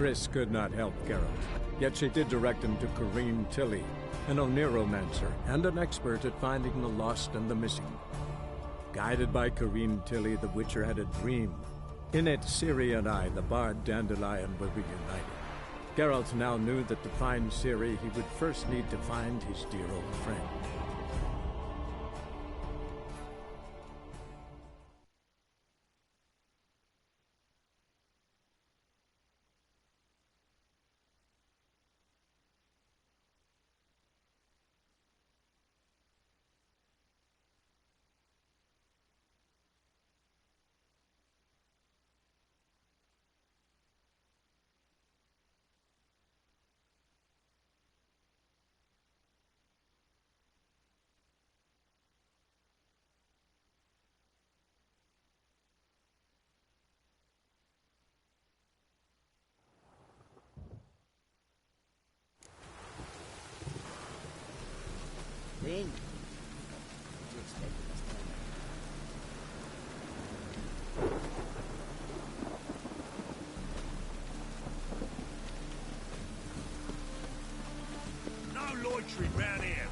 Triss could not help Geralt, yet she did direct him to Corrine Tilly, an Oniromancer and an expert at finding the lost and the missing. Guided by Corrine Tilly, the Witcher had a dream. In it, Ciri and I, the bard Dandelion, were reunited. Geralt now knew that to find Ciri, he would first need to find his dear old friend. Then, no loitering round here.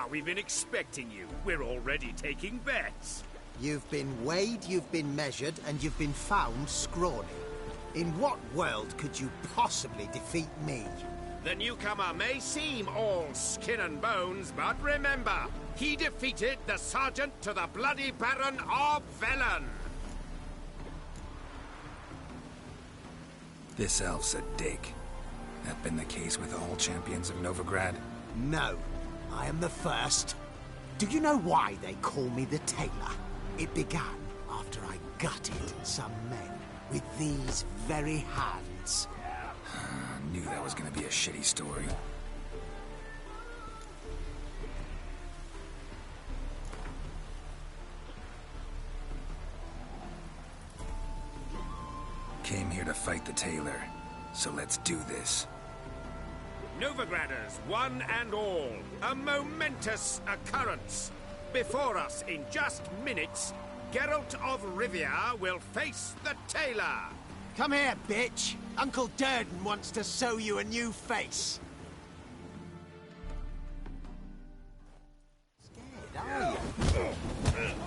We've been expecting you. We're already taking bets. you've been weighed, you've been measured, and you've been found scrawny. In what world could you possibly defeat me? The newcomer may seem all skin and bones, but remember, he defeated the Sergeant to the Bloody Baron of Velen. This elf's a dick. That been the case with all champions of Novigrad? No, I am the first. Do you know why they call me the Tailor? It began after I gutted some men with these very hands. I knew that was gonna be a shitty story. Came here to fight the Tailor, so let's do this. Novigraders, one and all, a momentous occurrence. Before us, in just minutes, Geralt of Rivia will face the Tailor. Come here, bitch. Uncle Durden wants to sew you a new face. Scared, are you?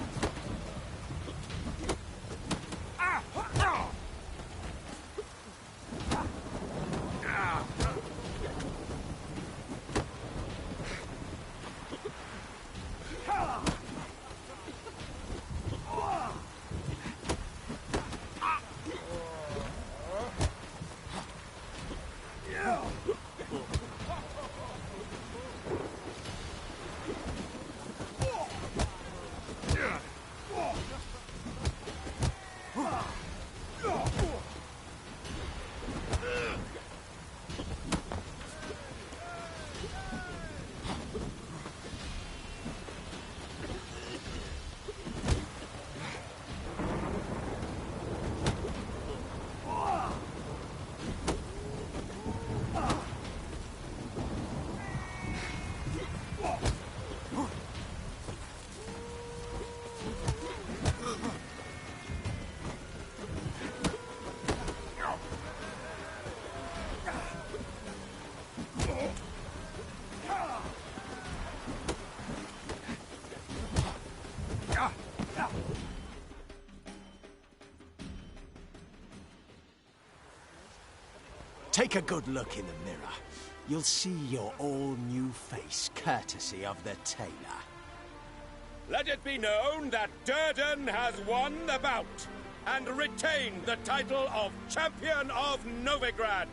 Take a good look in the mirror. You'll see your all-new face, courtesy of the Tailor. Let it be known that Durden has won the bout. and retain the title of Champion of Novigrad.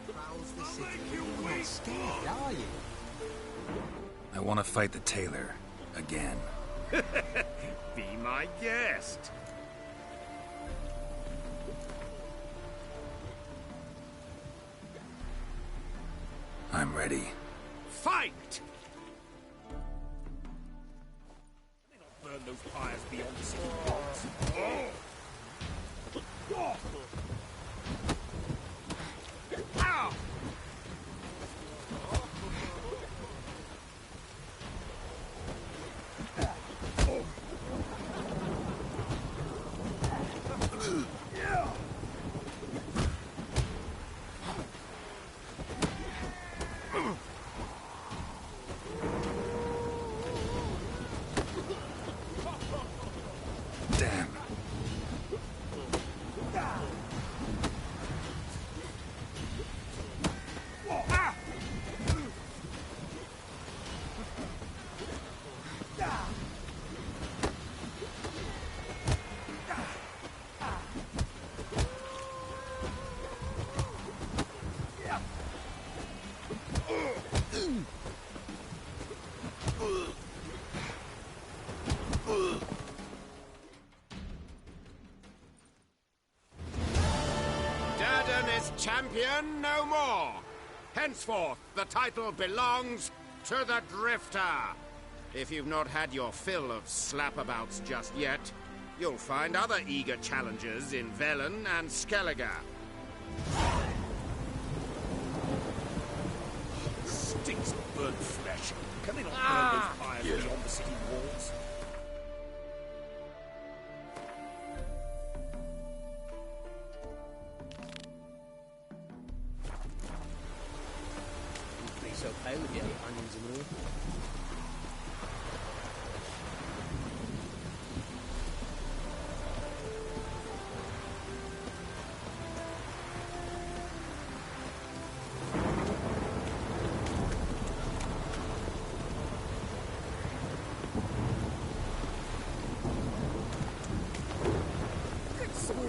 Prowls the city. You're not scared, are you? I want to fight the Tailor again. Be my guest. I'm ready. Fight! They not burn those pyres beyond the city walls. Ow! Damn. Durden is champion no more. Henceforth, the title belongs to the Drifter. If you've not had your fill of slapabouts just yet, you'll find other eager challengers in Velen and Skellige. Stinks of burnt flesh. Can they not burn those fires beyond the city walls? It's okay with the onions and all.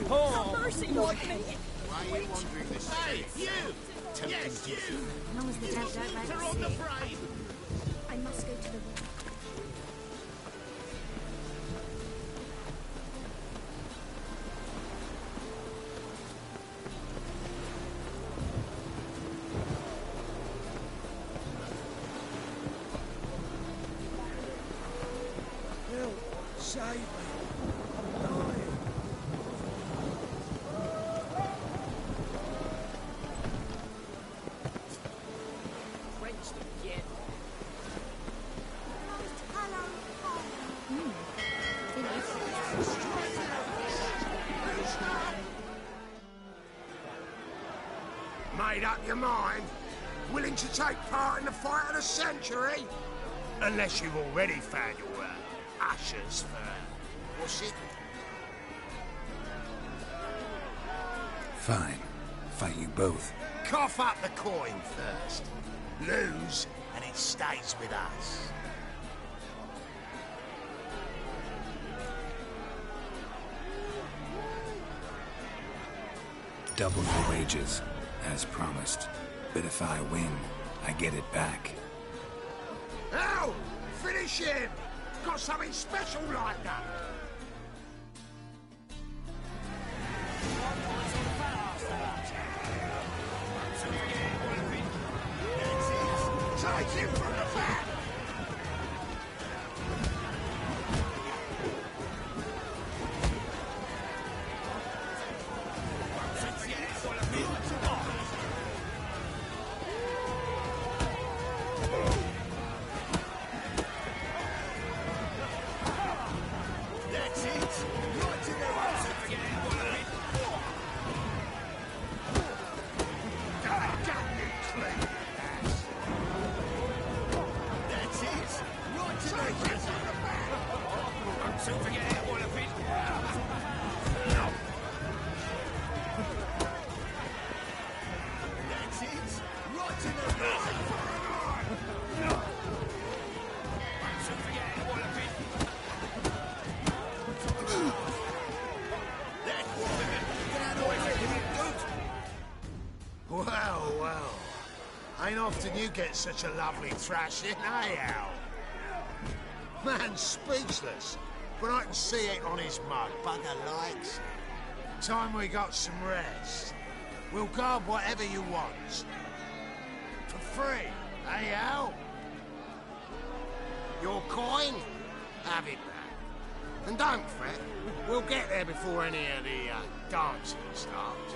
Have mercy on me! Why are you wandering this way? Hey, you! Yes, you! As long as the dead don't make They're on the frame! I must go to the wall. Save me. I'm dying. Drenched again. Made up your mind? Willing to take part in the fight of the century? Unless you've already found your ashes for... what's it? Fine. Fight you both. Cough up the coin first. Lose, and it stays with us. Double your wages, as promised. But if I win, I get it back. Ow! Finish him! Got something special lined up! Take him from the back! That's it! Right to the house! I got me clean! Well, well. Ain't often you get such a lovely thrashing, eh, Al? Man's speechless, but I can see it on his mug. Bugger likes it. Time we got some rest. We'll guard whatever you want. For free, eh, Al? Your coin? Have it back. And don't fret, we'll get there before any of the dancing starts.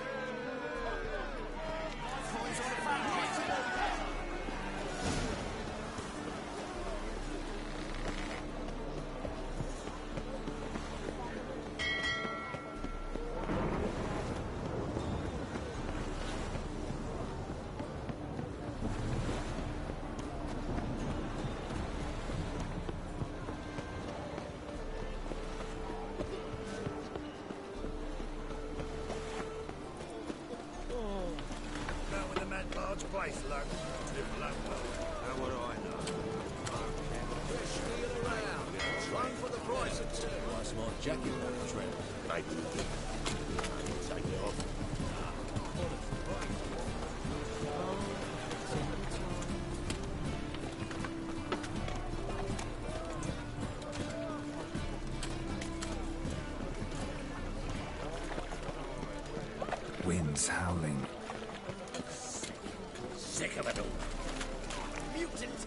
Place, look. How would I know? Steal around. Run for the price of two. Nice smart jacket, that Trent. Thank you. Take it off. Wind's howling. Sick of it all. Mutant!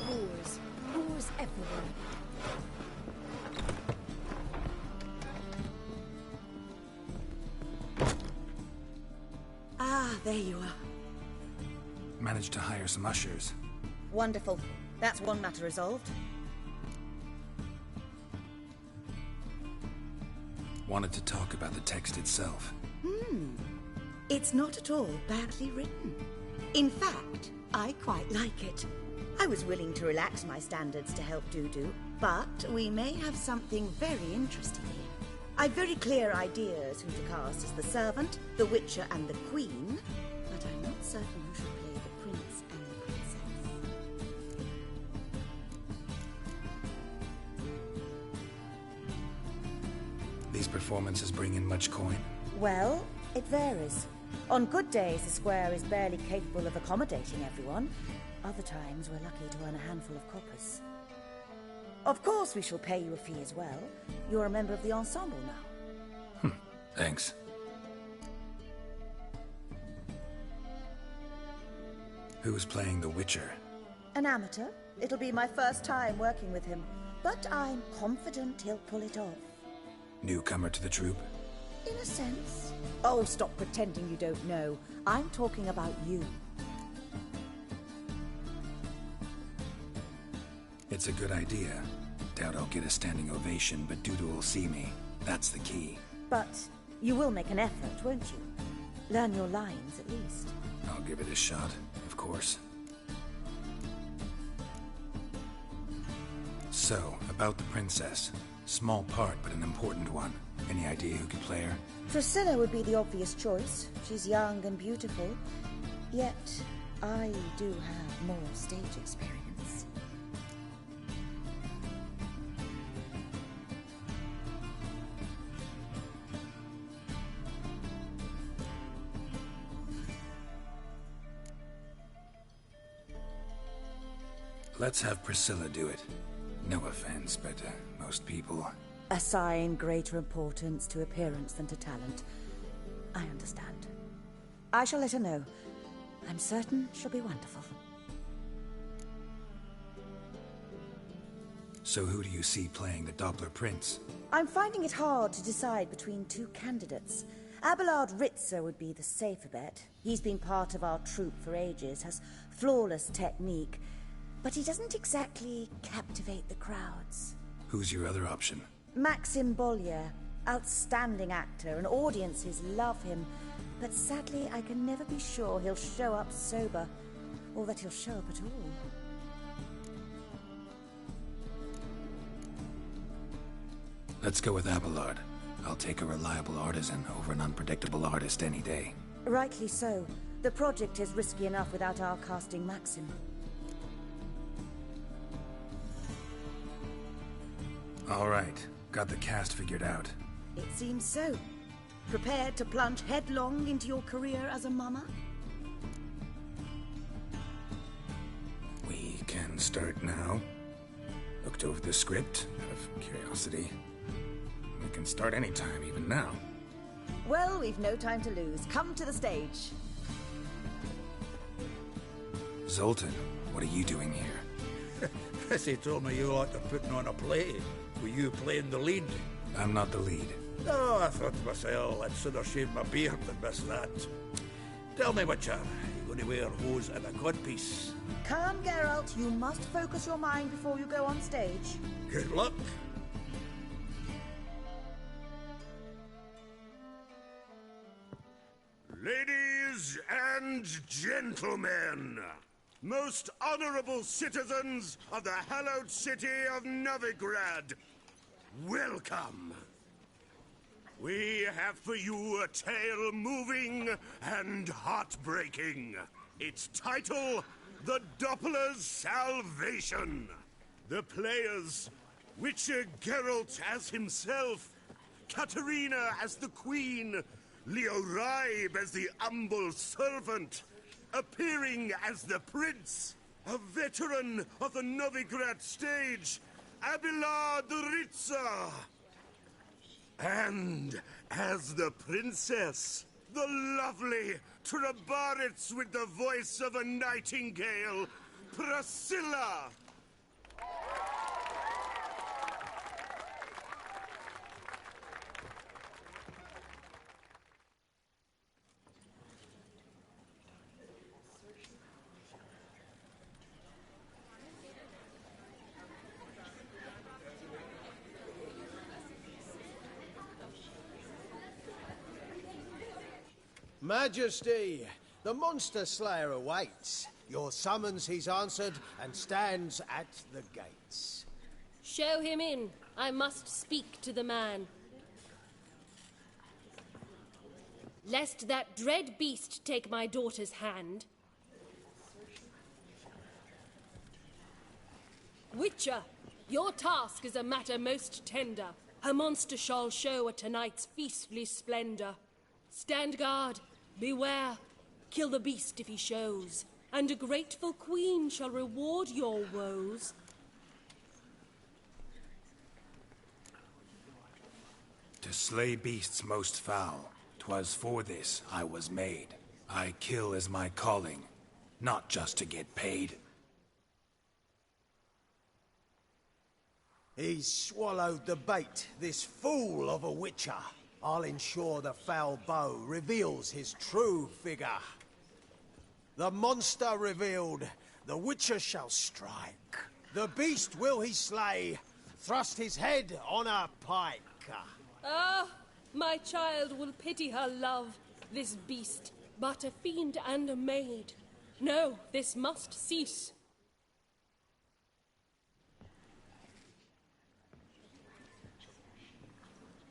Whores. Whores everywhere. Ah, there you are. Managed to hire some ushers. Wonderful. That's one matter resolved. Wanted to talk about the text itself. It's not at all badly written. In fact, I quite like it. I was willing to relax my standards to help Dudu, but we may have something very interesting here. I've very clear ideas who to cast as the servant, the Witcher and the Queen, but I'm not certain who should play the Prince and the Princess. These performances bring in much coin? Well, it varies. On good days, the square is barely capable of accommodating everyone. Other times, we're lucky to earn a handful of coppers. Of course, we shall pay you a fee as well. You're a member of the ensemble now. Thanks. Who's playing the Witcher? An amateur. It'll be my first time working with him, but I'm confident he'll pull it off. Newcomer to the troupe? In a sense. Oh, stop pretending you don't know. I'm talking about you. It's a good idea. Doubt I'll get a standing ovation, but Dudu will see me. That's the key. But you will make an effort, won't you? Learn your lines, at least. I'll give it a shot, of course. So, about the princess. Small part, but an important one. Any idea who could play her? Priscilla would be the obvious choice. She's young and beautiful. Yet, I do have more stage experience. Let's have Priscilla do it. No offense, but most people... Assign greater importance to appearance than to talent. I understand. I shall let her know. I'm certain she'll be wonderful. So who do you see playing the Doppler Prince? I'm finding it hard to decide between two candidates. Abelard Ritzer would be the safer bet. He's been part of our troupe for ages, has flawless technique, but he doesn't exactly captivate the crowds. Who's your other option? Maxim Bollier, outstanding actor, and audiences love him. But sadly, I can never be sure he'll show up sober, or that he'll show up at all. Let's go with Abelard. I'll take a reliable artisan over an unpredictable artist any day. Rightly so. The project is risky enough without our casting Maxim. All right. Got the cast figured out. It seems so. Prepared to plunge headlong into your career as a mama? We can start now. Looked over the script, out of curiosity. We can start anytime, even now. Well, we've no time to lose. Come to the stage. Zoltan, what are you doing here? Prissy told me you ought to putting on a play. Were you playing the lead? I'm not the lead. Oh, I thought to myself, I'd sooner shave my beard than miss that. Tell me, Witcher, you going to wear hose and a codpiece? Calm, Geralt. You must focus your mind before you go on stage. Good luck. Ladies and gentlemen, most honorable citizens of the hallowed city of Novigrad, welcome. We have for you a tale moving and heartbreaking. Its title, The Doppler's Salvation. The players, Witcher Geralt as himself, Katarina as the Queen, Leo Raib as the humble servant, appearing as the Prince, a veteran of the Novigrad stage, Abelard Ritza. And as the Princess, the lovely Trabaritz with the voice of a nightingale, Priscilla. Majesty, the Monster Slayer awaits. Your summons he's answered and stands at the gates. Show him in. I must speak to the man. Lest that dread beast take my daughter's hand. Witcher, your task is a matter most tender. A monster shall show at tonight's feastly splendor. Stand guard, beware, kill the beast if he shows, and a grateful queen shall reward your woes. To slay beasts most foul, 'twas for this I was made. I kill as my calling, not just to get paid. He's swallowed the bait, this fool of a Witcher. I'll ensure the foul bow reveals his true figure. The monster revealed, the Witcher shall strike. The beast will he slay, thrust his head on a pike. Ah, my child will pity her love, this beast, but a fiend and a maid. No, this must cease.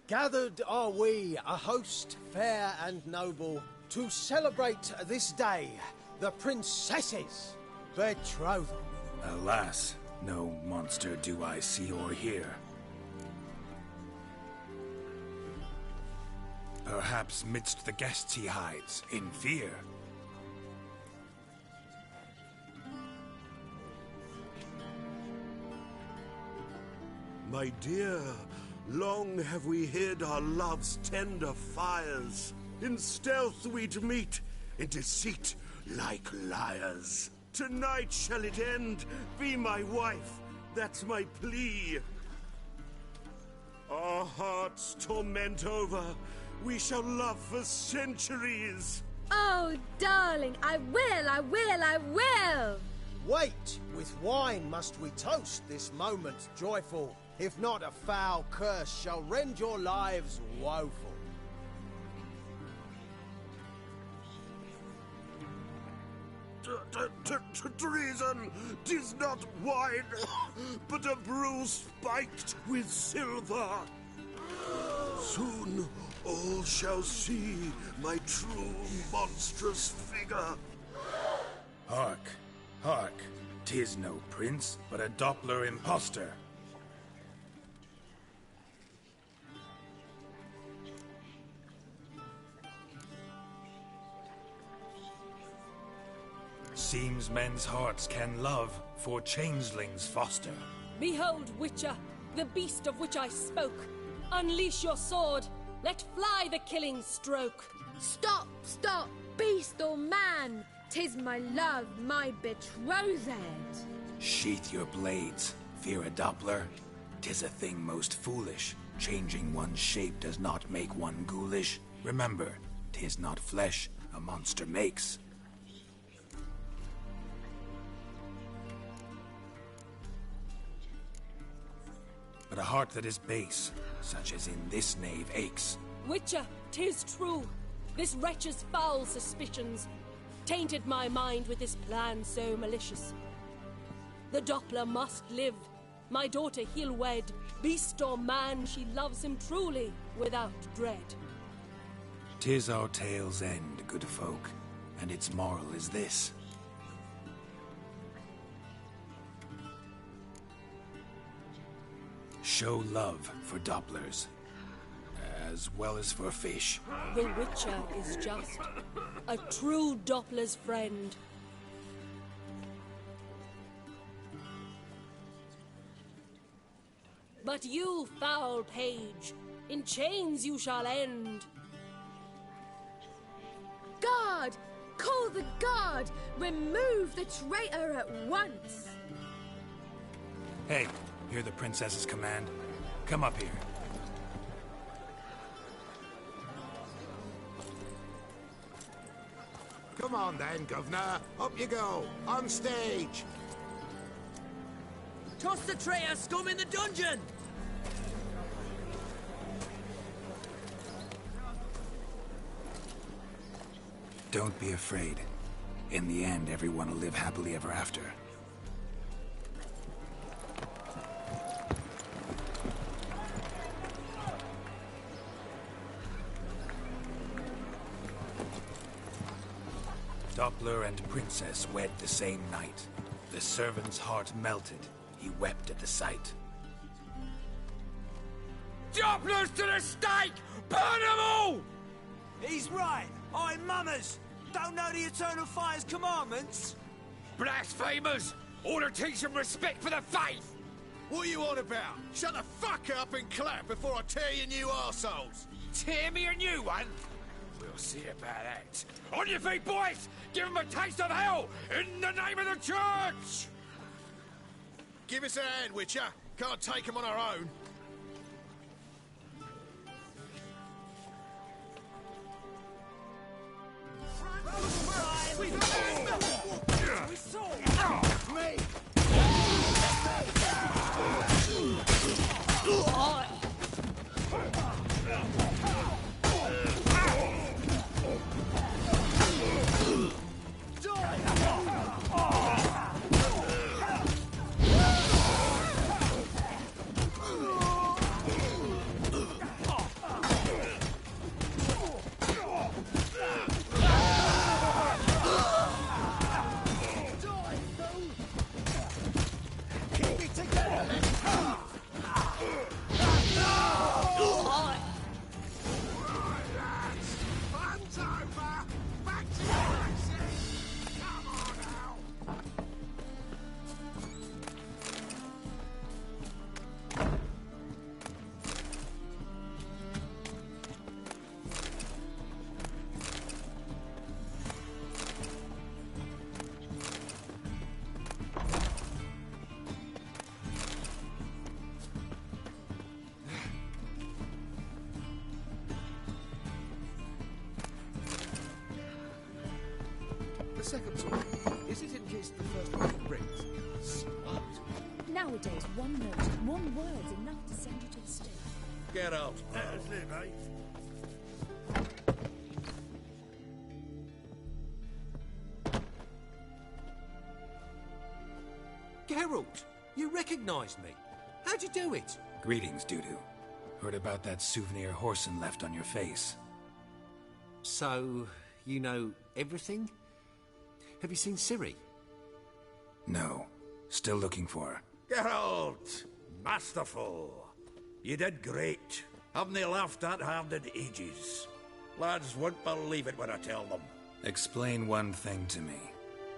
Gathered are we, a host fair and noble, to celebrate this day, the princess's betrothal. Alas, no monster do I see or hear. Perhaps midst the guests he hides, in fear. My dear, long have we hid our love's tender fires. In stealth we'd meet, in deceit like liars. Tonight shall it end, be my wife, that's my plea. Our hearts torment over, we shall love for centuries. Oh, darling, I will, I will, I will! Wait, with wine must we toast this moment joyful. If not, a foul curse shall rend your lives woeful. Treason! 'Tis not wine, but a brew spiked with silver. Soon all shall see my true monstrous figure. Hark, hark. 'Tis no prince, but a Doppler impostor. Seems men's hearts can love, for changelings foster. Behold, Witcher, the beast of which I spoke. Unleash your sword. Let fly the killing stroke. Stop, stop, beast or man. 'Tis my love, my betrothed. Sheath your blades, fear a Doppler. 'Tis a thing most foolish. Changing one's shape does not make one ghoulish. Remember, 'tis not flesh a monster makes. But a heart that is base, such as in this knave, aches. Witcher, 'tis true. This wretch's foul suspicions tainted my mind with this plan so malicious. The Doppler must live. My daughter he'll wed. Beast or man, she loves him truly, without dread. 'Tis our tale's end, good folk, and its moral is this. Show love for Dopplers, as well as for fish. The Witcher is just a true Doppler's friend. But you, foul page, in chains you shall end. Guard! Call the guard! Remove the traitor at once! Hey, hear the princess's command? Come up here. Come on then, Governor. Up you go. On stage. Toss the traitor scum in the dungeon! Don't be afraid. In the end, everyone will live happily ever after. Doppler and Princess wed the same night. The servant's heart melted. He wept at the sight. Dopplers to the stake! Burn them all! He's right. I'm mummers. Don't know the Eternal Fire's commandments? Blasphemers! Ought to teach them respect for the faith! What are you on about? Shut the fuck up and clap before I tear you new arseholes. Tear me a new one? We'll see about that. On your feet, boys! Give them a taste of hell in the name of the church! Give us a hand, Witcher. Can't take them on our own. The second sword, is it in case the first one breaks? Smart. Nowadays, one note, one word's enough to send you to the stake. Get out. That's it, mate. Geralt, you recognized me. How'd you do it? Greetings, Dudu. Heard about that souvenir Whoreson left on your face. So, you know everything? Have you seen Ciri? No. Still looking for her. Geralt! Masterful! You did great. Haven't they laughed that hard in ages? Lads won't believe it when I tell them. Explain one thing to me.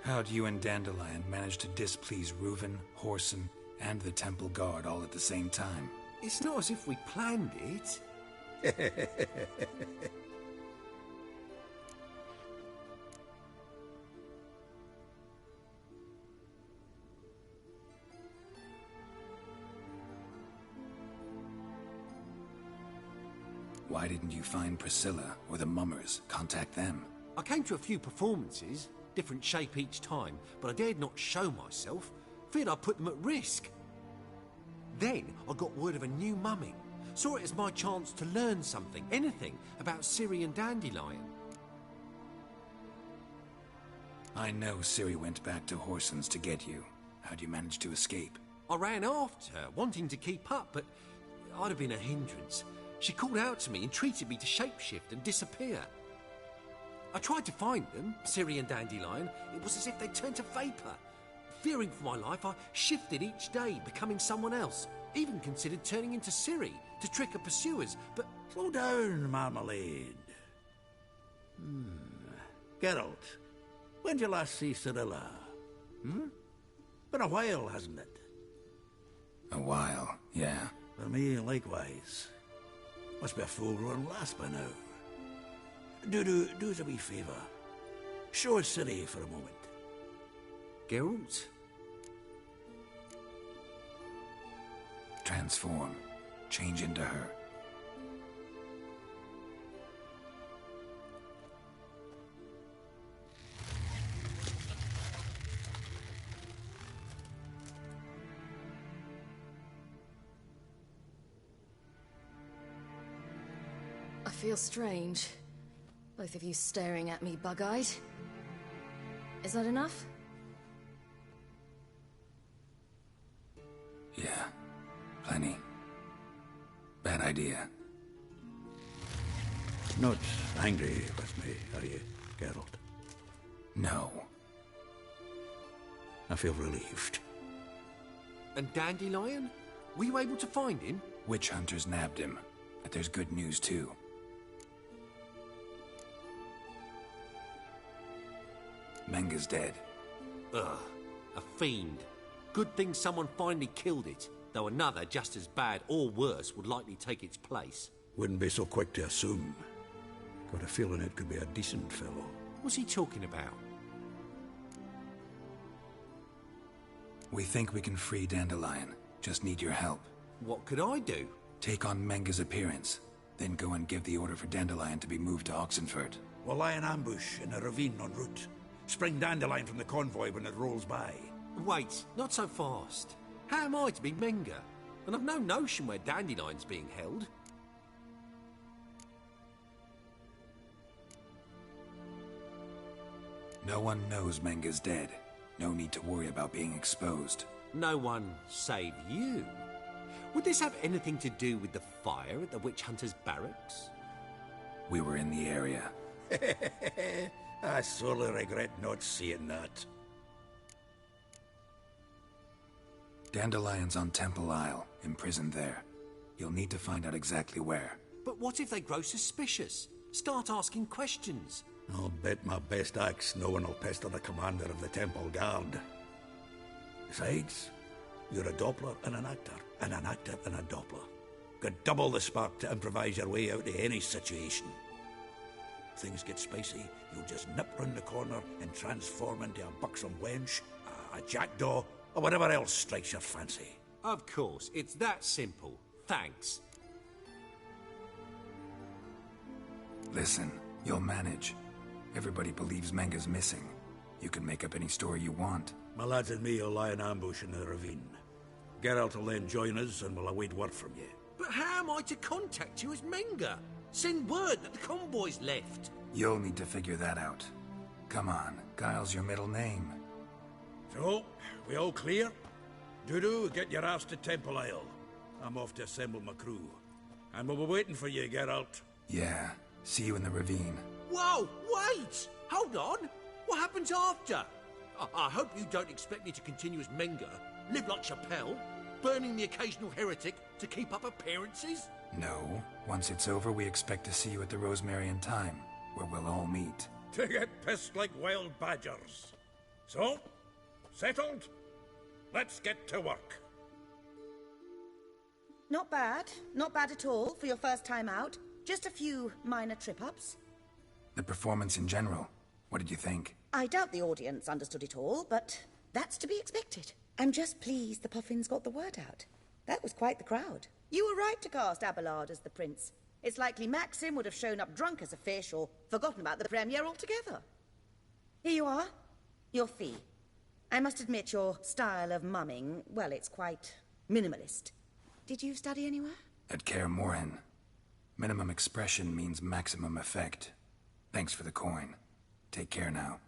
How'd you and Dandelion manage to displease Reuven, Whoreson, and the Temple Guard all at the same time? It's not as if we planned it. Why didn't you find Priscilla or the Mummers? Contact them. I came to a few performances, different shape each time, but I dared not show myself. Feared I'd put them at risk. Then I got word of a new mumming. Saw it as my chance to learn something, anything, about Ciri and Dandelion. I know Ciri went back to Whoreson's to get you. How'd you manage to escape? I ran after her, wanting to keep up, but I'd have been a hindrance. She called out to me, entreated me to shapeshift and disappear. I tried to find them, Ciri and Dandelion. It was as if they'd turned to vapour. Fearing for my life, I shifted each day, becoming someone else. Even considered turning into Ciri to trick her pursuers, but... Slow down, Marmalade. Geralt, when'd you last see Cirilla? Been a while, hasn't it? A while, yeah. For me, likewise. Must be a full-grown lass by now. Do us a wee favour. Show us Ciri for a moment. Geralt? Transform. Change into her. I feel strange. Both of you staring at me bug-eyed. Is that enough? Yeah. Plenty. Bad idea. Not angry with me, are you, Geralt? No. I feel relieved. And Dandelion? Were you able to find him? Witch hunters nabbed him, but there's good news too. Menga's dead. Ugh, a fiend. Good thing someone finally killed it, though another just as bad or worse would likely take its place. Wouldn't be so quick to assume. Got a feeling it could be a decent fellow. What's he talking about? We think we can free Dandelion. Just need your help. What could I do? Take on Menga's appearance, then go and give the order for Dandelion to be moved to Oxenfurt. We'll lie in ambush in a ravine en route. Spring Dandelion from the convoy when it rolls by. Wait, not so fast. How am I to be Menga? And I've no notion where Dandelion's being held. No one knows Menga's dead. No need to worry about being exposed. No one save you. Would this have anything to do with the fire at the Witch Hunters' barracks? We were in the area. I sorely regret not seeing that. Dandelion's on Temple Isle, imprisoned there. You'll need to find out exactly where. But what if they grow suspicious? Start asking questions? I'll bet my best axe no one will pester the commander of the Temple Guard. Besides, you're a Doppler and an actor, and an actor and a Doppler. Got double the spark to improvise your way out of any situation. If things get spicy, you'll just nip round the corner and transform into a buxom wench, a jackdaw, or whatever else strikes your fancy. Of course, it's that simple. Thanks. Listen, you'll manage. Everybody believes Menga's missing. You can make up any story you want. My lads and me will lie in ambush in the ravine. Geralt will then join us and we'll await word from you. But how am I to contact you as Menga? Send word that the convoy's left. You'll need to figure that out. Come on, Guile's your middle name. So, we all clear? Dudu, get your ass to Temple Isle. I'm off to assemble my crew. And we'll be waiting for you, Geralt. Yeah. See you in the ravine. Whoa, wait! Hold on! What happens after? I hope you don't expect me to continue as Menger, live like Chappelle, burning the occasional heretic to keep up appearances? No. Once it's over, we expect to see you at the Rosemary and Thyme, where we'll all meet. To get pissed like wild badgers. So, settled? Let's get to work. Not bad. Not bad at all for your first time out. Just a few minor trip-ups. The performance in general, what did you think? I doubt the audience understood it all, but that's to be expected. I'm just pleased the Puffins got the word out. That was quite the crowd. You were right to cast Abelard as the prince. It's likely Maxim would have shown up drunk as a fish or forgotten about the premiere altogether. Here you are. Your fee. I must admit your style of mumming, well, it's quite minimalist. Did you study anywhere? At Kaer Morhen. Minimum expression means maximum effect. Thanks for the coin. Take care now.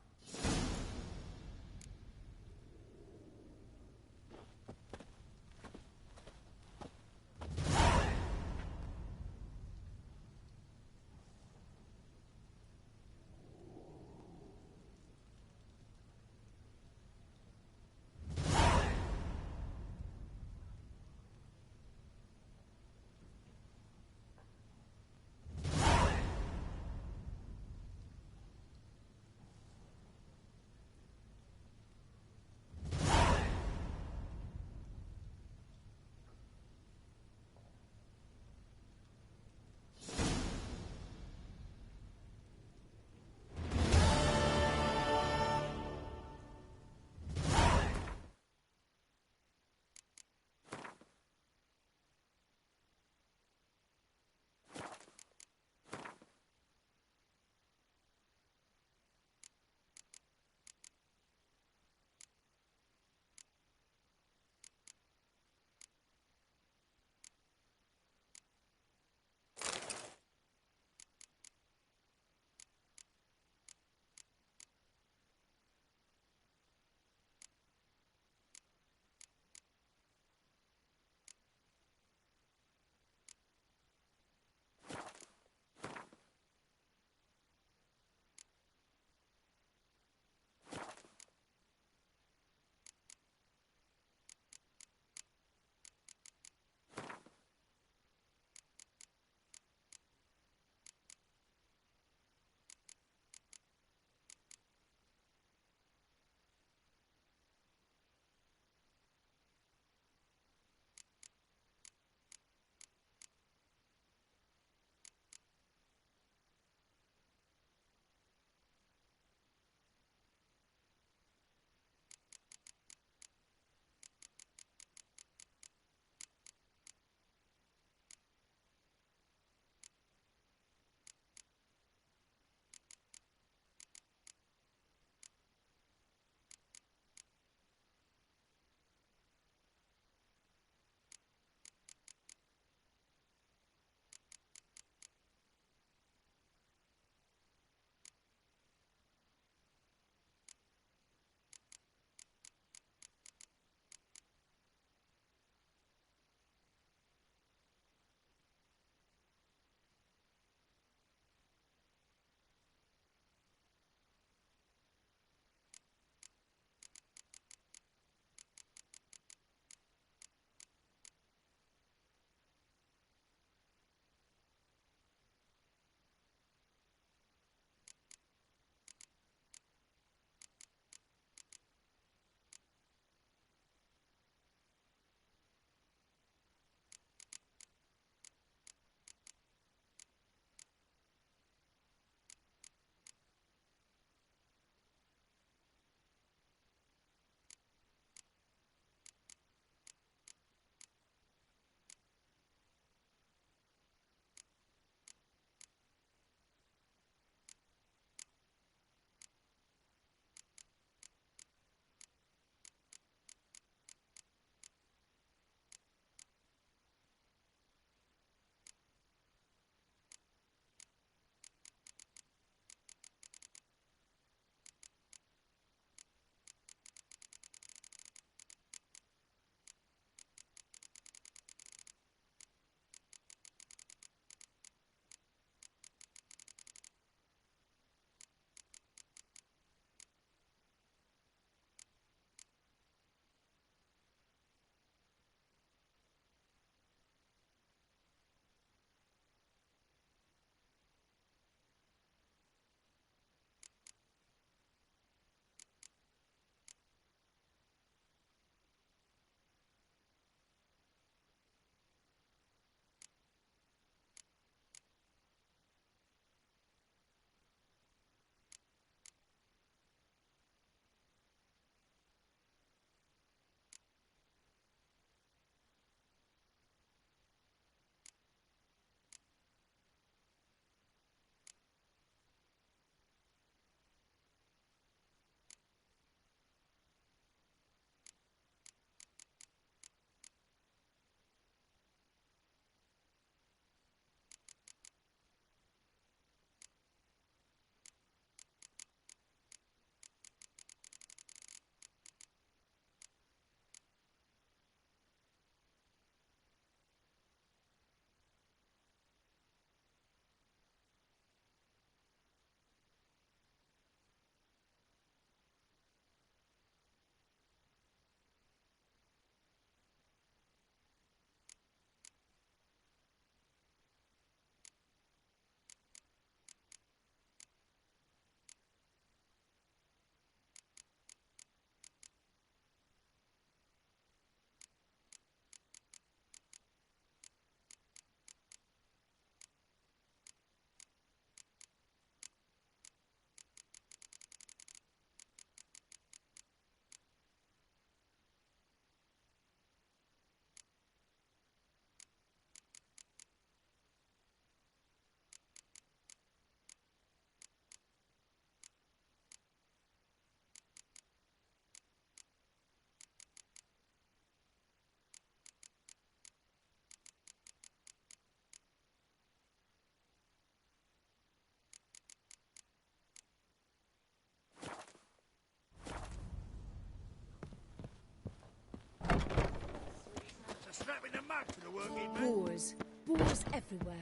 back to the working men. Boars. Boars everywhere.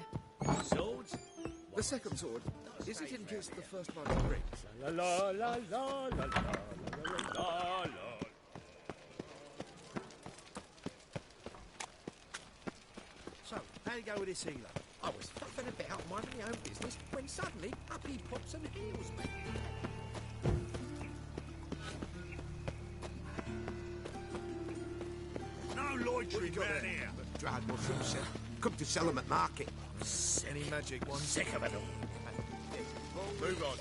Swords? The second sword, is it in case the first one breaks? La la la la la la la la la. So, how'd it go with this healer? I was fluffing about minding my own business when suddenly up he pops and heals me. No loitering round here. Dried mushrooms, sir. Come to sell them at market. Any magic ones? Sick of it all. Move on.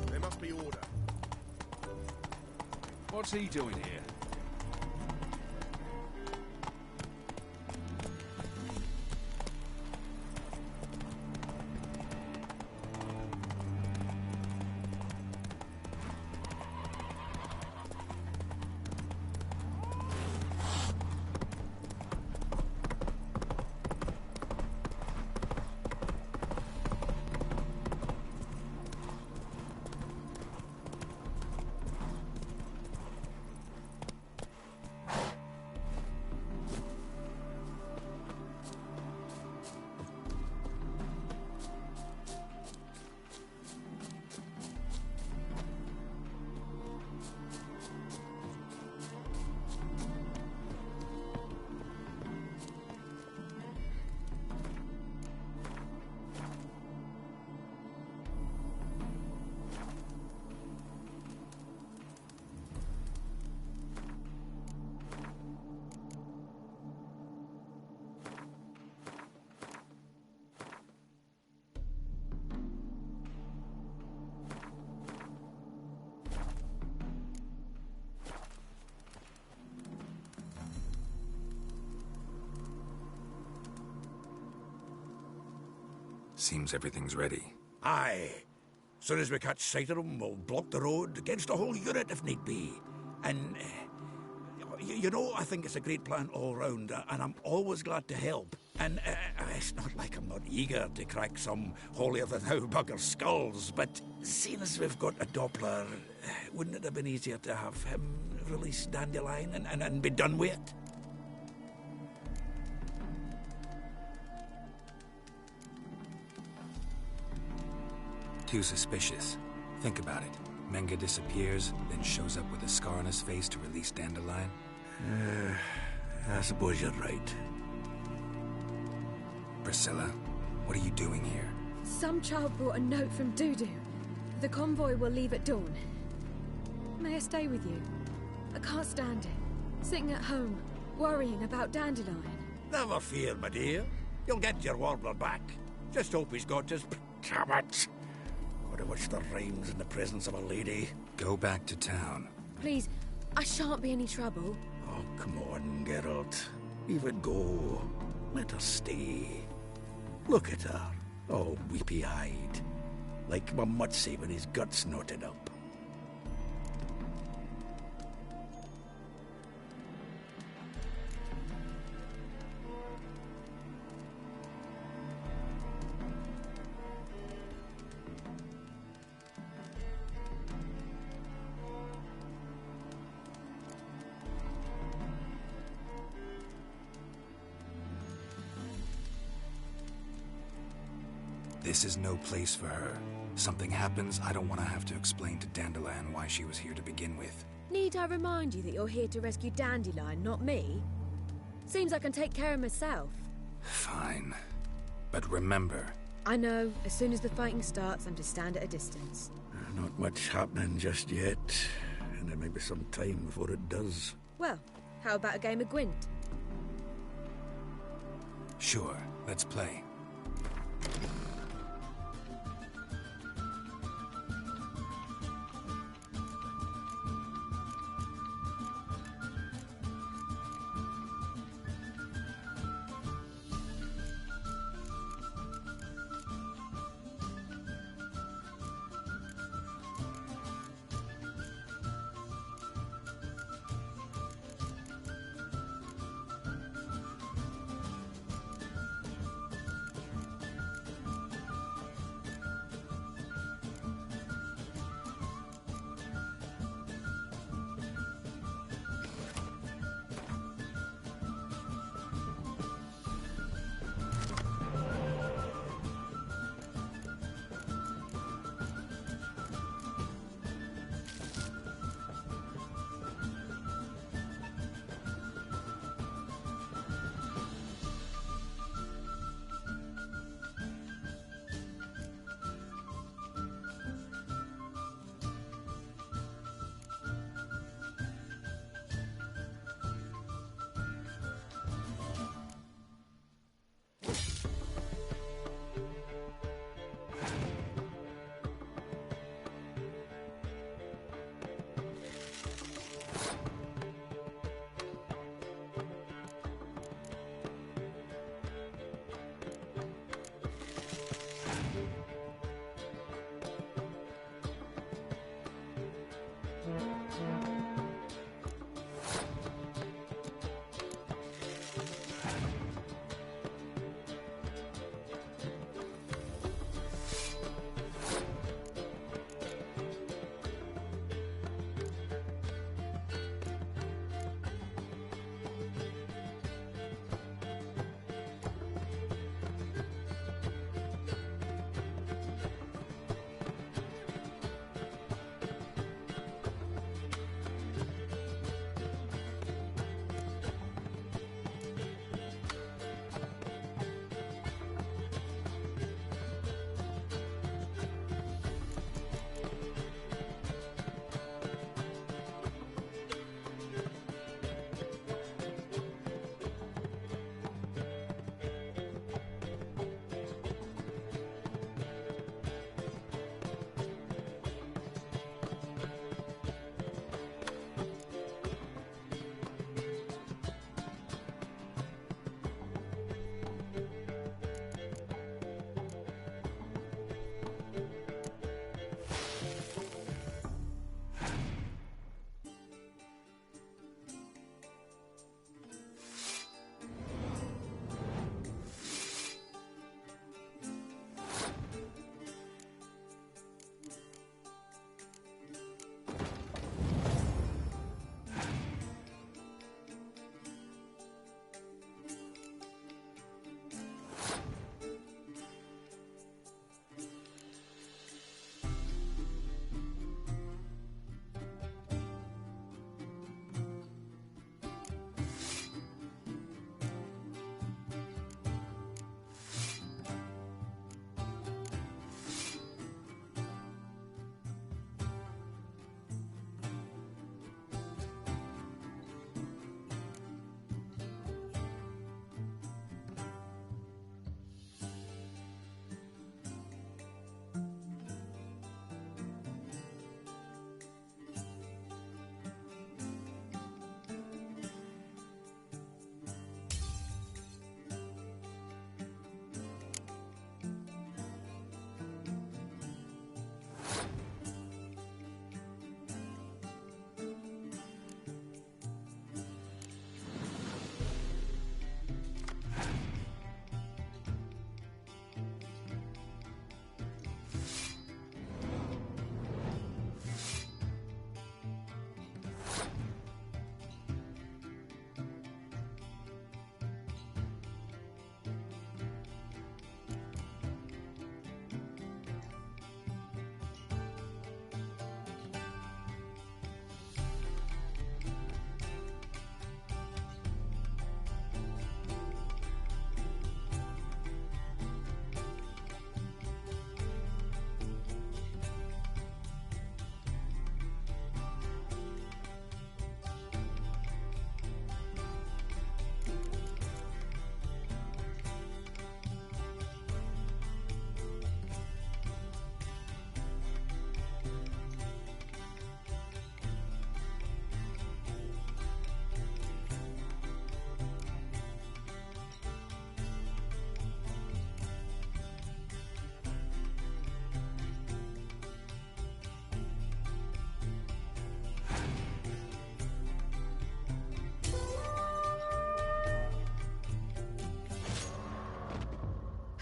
There must be order. What's he doing here? Seems everything's ready. Aye. Soon as we catch sight of them, we'll block the road against the whole unit if need be. And, you know, I think it's a great plan all round, and I'm always glad to help. And it's not like I'm not eager to crack some holier-than-thou bugger skulls, but seeing as we've got a Doppler, wouldn't it have been easier to have him release Dandelion and be done with it? Too suspicious. Think about it. Menga disappears, then shows up with a scar on his face to release Dandelion. I suppose you're right. Priscilla, what are you doing here? Some child brought a note from Dudu. The convoy will leave at dawn. May I stay with you? I can't stand it. Sitting at home, worrying about Dandelion. Never fear, my dear. You'll get your warbler back. Just hope he's got his... Damn it! Would have watched the rhymes in the presence of a lady. Go back to town. Please, I shan't be any trouble. Oh, come on, Geralt. Leave it go. Let her stay. Look at her, all weepy-eyed. Like my Mutsy with his guts knotted up. This is no place for her. Something happens, I don't want to have to explain to Dandelion why she was here to begin with. Need I remind you that you're here to rescue Dandelion, not me? Seems I can take care of myself. Fine. But remember... I know. As soon as the fighting starts, I'm to stand at a distance. Not much happening just yet. And there may be some time before it does. Well, how about a game of Gwent? Sure, let's play.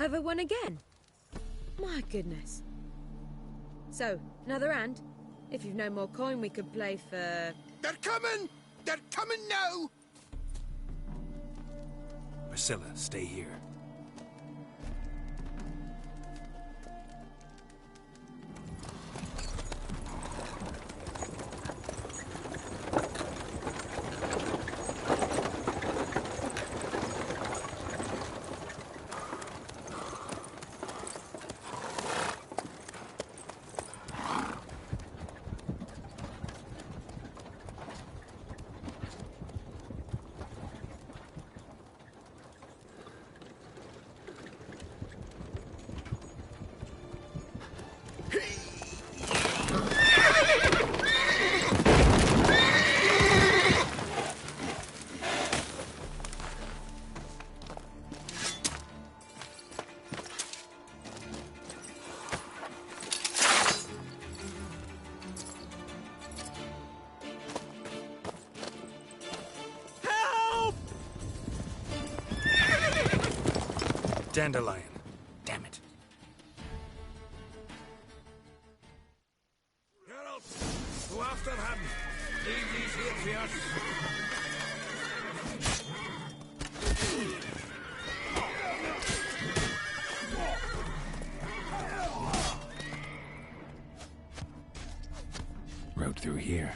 Have I won again? My goodness. So, another hand? If you've no more coin, we could play for... They're coming! They're coming now! Priscilla, stay here. Dandelion. Damn it. Geralt, go after him. Leave these here for us. Road through here.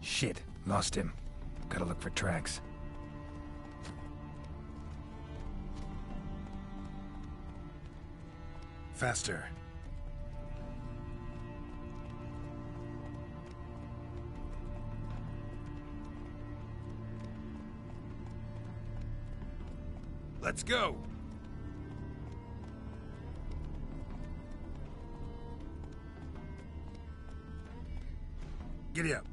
Shit, lost him. Gotta look for tracks. Faster. Let's go. Giddy up.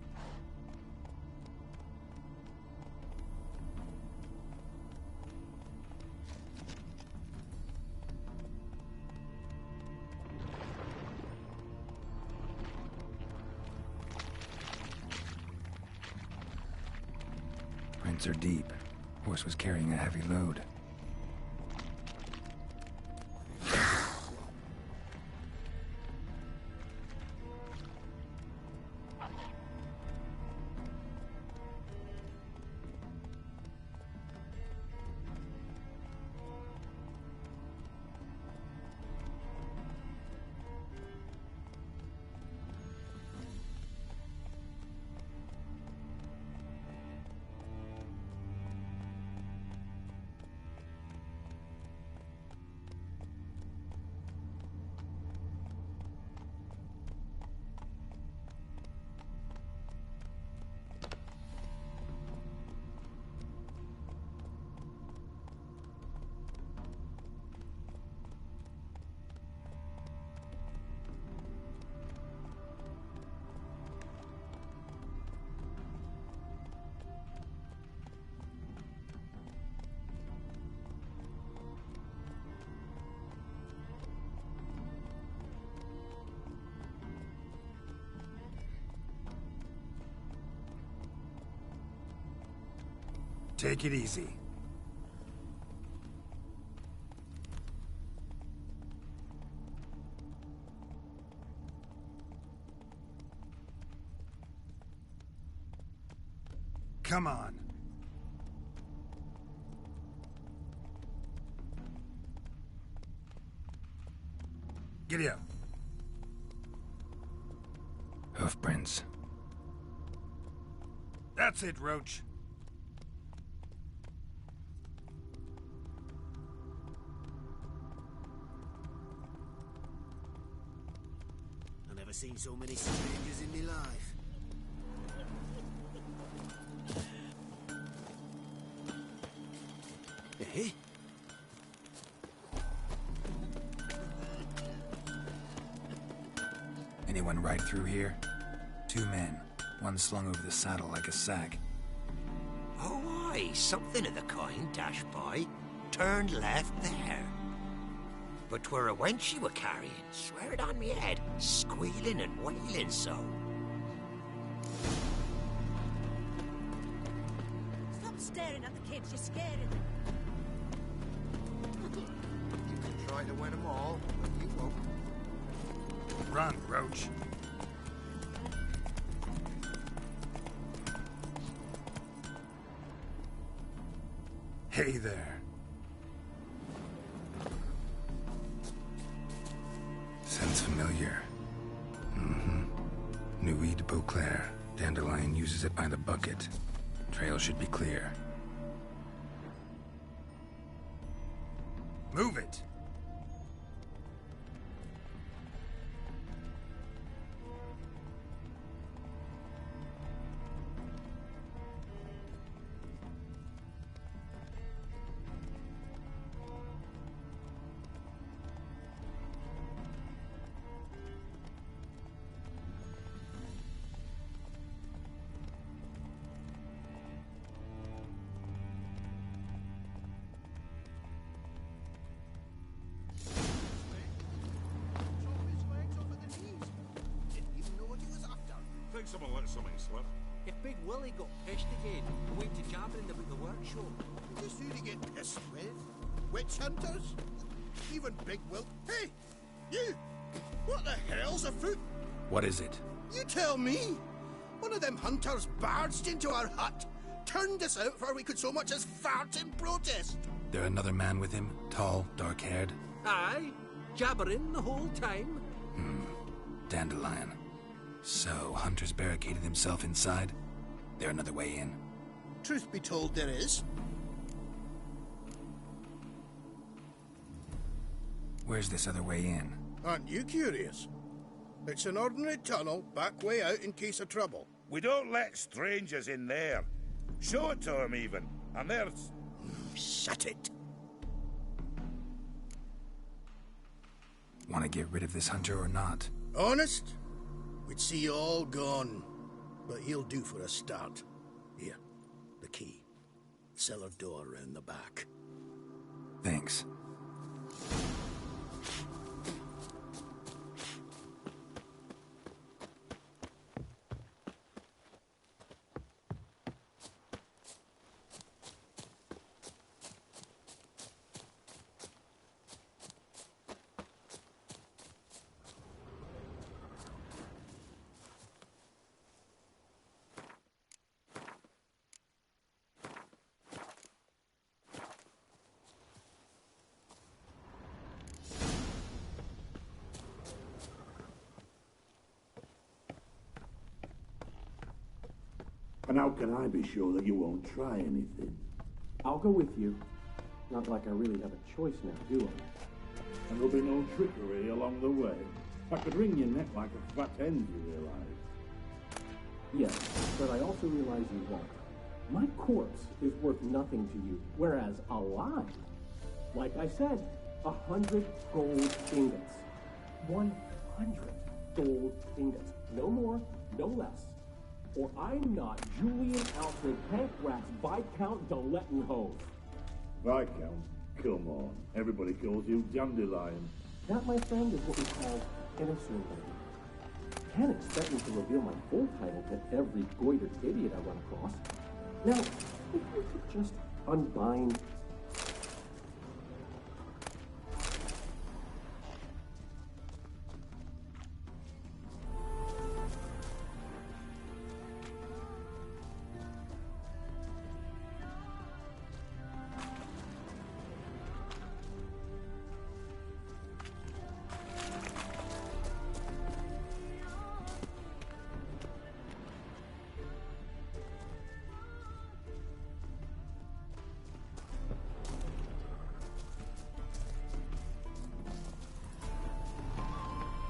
Prints are deep. Horse was carrying a heavy load. Take it easy. Come on. Giddy up. Hoofprints. That's it, Roach. I've never seen so many strangers in my life. Eh? Anyone ride through here? 2 men. One slung over the saddle like a sack. Oh, aye, something of the kind dashed by. Turned left there. But 'twere a wench she were carrying, swear it on me head, squealing and wailing so. Stop staring at the kids, you're scaring them. try to win them all, but you won't. Run, Roach. Hey there. Sounds familiar. Nuit de Beauclair. Dandelion uses it by the bucket. Trail should be clear. Move it! Think someone let something slip. If Big Willie got pissed again and went to jabbering about the workshop. Just who to get pissed with? Witch hunters? Even Big Will? Hey! You! What the hell's afoot? What is it? You tell me! One of them hunters barged into our hut, turned us out before we could so much as fart in protest. There another man with him? Tall, dark-haired? Aye, jabbering the whole time. Dandelion. So, Hunter's barricaded himself inside? There another way in? Truth be told, there is. Where's this other way in? Aren't you curious? It's an ordinary tunnel, back way out in case of trouble. We don't let strangers in there. Show it to them, even. And there's... Shut it. Want to get rid of this hunter or not? Honest? We'd see you all gone. But he'll do for a start. Here, the key. Cellar door round the back. Thanks. And how can I be sure that you won't try anything? I'll go with you. Not like I really have a choice now, do I? And there'll be no trickery along the way. I could wring your neck like a fat hen, you realise? Yes, but I also realize you won't. My corpse is worth nothing to you, whereas alive, like I said, 100 gold ingots. 100 gold ingots. No more, no less. Or I'm not Julian Alfred Pancras Viscount de Lettenhove. Viscount? Come on. Everybody calls you Dandelion. That, my friend, is what we call innocent. Can't expect me to reveal my full title to every goitered idiot I run across. Now, if you could just unbind...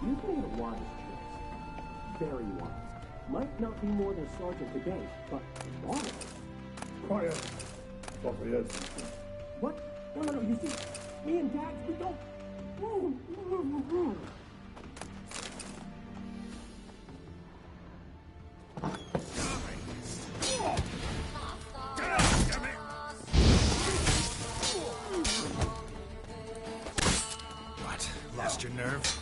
You've made a wise choice. Very wise. Might not be more than sergeant today, but wise. Quiet. Stop here. What? No, you see, me and Dax, we don't... What? Lost your nerve?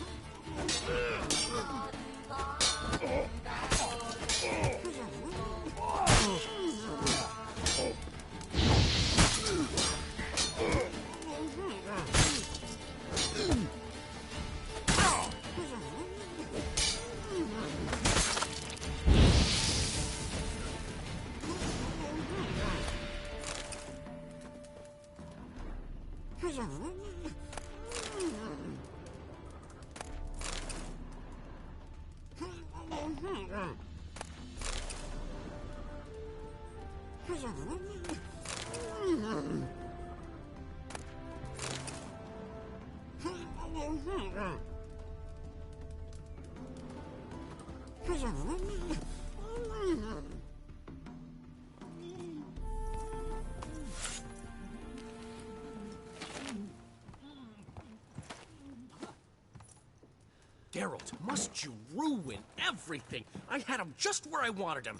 Geralt, must you ruin everything? I had him just where I wanted him.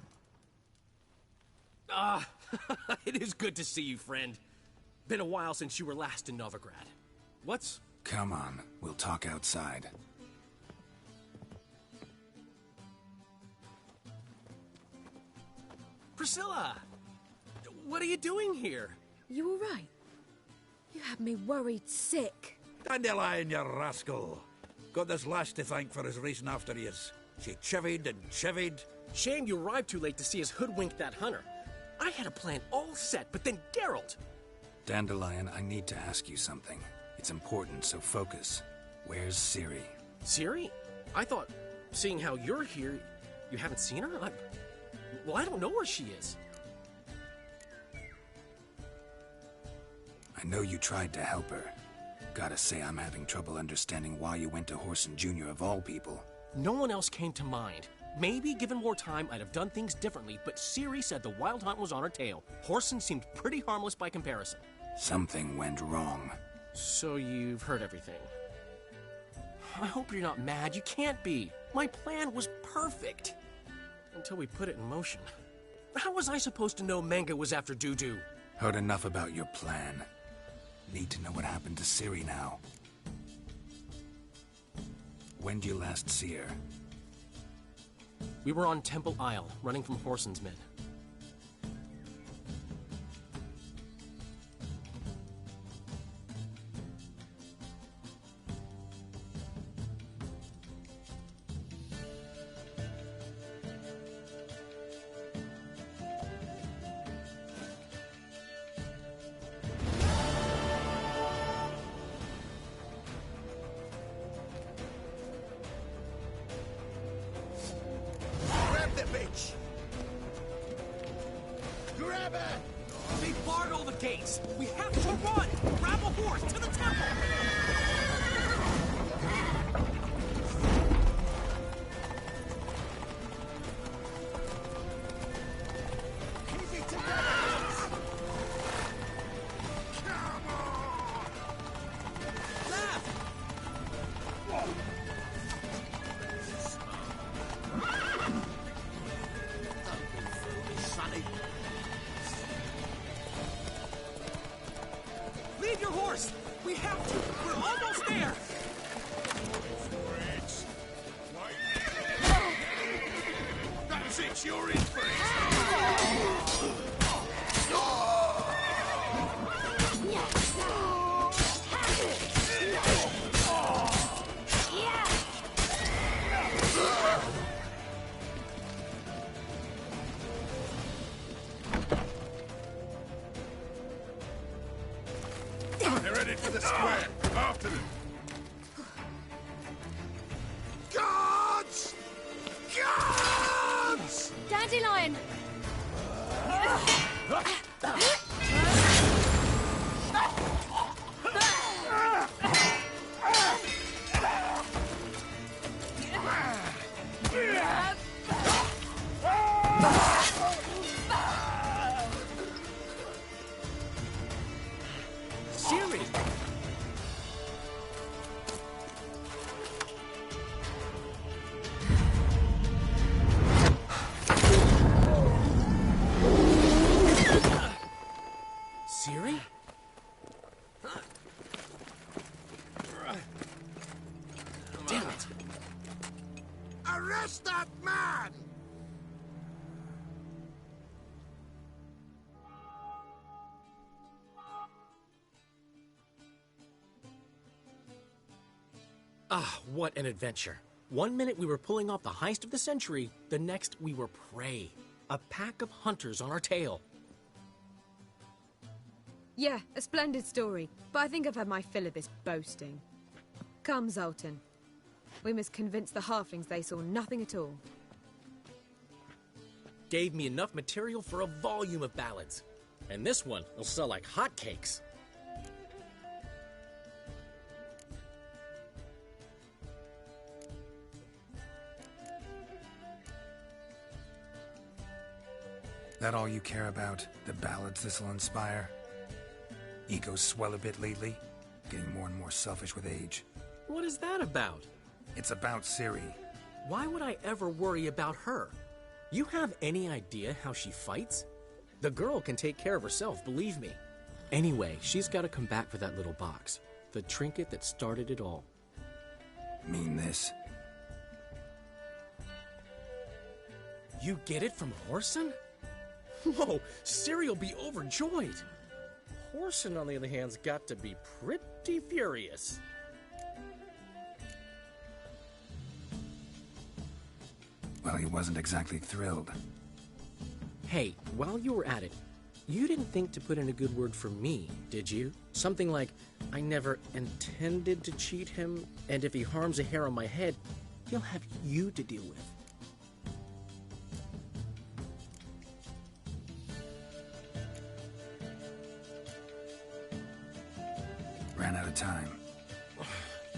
It is good to see you, friend. Been a while since you were last in Novigrad. What's... Come on, we'll talk outside. Priscilla! What are you doing here? You all right? You had me worried sick. Dandelion, you rascal. Got this lass to thank for his racing after yous. She chivied and chivied. Shame you arrived too late to see us hoodwink that hunter. I had a plan all set, but then Geralt... Dandelion, I need to ask you something. It's important, so focus. Where's Ciri? Ciri? I thought, seeing how you're here, you haven't seen her? Well, I don't know where she is. I know you tried to help her. Gotta say, I'm having trouble understanding why you went to Whoreson Jr. of all people. No one else came to mind. Maybe, given more time, I'd have done things differently, but Ciri said the Wild Hunt was on her tail. Whoreson seemed pretty harmless by comparison. Something went wrong. So you've heard everything. I hope you're not mad. You can't be. My plan was perfect. Until we put it in motion. How was I supposed to know Manga was after Dudu? Heard enough about your plan. Need to know what happened to Ciri now. When did you last see her? We were on Temple Isle, running from Whoreson's men. Grab her! They barred all the gates! We have to run! Grab a horse to the temple! Keep it together! Come on! Left! Sonny. Leave your horse! We have to! We're almost there! That's it, you're in for it! They're headed for the square. After them. Guards! Guards! Dandelion! Ciri! Ciri? Damn it! Arrest that man! Ah, what an adventure. One minute we were pulling off the heist of the century, the next we were prey. A pack of hunters on our tail. Yeah, a splendid story, but I think I've had my fill of this boasting. Come, Zoltan. We must convince the halflings they saw nothing at all. Gave me enough material for a volume of ballads. And this one will sell like hotcakes. That all you care about? The ballads this'll inspire? Egos swell a bit lately? Getting more and more selfish with age. What is that about? It's about Ciri. Why would I ever worry about her? You have any idea how she fights? The girl can take care of herself, believe me. Anyway, she's got to come back for that little box. The trinket that started it all. Mean this? You get it from Whoreson? Whoa, Ciri'll be overjoyed. Whoreson, on the other hand's got to be pretty furious. Well, he wasn't exactly thrilled. Hey, while you were at it, you didn't think to put in a good word for me, did you? Something like, I never intended to cheat him, and if he harms a hair on my head, he'll have you to deal with. Ran out of time.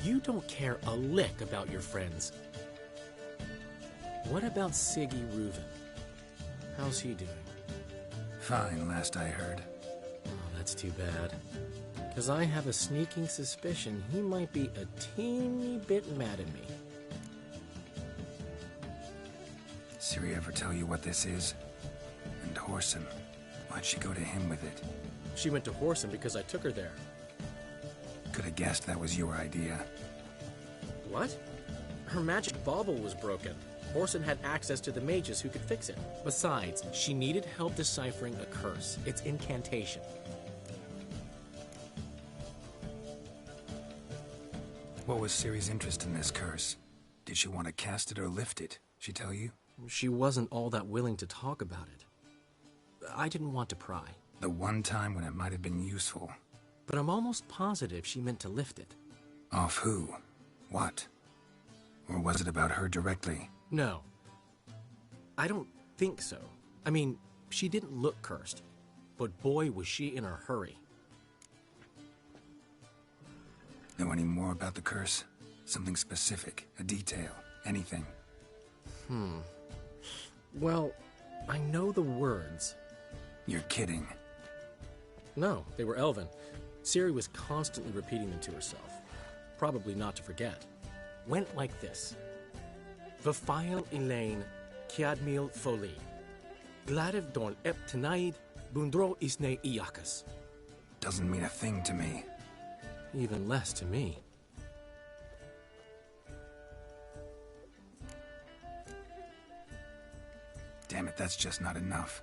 You don't care a lick about your friends. What about Siggy Reuven? How's he doing? Fine, last I heard. Oh, that's too bad. Because I have a sneaking suspicion he might be a teeny bit mad at me. Ciri ever tell you what this is? And Whoreson, why'd she go to him with it? She went to Whoreson because I took her there. Could have guessed that was your idea. What? Her magic bauble was broken. Whoreson had access to the mages who could fix it. Besides, she needed help deciphering a curse. It's incantation. What was Ciri's interest in this curse? Did she want to cast it or lift it? She tell you? She wasn't all that willing to talk about it. I didn't want to pry. The one time when it might have been useful. But I'm almost positive she meant to lift it. Off who? What? Or was it about her directly? No. I don't think so. I mean, she didn't look cursed. But boy, was she in a hurry. Know any more about the curse? Something specific, a detail, anything? Well, I know the words. You're kidding. No, they were Elven. Ciri was constantly repeating them to herself. Probably not to forget. Went like this. Vafile Elaine, Kiadmil Foli. Gladev Dorn Ep Tenaid, Bundro Isne Iakas. Doesn't mean a thing to me. Even less to me. Damn it, that's just not enough.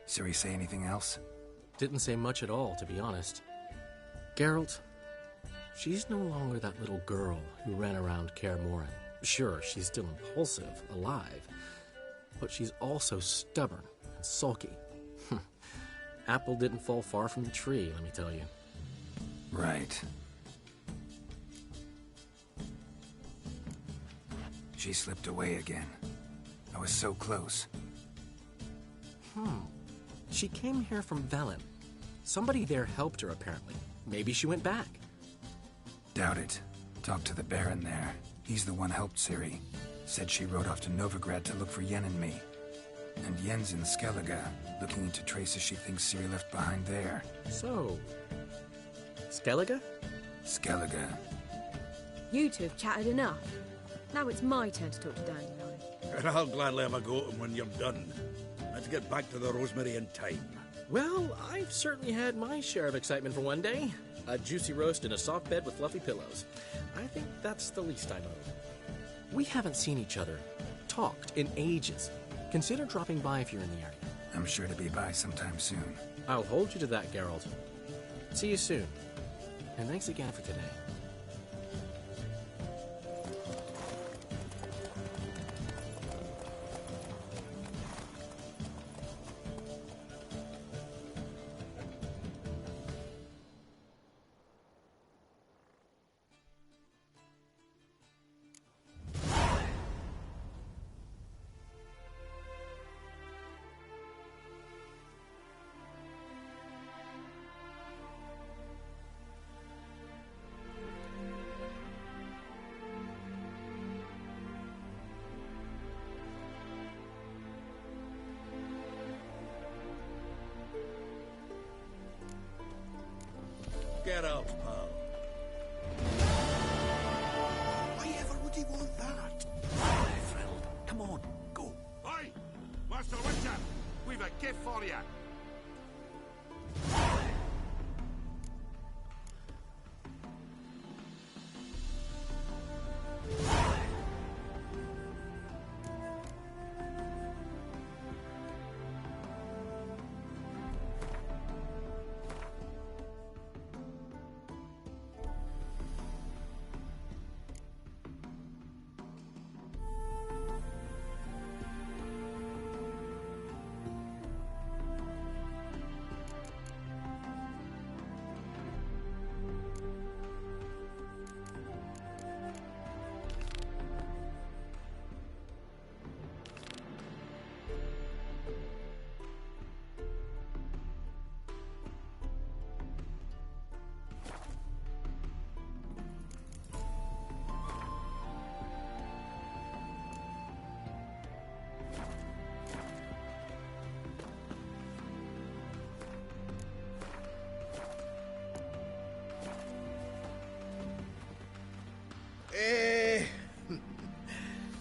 Ciri say anything else? Didn't say much at all, to be honest. Geralt, she's no longer that little girl who ran around Kaer Morhen. Sure, she's still impulsive, alive, but she's also stubborn and sulky. Apple didn't fall far from the tree, let me tell you. Right. She slipped away again. I was so close. She came here from Velen. Somebody there helped her, apparently. Maybe she went back. Doubt it. Talked to the Baron there. He's the one helped Ciri. Said she rode off to Novigrad to look for Yen and me. And Yen's in Skellige, looking into traces she thinks Ciri left behind there. So, Skellige? Skellige. You two have chatted enough. Now it's my turn to talk to Dandelion. And I'll gladly have a go at him when you're done. Let's get back to the Rosemary in time. Well, I've certainly had my share of excitement for one day. A juicy roast in a soft bed with fluffy pillows. I think that's the least I owe. We haven't seen each other, talked in ages. Consider dropping by if you're in the area. I'm sure to be by sometime soon. I'll hold you to that, Geralt. See you soon. And thanks again for today. Get out, pal. Why ever would he want that? Thrilled. Come on, go. Oi! Master Witcher! We've a gift for you!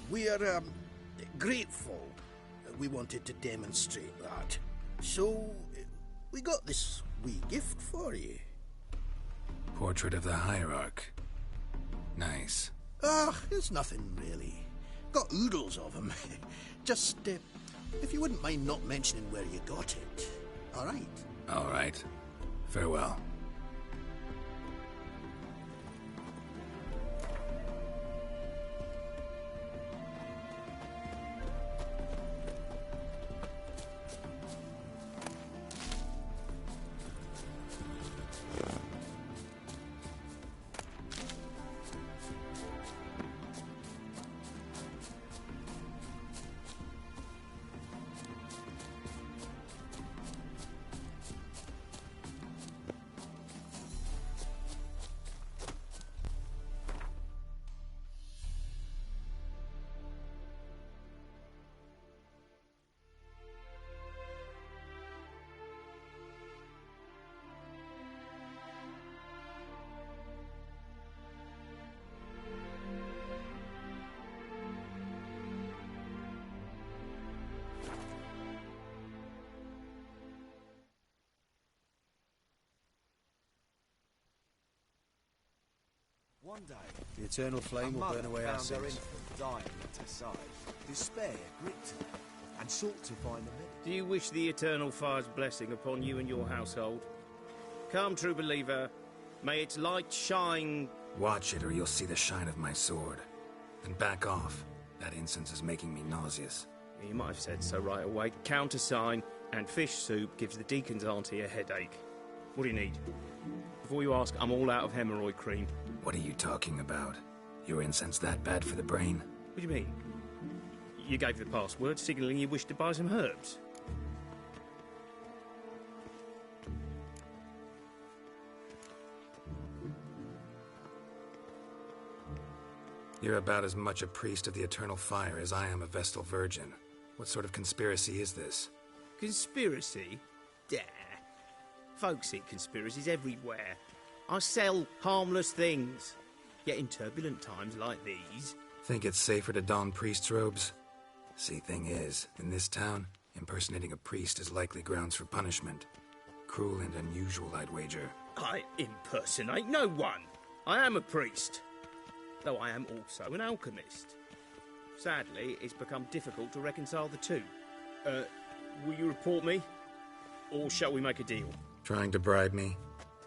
We are grateful. We wanted to demonstrate that. So, we got this wee gift for you. Portrait of the Hierarch. Nice. It's nothing really. Got oodles of them. Just, if you wouldn't mind not mentioning where you got it. All right? All right. Farewell. One day, the eternal flame will burn away our sins. Dying at her side. Despair gripped her and sought to find the middle. Do you wish the eternal fire's blessing upon you and your household? Come, true believer, may its light shine... Watch it or you'll see the shine of my sword. Then back off. That incense is making me nauseous. You might have said so right away. Countersign and fish soup gives the deacon's auntie a headache. What do you need? Before you ask, I'm all out of hemorrhoid cream. What are you talking about? Your incense that bad for the brain? What do you mean? You gave the password, signalling you wished to buy some herbs. You're about as much a priest of the Eternal Fire as I am a Vestal Virgin. What sort of conspiracy is this? Conspiracy? Dare. Folks see conspiracies everywhere. I sell harmless things. Yet in turbulent times like these... Think it's safer to don priest's robes? See, thing is, in this town, impersonating a priest is likely grounds for punishment. Cruel and unusual, I'd wager. I impersonate no one. I am a priest. Though I am also an alchemist. Sadly, it's become difficult to reconcile the two. Will you report me? Or shall we make a deal? Trying to bribe me?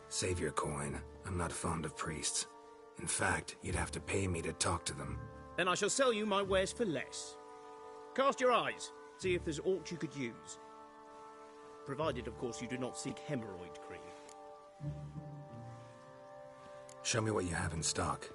Save your coin. I'm not fond of priests. In fact, you'd have to pay me to talk to them. Then I shall sell you my wares for less. Cast your eyes. See if there's aught you could use. Provided, of course, you do not seek hemorrhoid cream. Show me what you have in stock.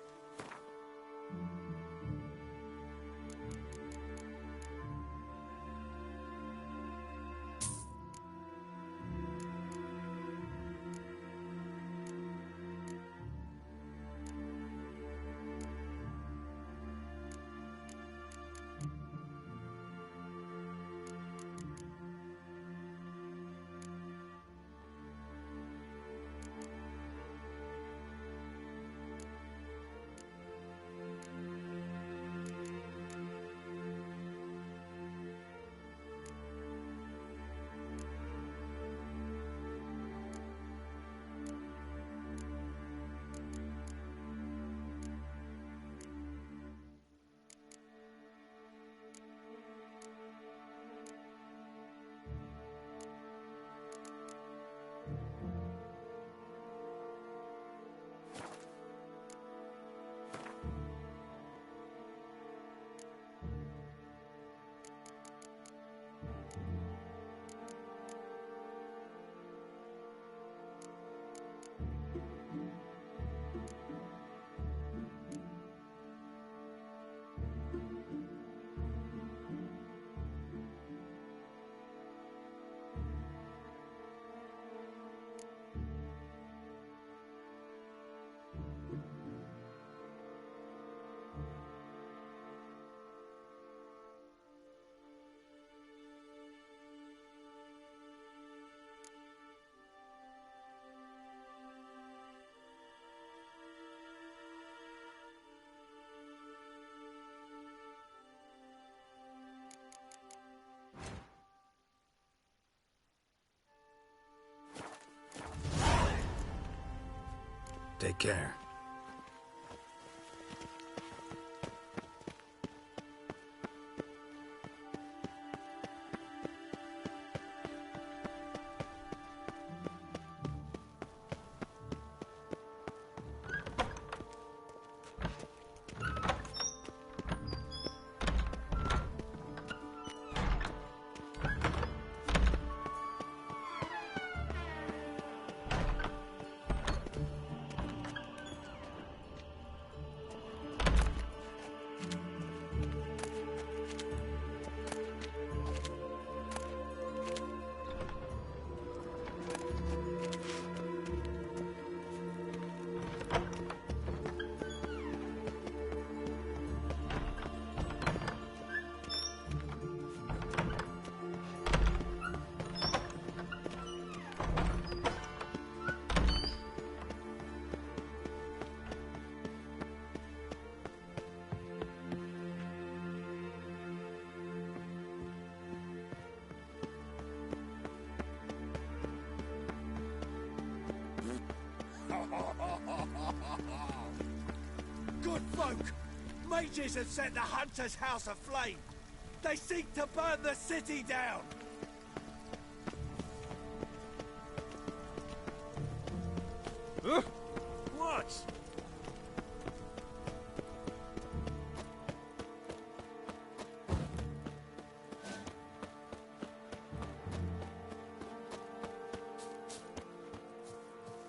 Take care. Good folk! Mages have set the Hunter's house aflame! They seek to burn the city down! What?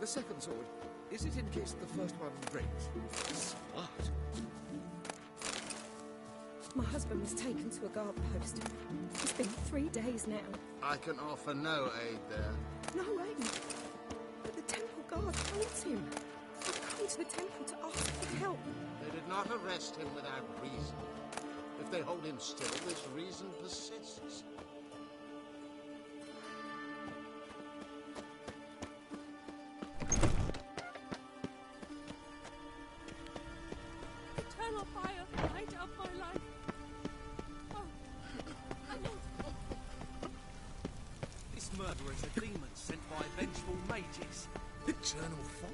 The second sword, is it in case the first one breaks? Smart. My husband was taken to a guard post. It's been 3 days now. I can offer no aid there. No aid. But the temple guard holds him. I've come to the temple to ask for help. They did not arrest him without reason. If they hold him still, this reason persists. Eternal fire, light up my life. Oh, I won't. This murderer is a demon sent by vengeful mages. Eternal fire.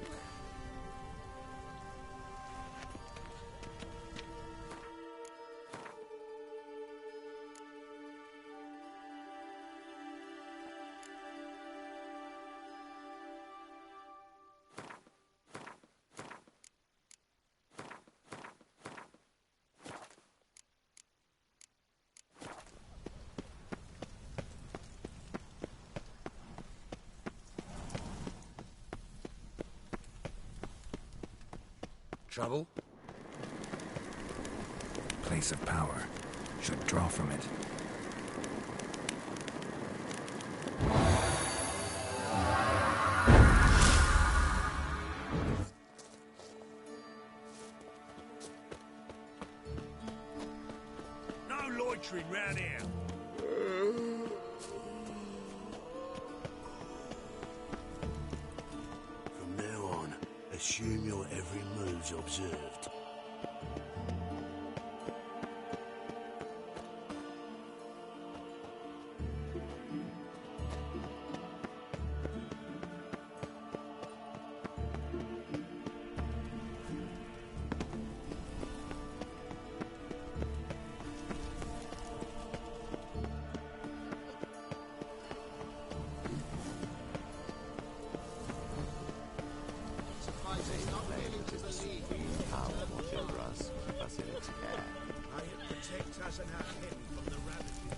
Trouble? Place of power. Should draw from it. No loitering round here. From now on, assume your every move's observed. Protect us and our kin from the ravages of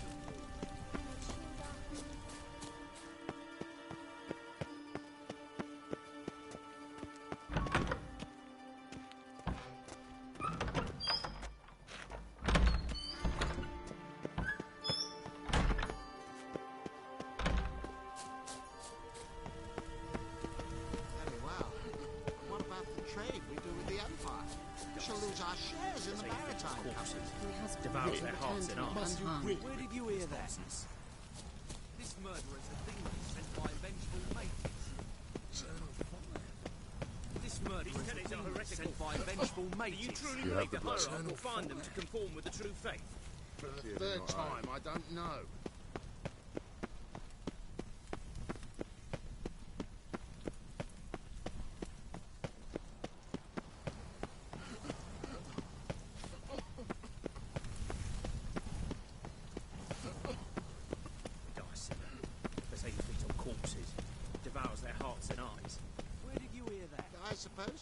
Very well. What about the trade we do with the Empire? We shall lose our shares in the maritime company. Devours their hearts in arms. Where did you hear that? This murderer is a demon sent by vengeful mages. This murderer is a demon sent by vengeful mages. Do you truly believe the hierarch will find them to conform with the true faith? For the third time, I don't know.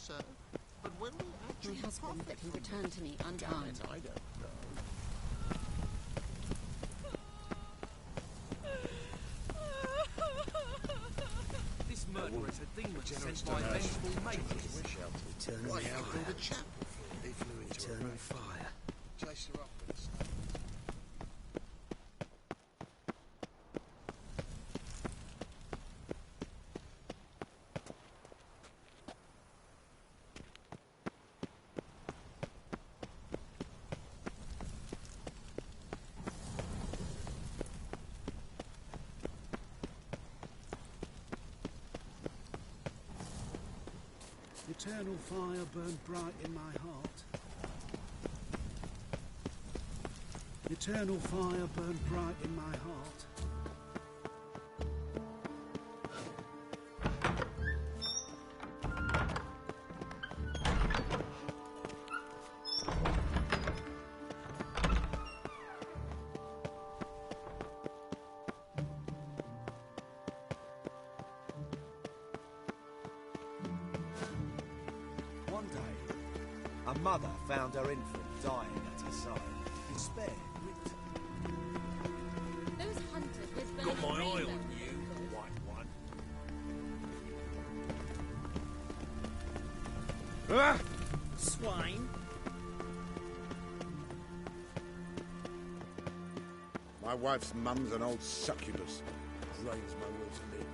sir. But when we actually My husband that he returned to me Damn unharmed. it, I don't know. This murderer is a demon sent by vengeful mages. Eternal Why, I'll build fire. a chapel for him. They flew into a Eternal rain. fire. Chase her up and stuff. Eternal fire burned bright in my heart. Eternal fire burned bright in my heart. One day, a mother found her infant dying at her side. Despair gripped her. Those hunters with Got my eye on Raven. you, white one. Ah! Swine! My wife's mum's an old succubus. Drains my will to live.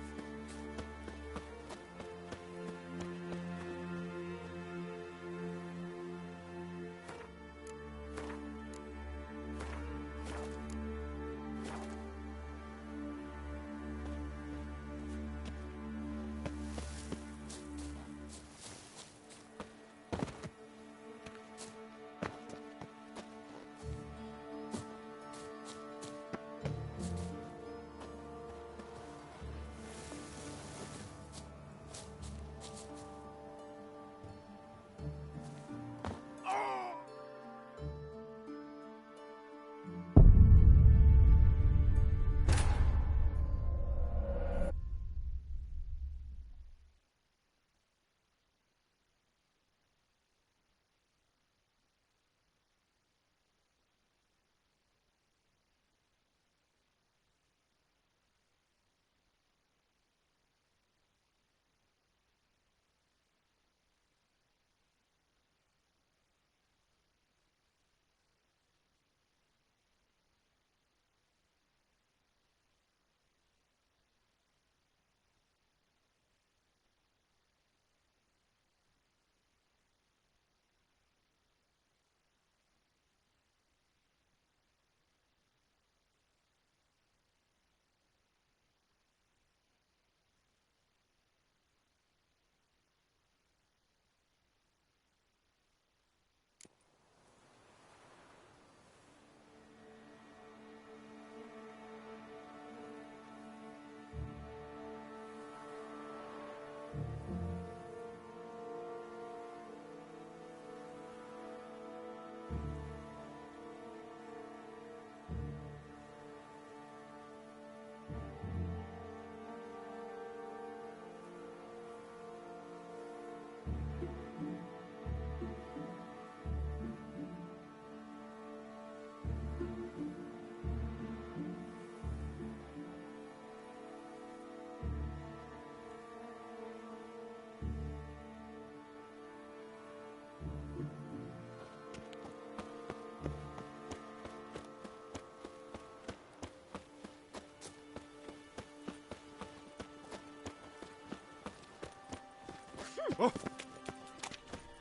Oh.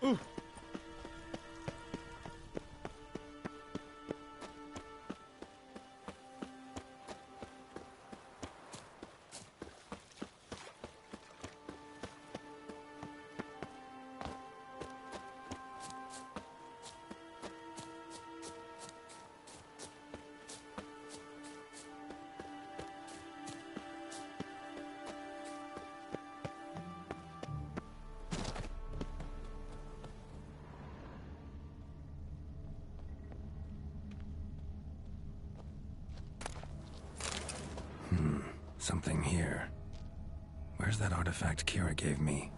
Ooh. Something here. Where's that artifact Kira gave me?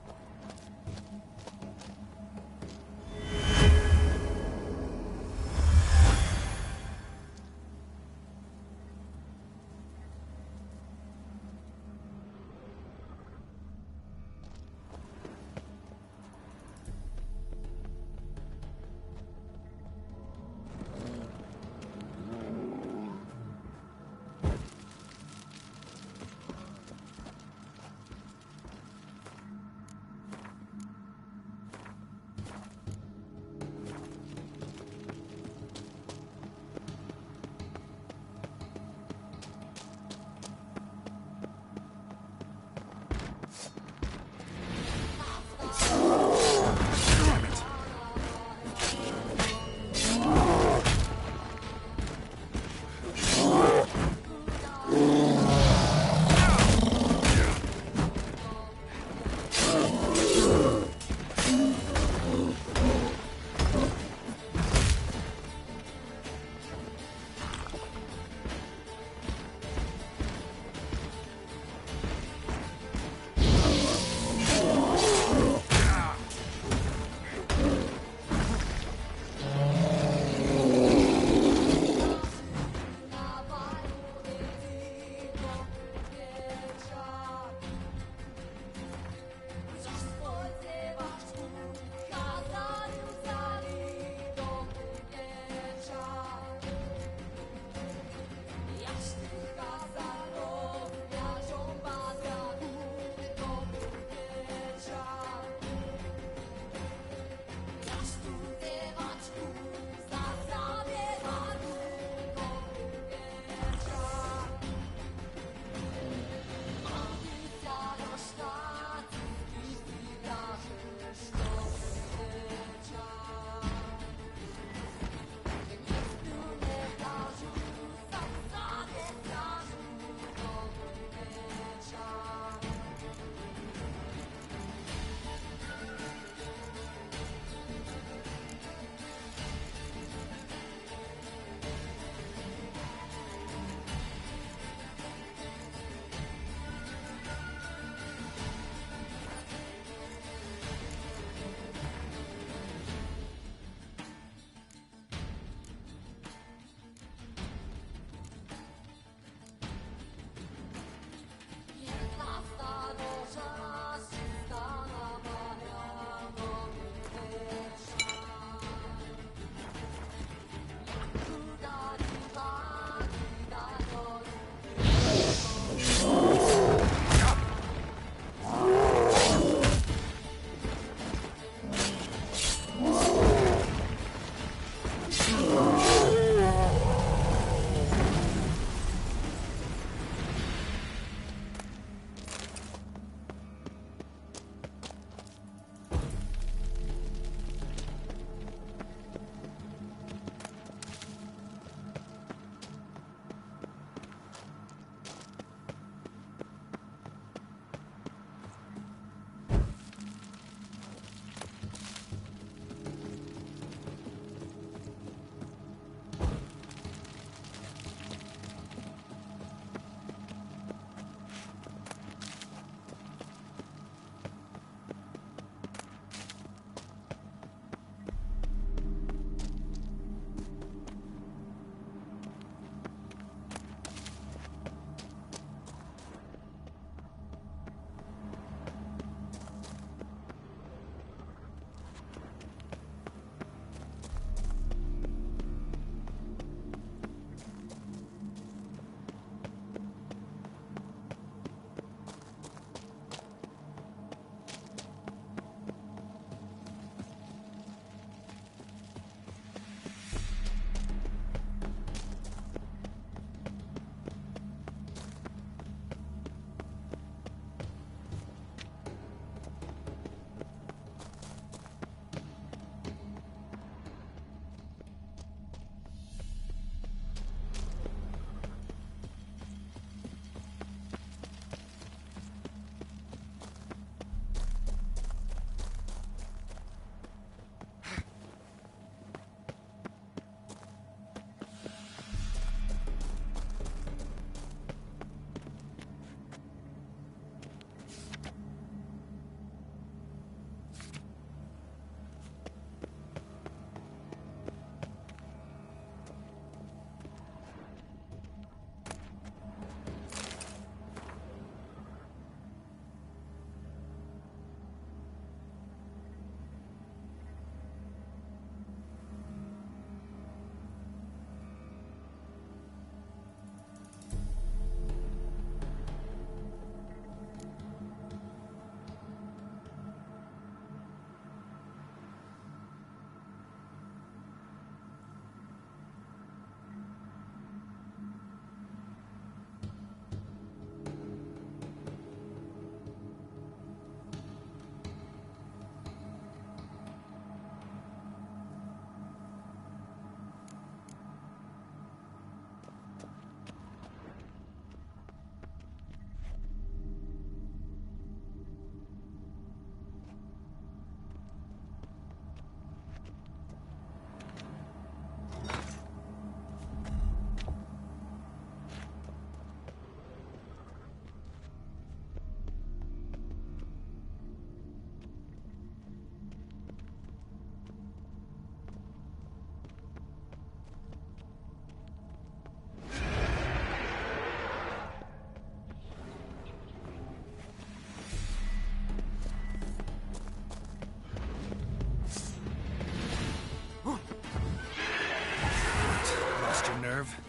deserve.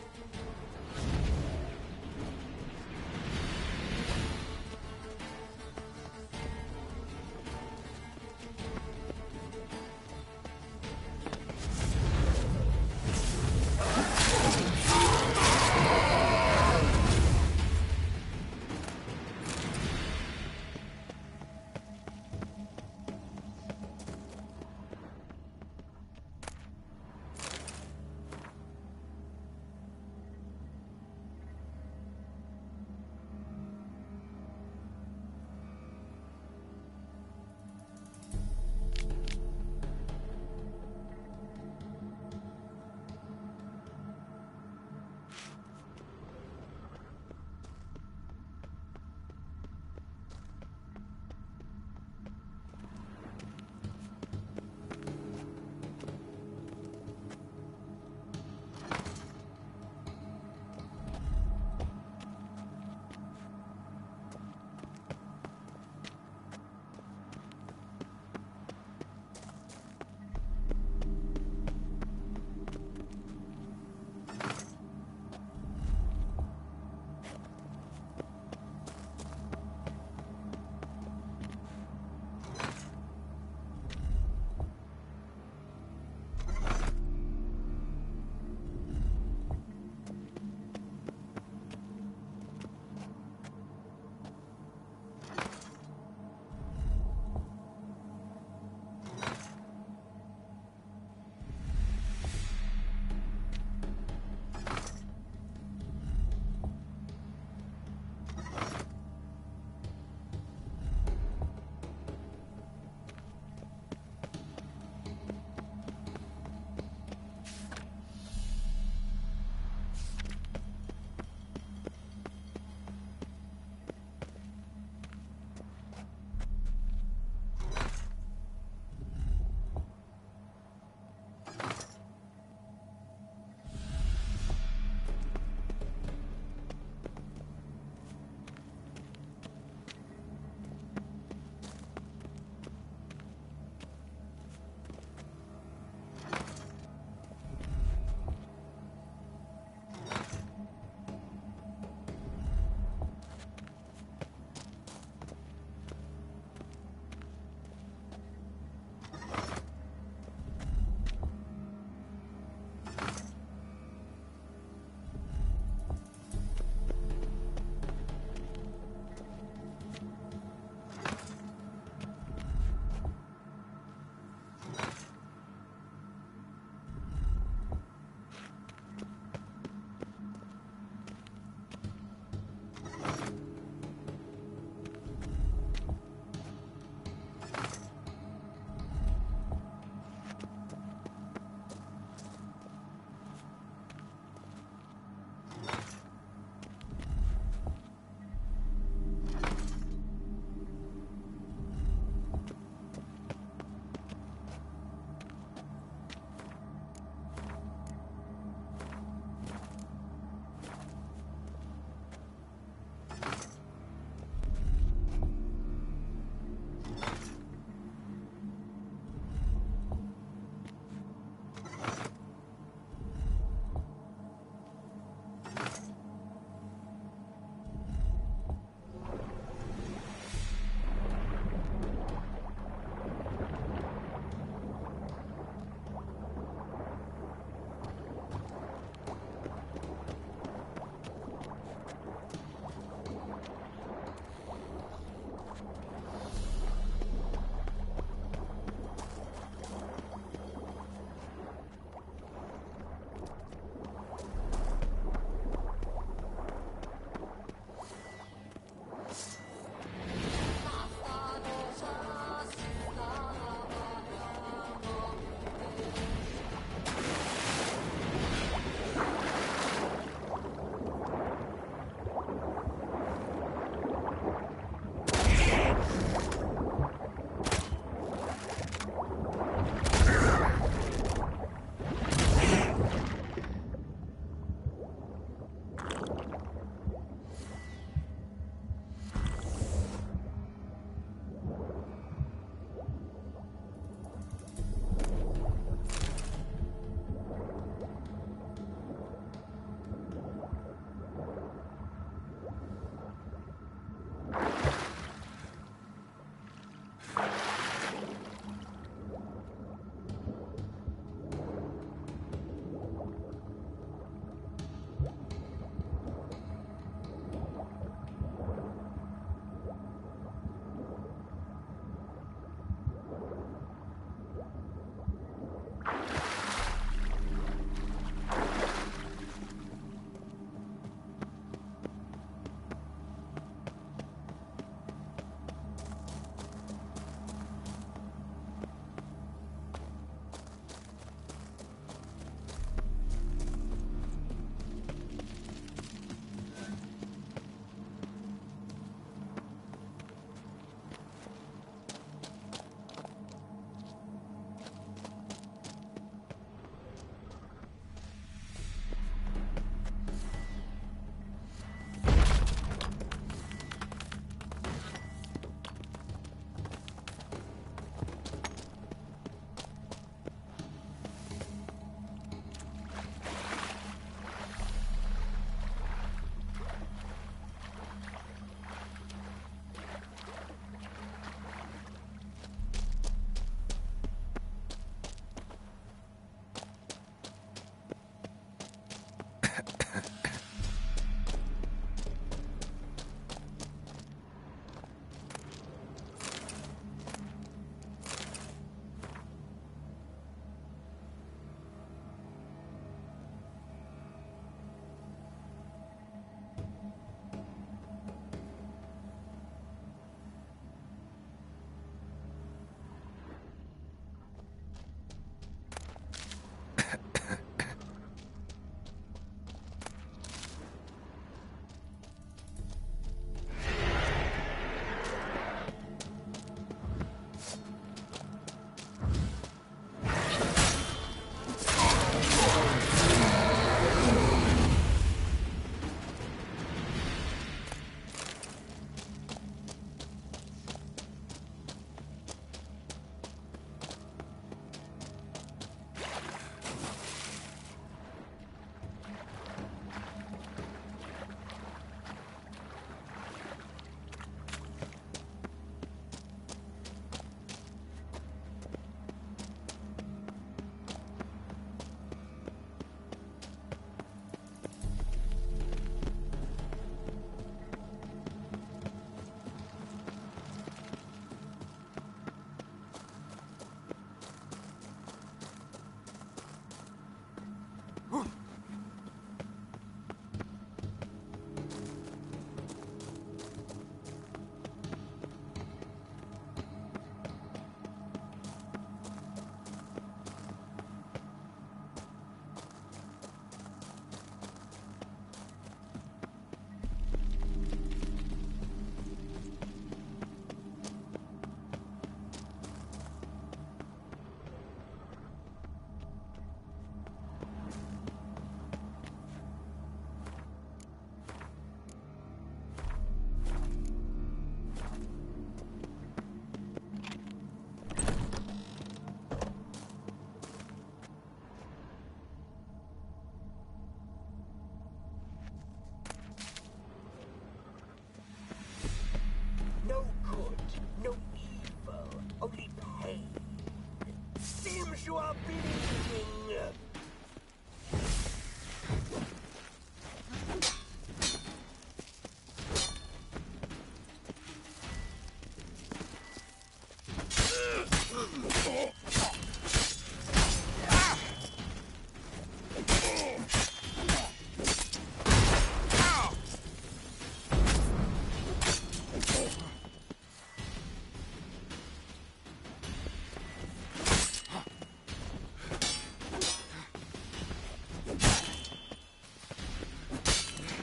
you are bleeding.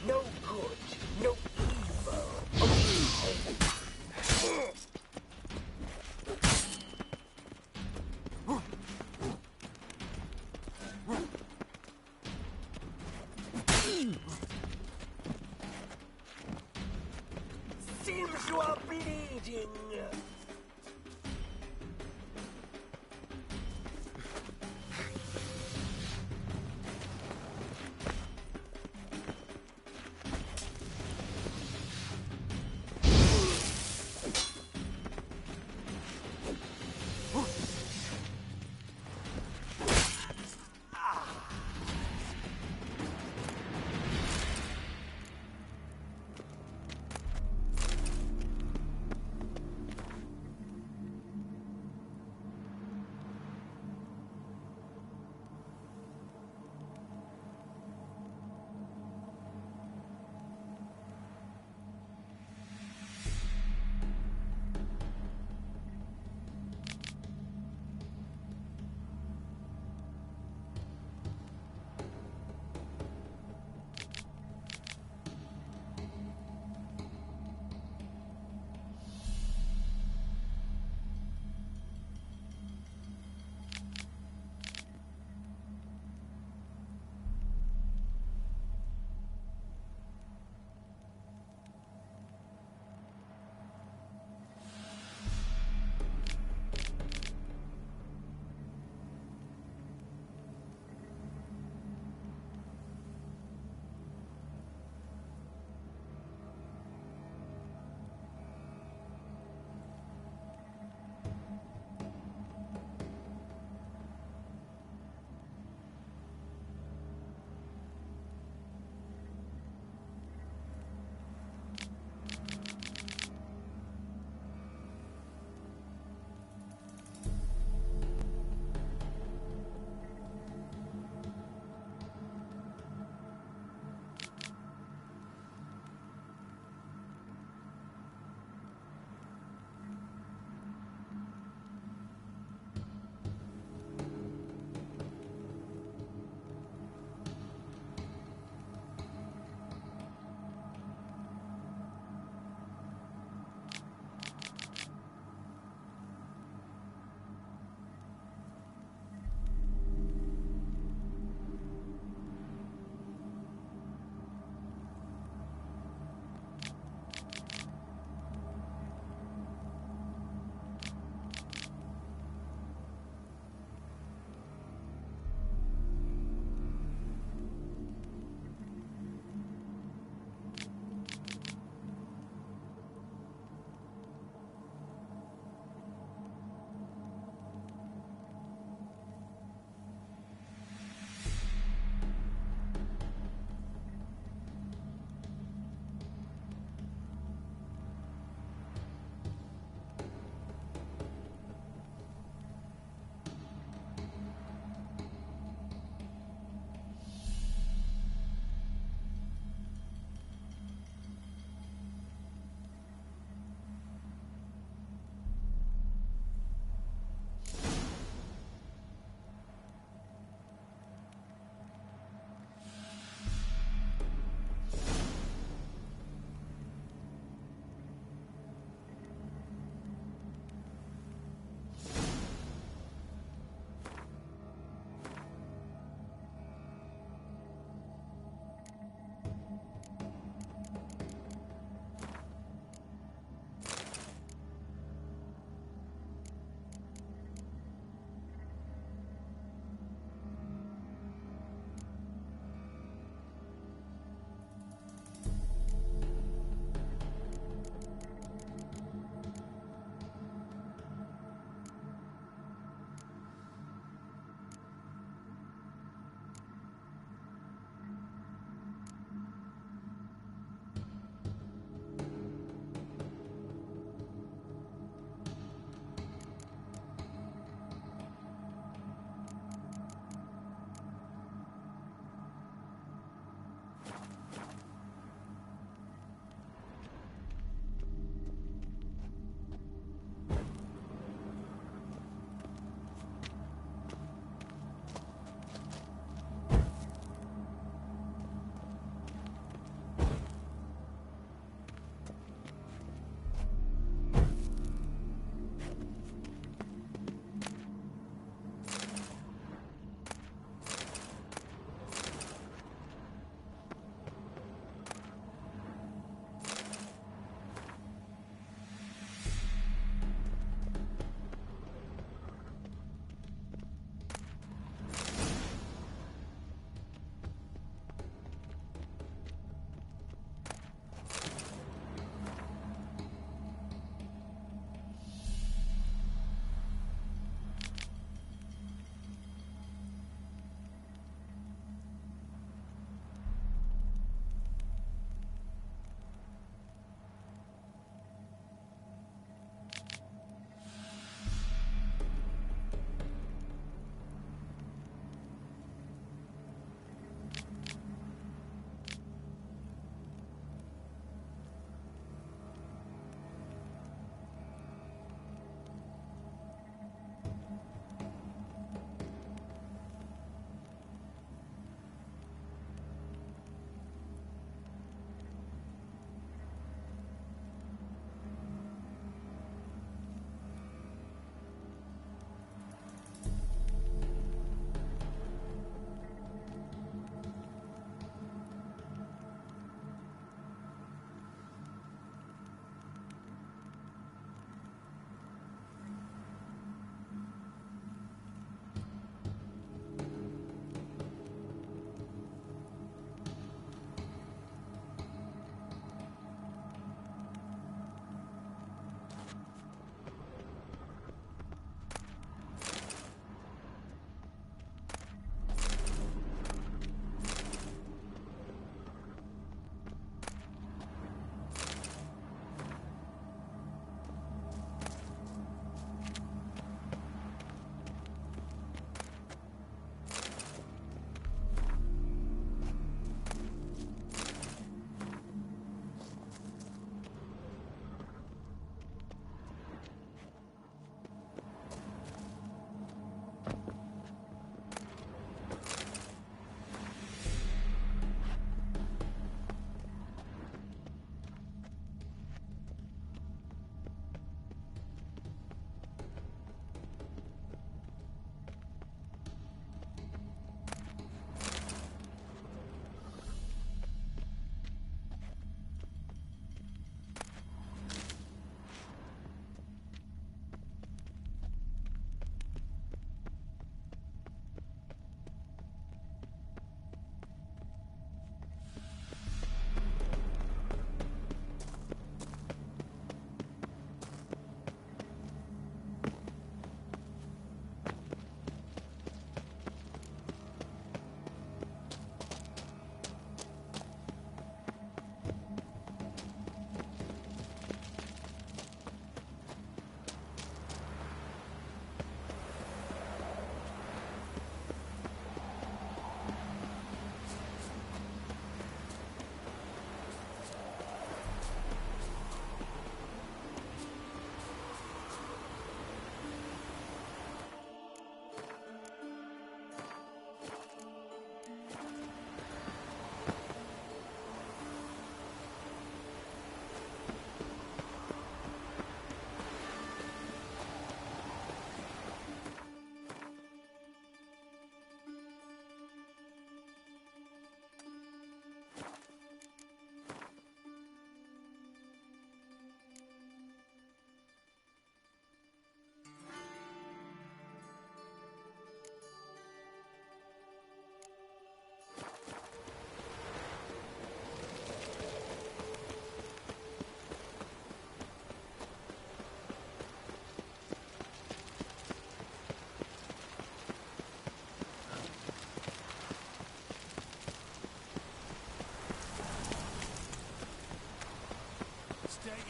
No good, no evil, only hope. Seems you are bleeding.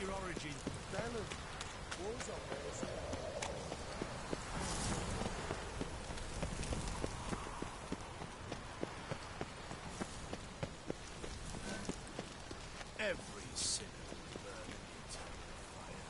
your origin. Venom. Wars on there. Every sinner will burn in the eternal fire.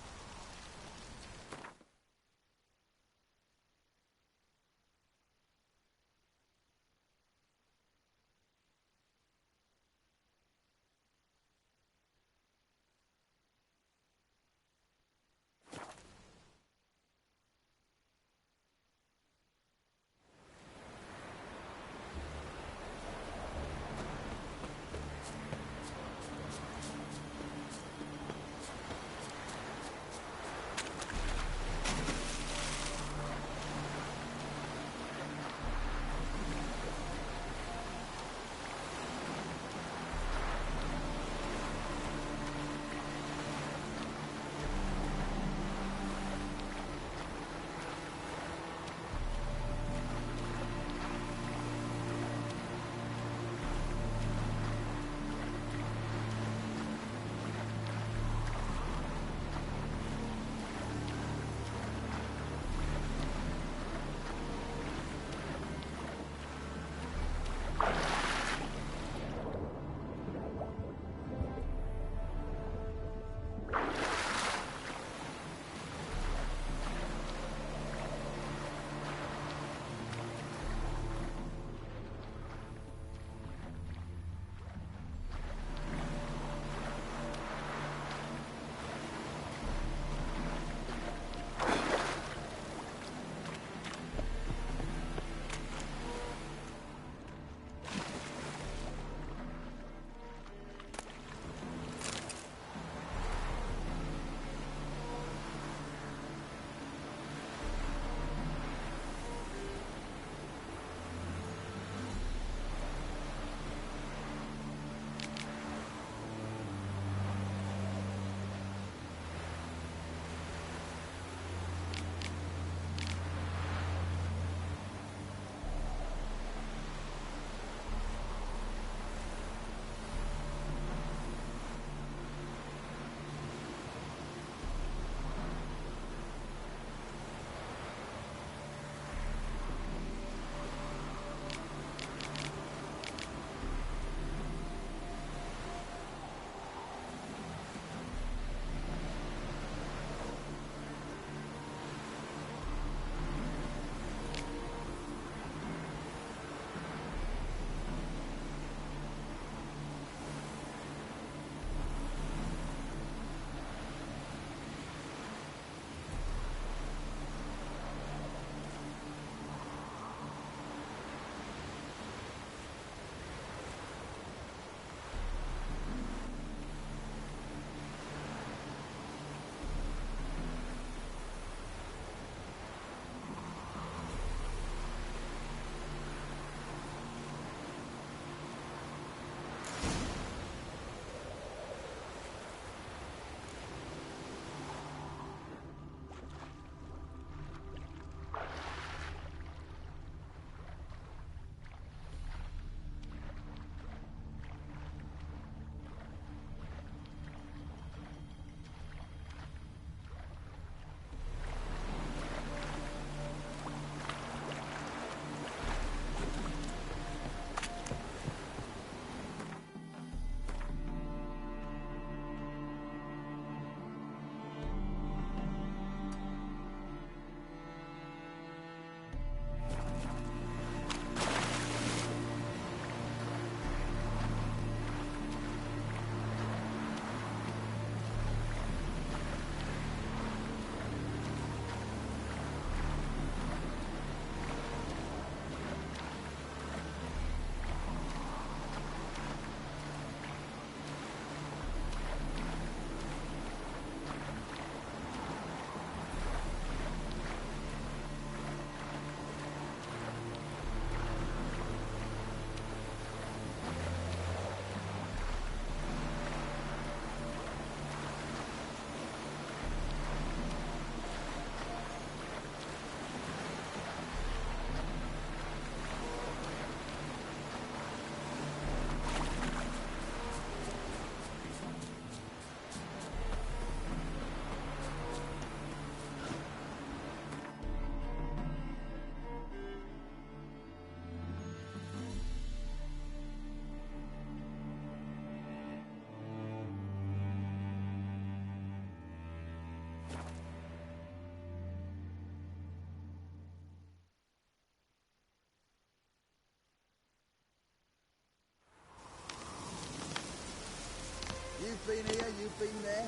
I've been here, you've been there.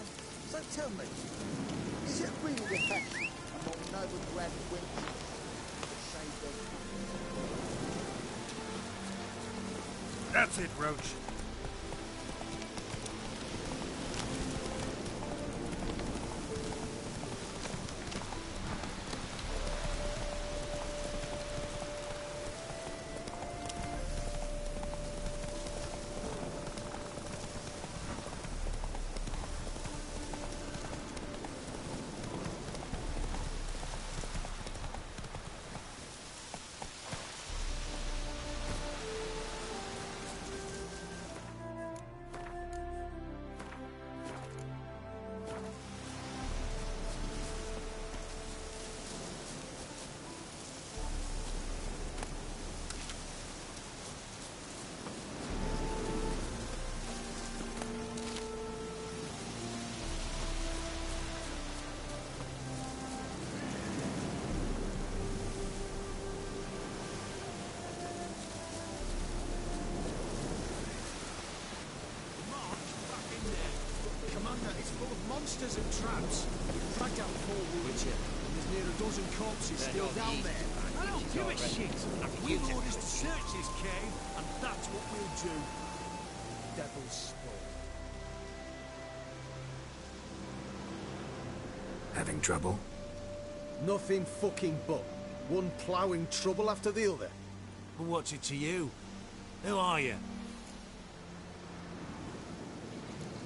So tell me, is it really the faction among noble grand wenches that saved them? That's it, Roach. Monsters and traps. We've dragged out Paul Witcher, and there's near a dozen corpses still down there. I don't give a shit. We've orders to search this cave, and that's what we'll do. Devil's spawn. Having trouble? Nothing fucking but. One ploughing trouble after the other. But what's it to you? Who are you?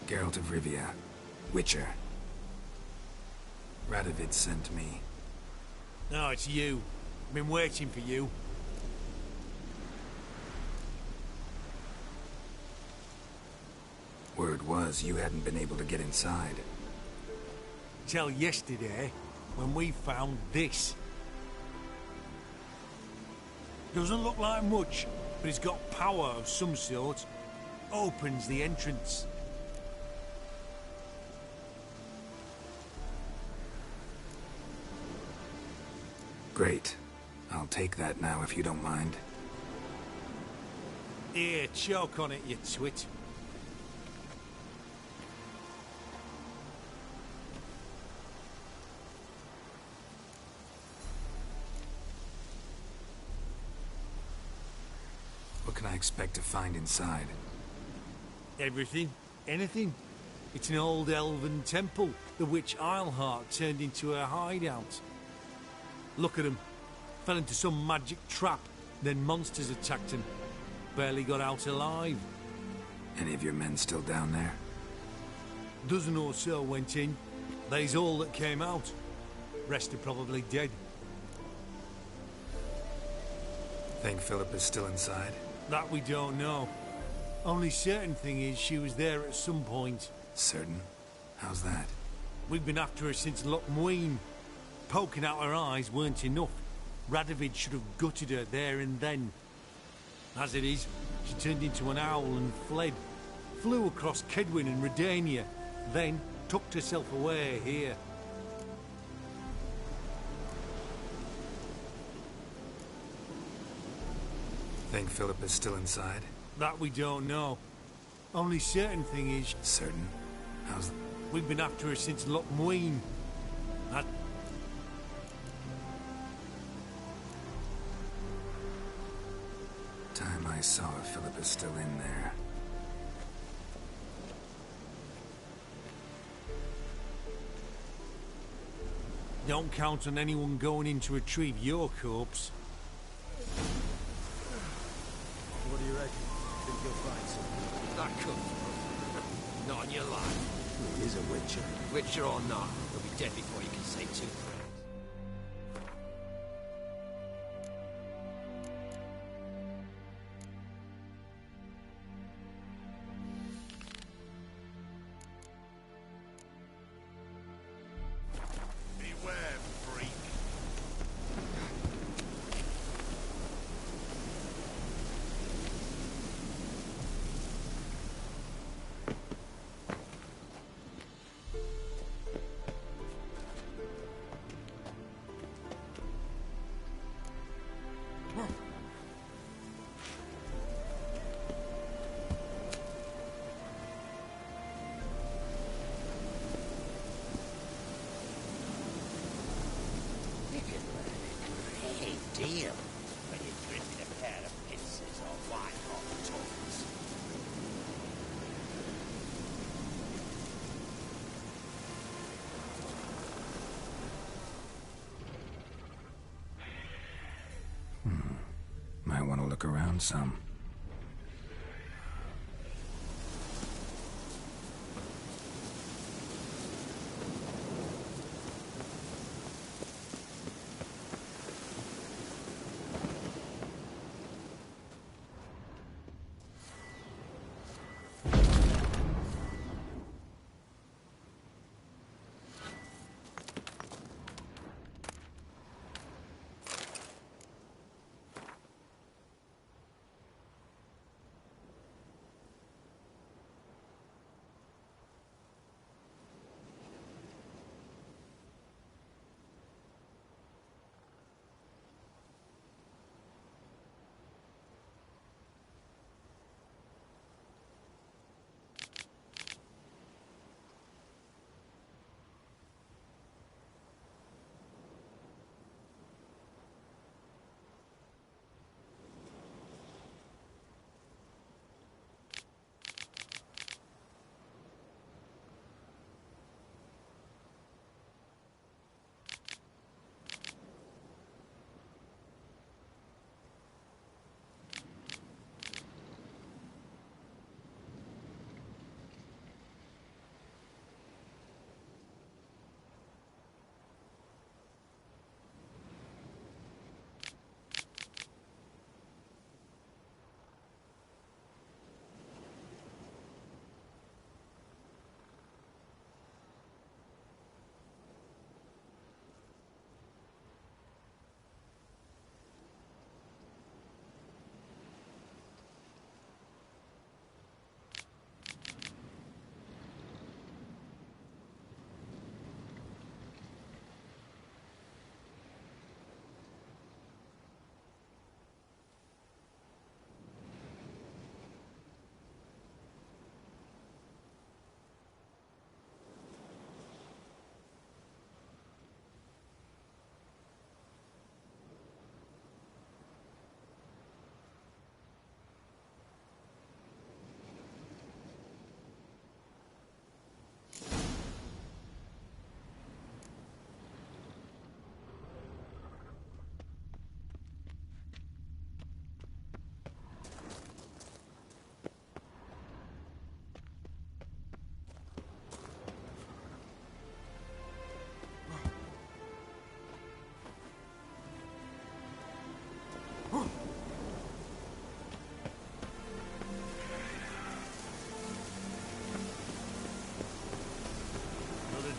Geralt of Rivia. Witcher. Radovid sent me. No, it's you. I've been waiting for you. Word was you hadn't been able to get inside. Till yesterday, when we found this. Doesn't look like much, but it's got power of some sort. Opens the entrance. Great. I'll take that now if you don't mind. Here, choke on it, you twit. What can I expect to find inside? Everything. Anything. It's an old elven temple, the witch Eilhart turned into a hideout. Look at him. Fell into some magic trap, then monsters attacked him. Barely got out alive. Any of your men still down there? Dozen or so went in. They's all that came out. Rest are probably dead. Think Philip is still inside? That we don't know. Only certain thing is she was there at some point. Certain? How's that? We've been after her since Loch Muin. Poking out her eyes weren't enough. Radovid should have gutted her there and then. As it is, she turned into an owl and fled. Flew across Kedwin and Redania, then tucked herself away here. Think Philip is still inside? That we don't know. Only certain thing is... Certain? How's that? We've been after her since Loch Muin. Time I saw if Philip is still in there. Don't count on anyone going in to retrieve your corpse. What do you reckon? Think you'll find something? That could. Not on your life. He is a witcher. Witcher or not, he'll be dead before you can say two prayers. pair of pincers or white-hot tongues. Might want to look around some.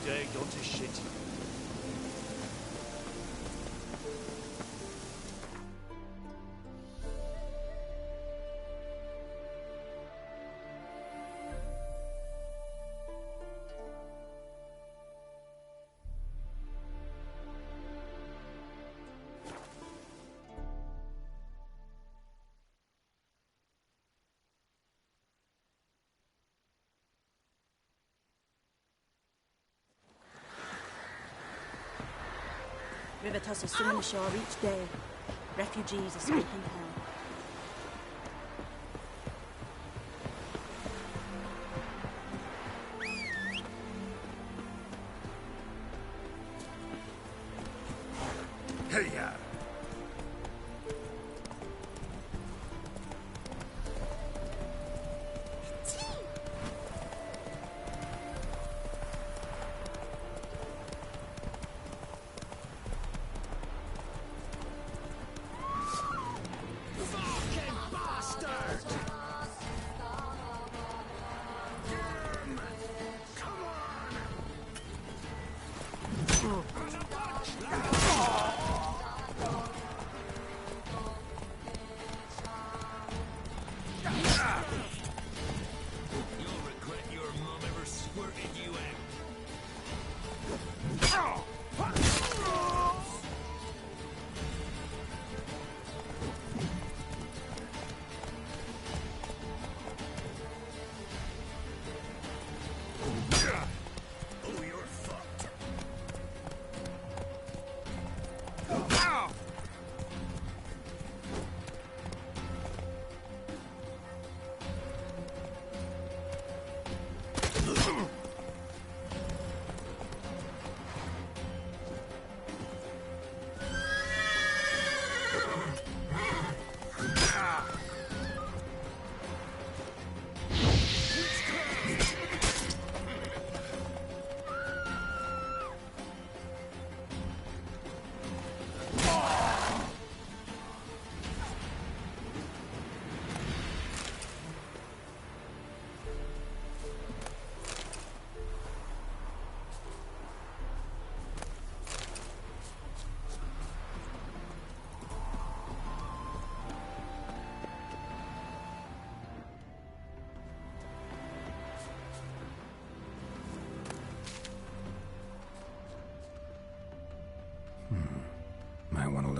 Day gone to shit. River tussles swimming ashore each day. Refugees escaping hell. Hey-ya!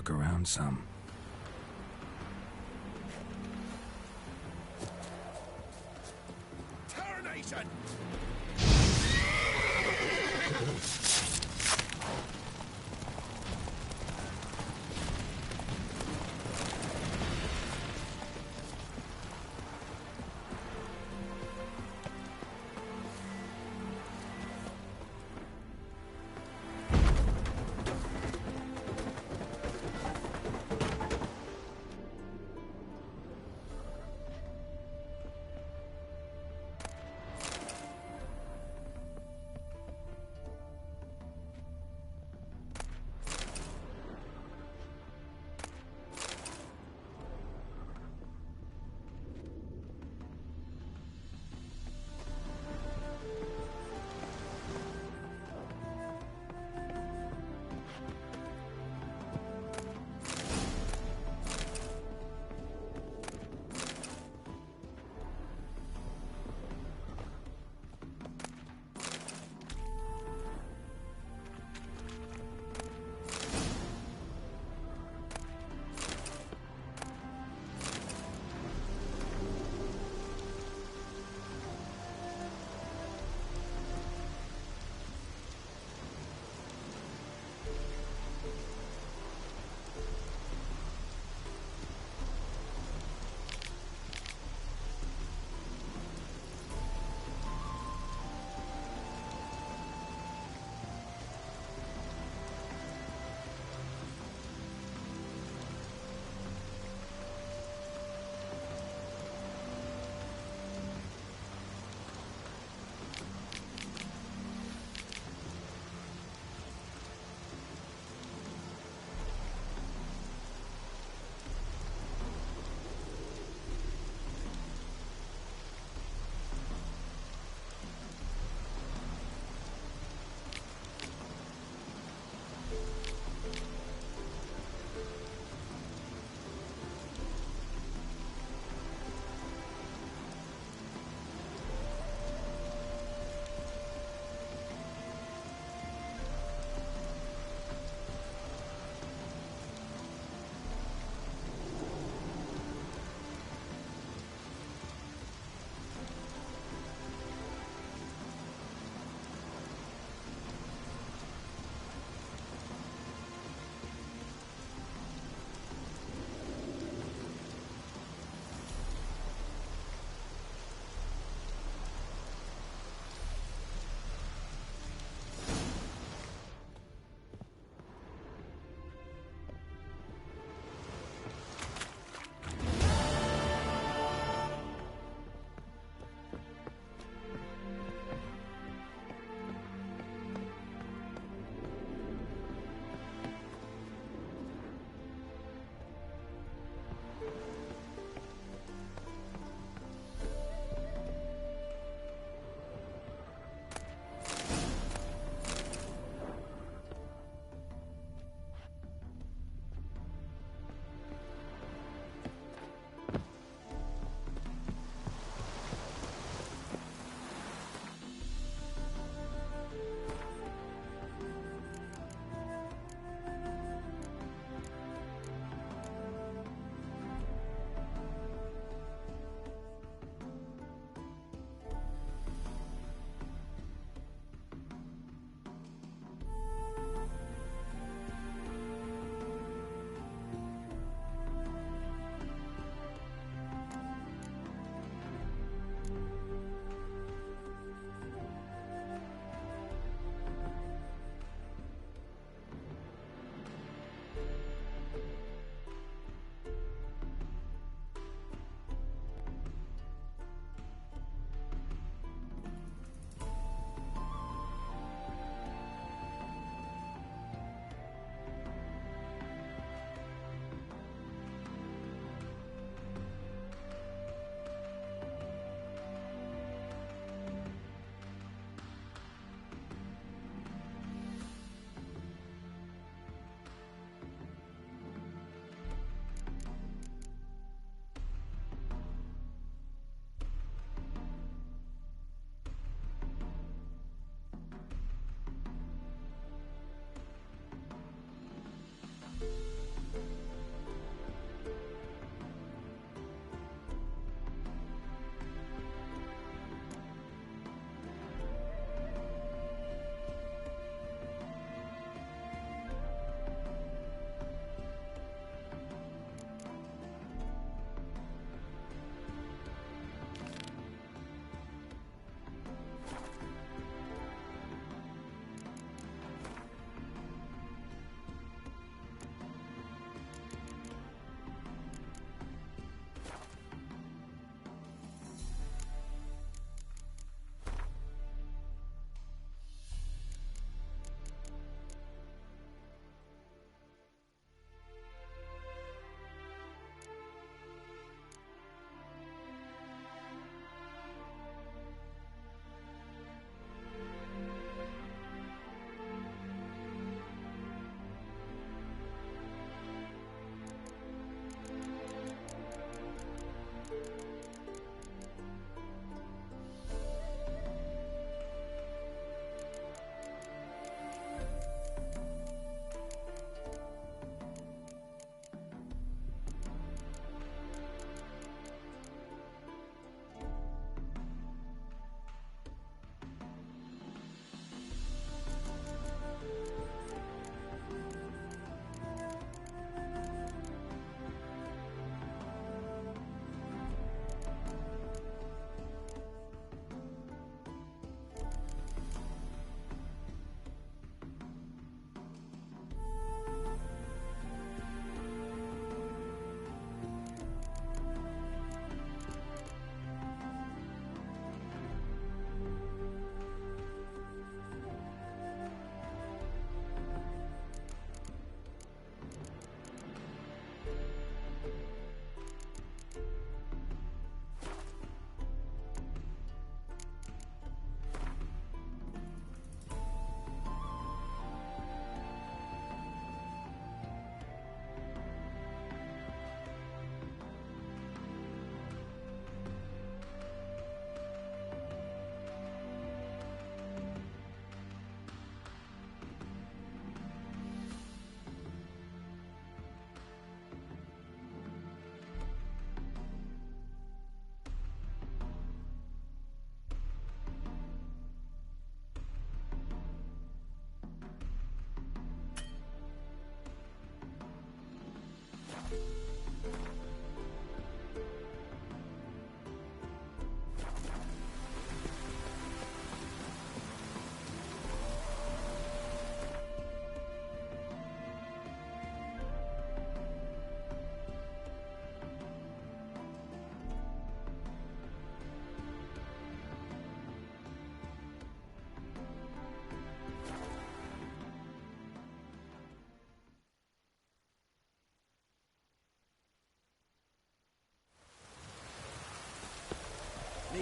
look around some. Termination!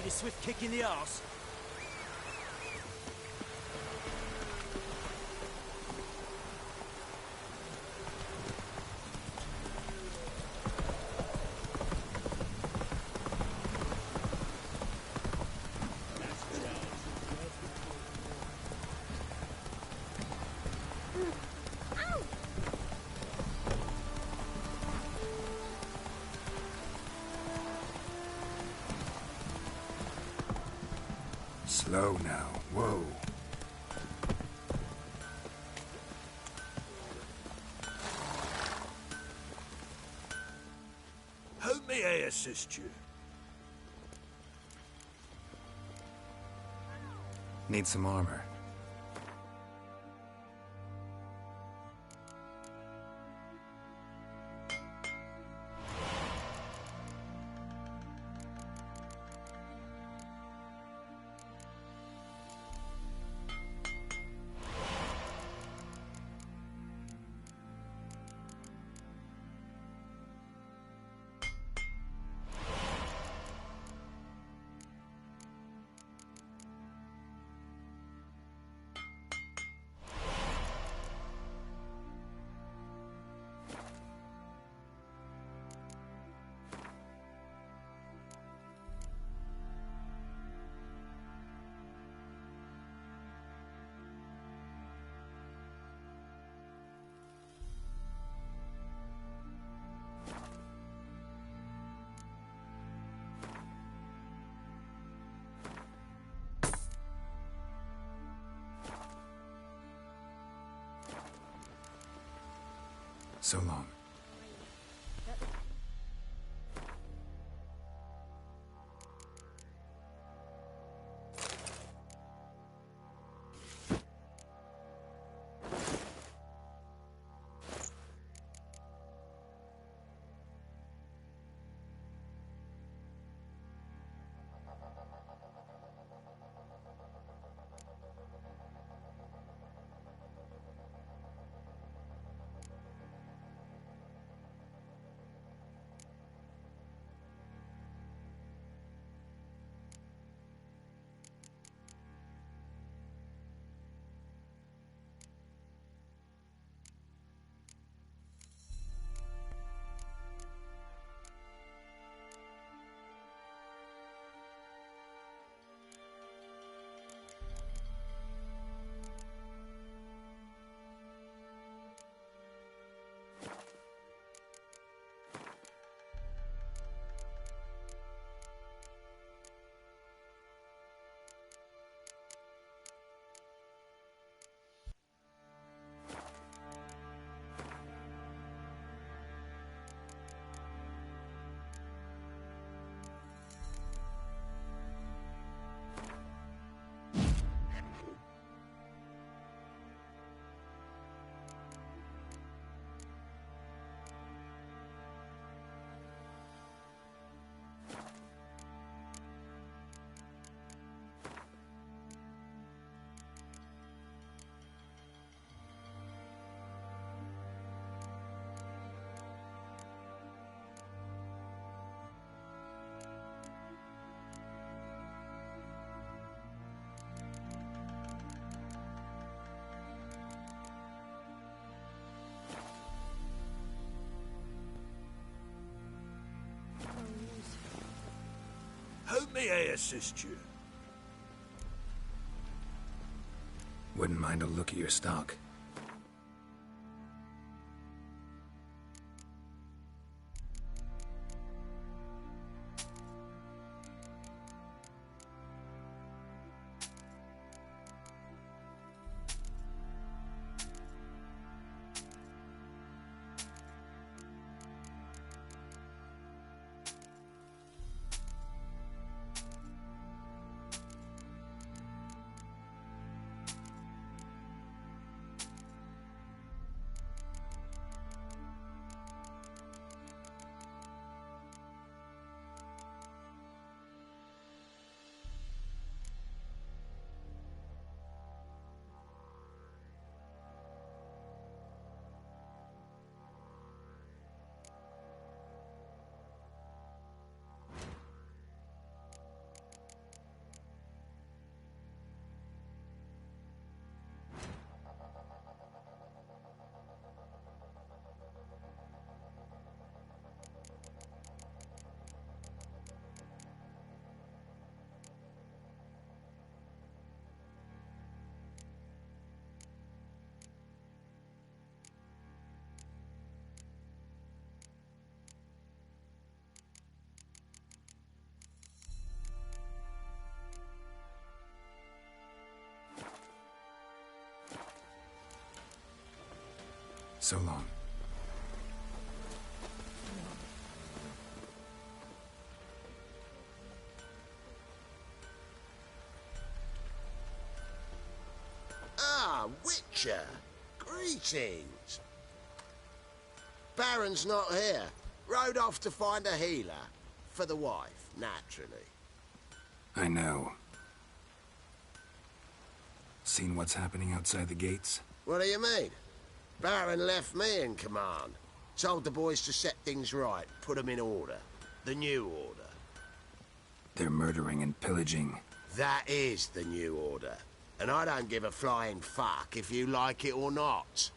Need a swift kick in the arse. Slow now. Whoa. How may I assist you? Need some armor. So long. How may I assist you? Wouldn't mind a look at your stock. So long. Ah, Witcher! Greetings! Baron's not here. Rode off to find a healer. For the wife, naturally. I know. Seen what's happening outside the gates? What do you mean? Baron left me in command. Told the boys to set things right, put them in order. The new order. They're murdering and pillaging. That is the new order. And I don't give a flying fuck if you like it or not.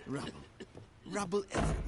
Rubble. Rubble everywhere.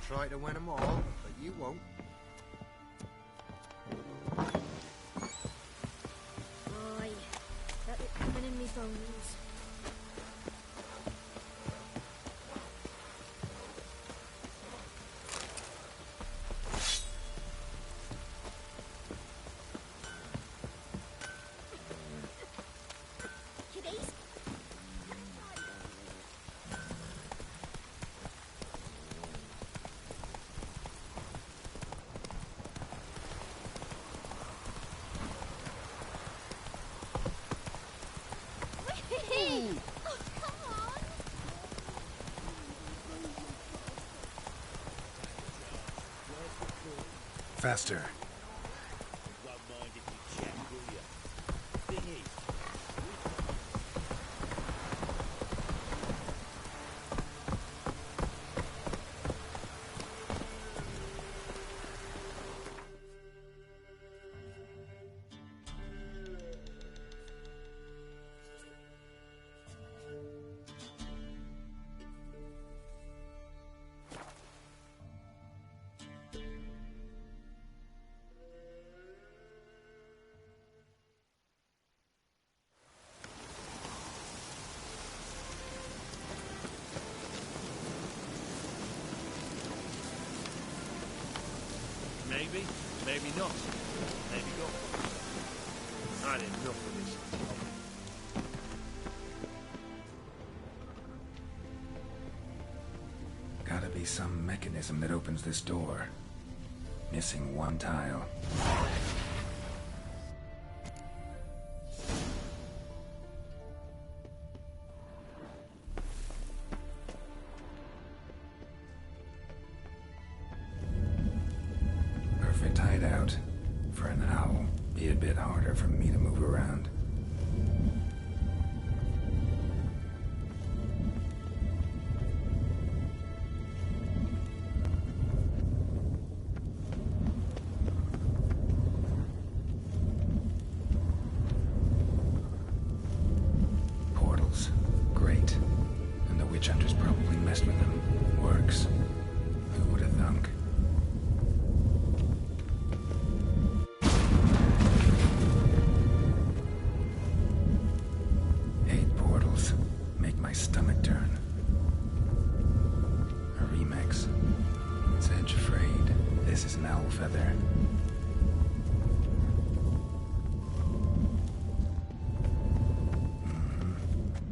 Try to win them all, but you won't. Aye, that it coming in me bones. Faster. Maybe, maybe not. Maybe not. I had enough of this. Gotta be some mechanism that opens this door. Missing one tile. Perfect hideout. For an owl. Be a bit harder for me to move around. Portals. Great. And the witch hunters probably messed with them. Works. Who would have thunk? Make my stomach turn. A remix. It's Edge afraid. This is an owl feather.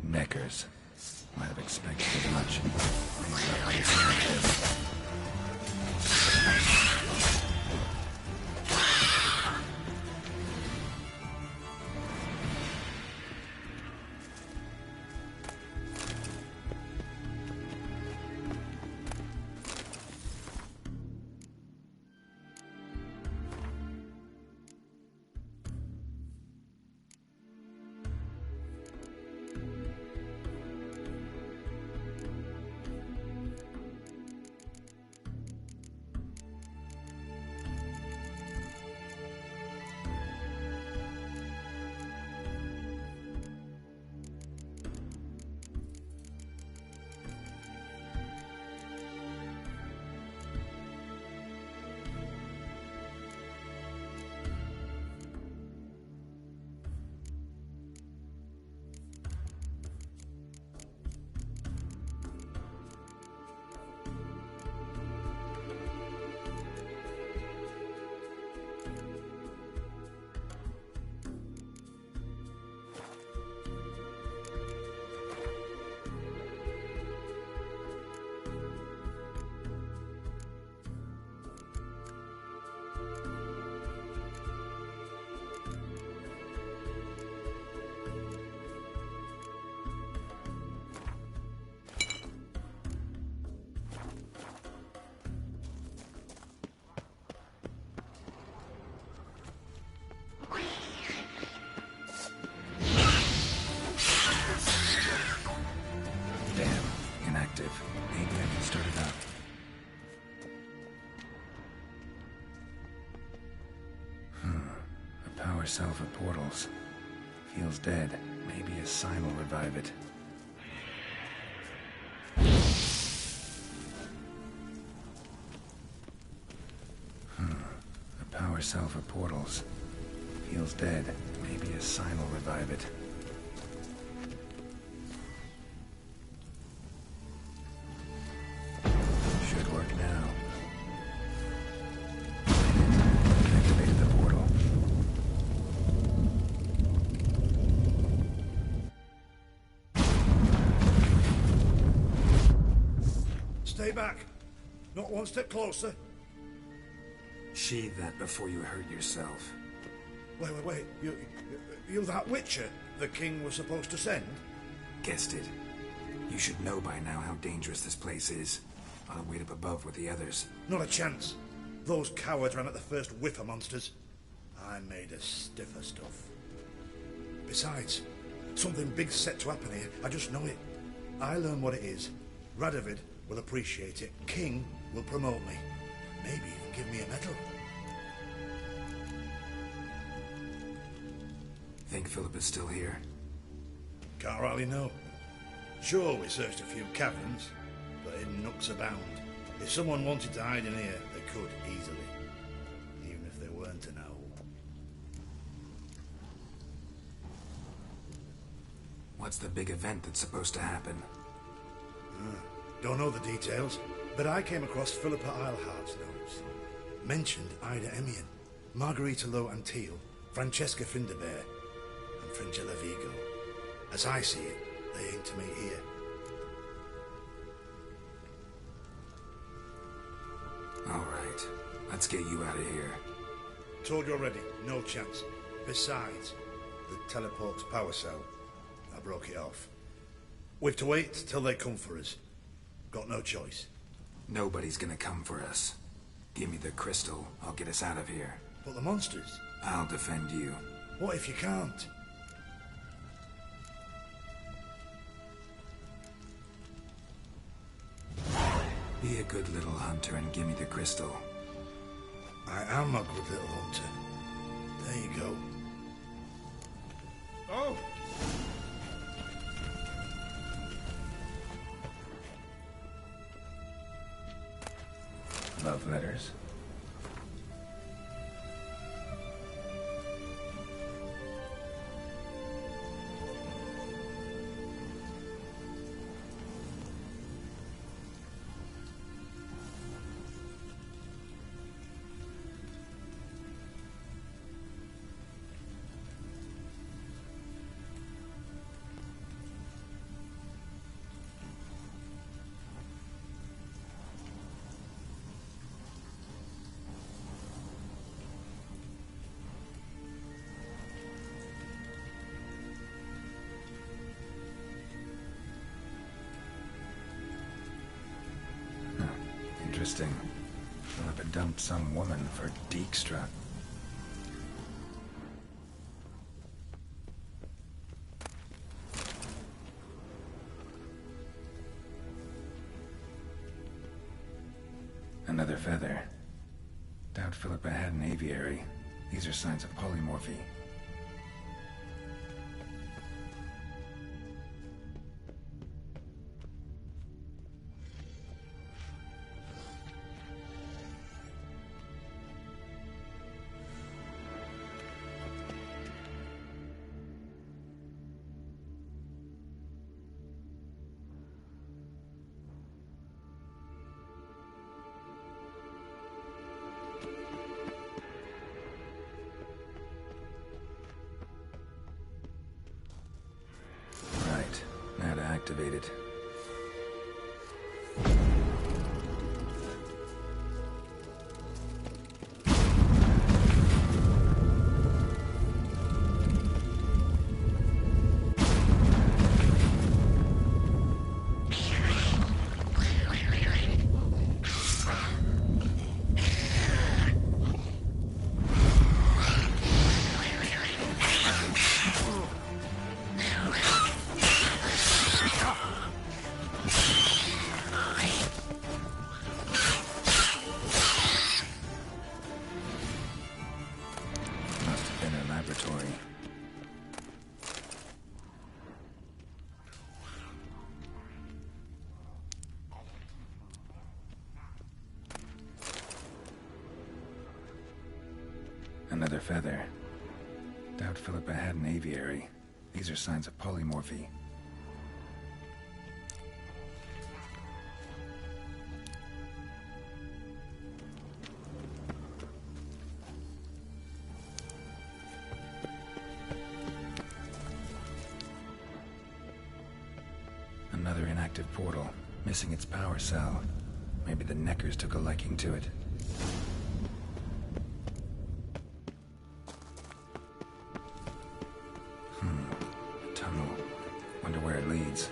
Neckers. Might have expected as much. Maybe I can start it up. A power cell for portals. Feels dead. Maybe a sign will revive it. A power cell for portals. Feels dead. Maybe a sign will revive it. Should work now. Activated the portal. Stay back. Not one step closer. Sheathe that before you hurt yourself. Wait. You that Witcher the king was supposed to send? Guessed it. You should know by now how dangerous this place is. I'll wait up above with the others. Not a chance. Those cowards ran at the first whiff of monsters. I made a stiffer stuff. Besides, something big's set to happen here. I just know it. I learn what it is. Radovid will appreciate it. King will promote me. Maybe even give me a medal. Think Philip is still here? Can't rightly know. Sure, we searched a few caverns, but in nooks abound. If someone wanted to hide in here, they could easily. Even if they weren't an owl. What's the big event that's supposed to happen? Don't know the details, but I came across Philippa Eilhart's notes. mentioned Ida Emian, Margarita Lo Antille, Francesca Finderbear, and Fringilla Vigo. As I see it, they aim to meet here. All right, let's get you out of here. Told you already, no chance. Besides, the teleport's power cell, I broke it off. We've to wait till they come for us. Got no choice. Nobody's gonna come for us. Give me the crystal, I'll get us out of here. But the monsters? I'll defend you. What if you can't? Be a good little hunter and give me the crystal. I am a good little hunter. There you go. Oh! Love letters. Interesting. Philippa dumped some woman for Dijkstra. Another feather. Doubt Philippa had an aviary. These are signs of polymorphy. Activated. Another feather. Doubt Philippa had an aviary. These are signs of polymorphy. Another inactive portal, missing its power cell. Maybe the Neckers took a liking to it. Tunnel. Wonder where it leads.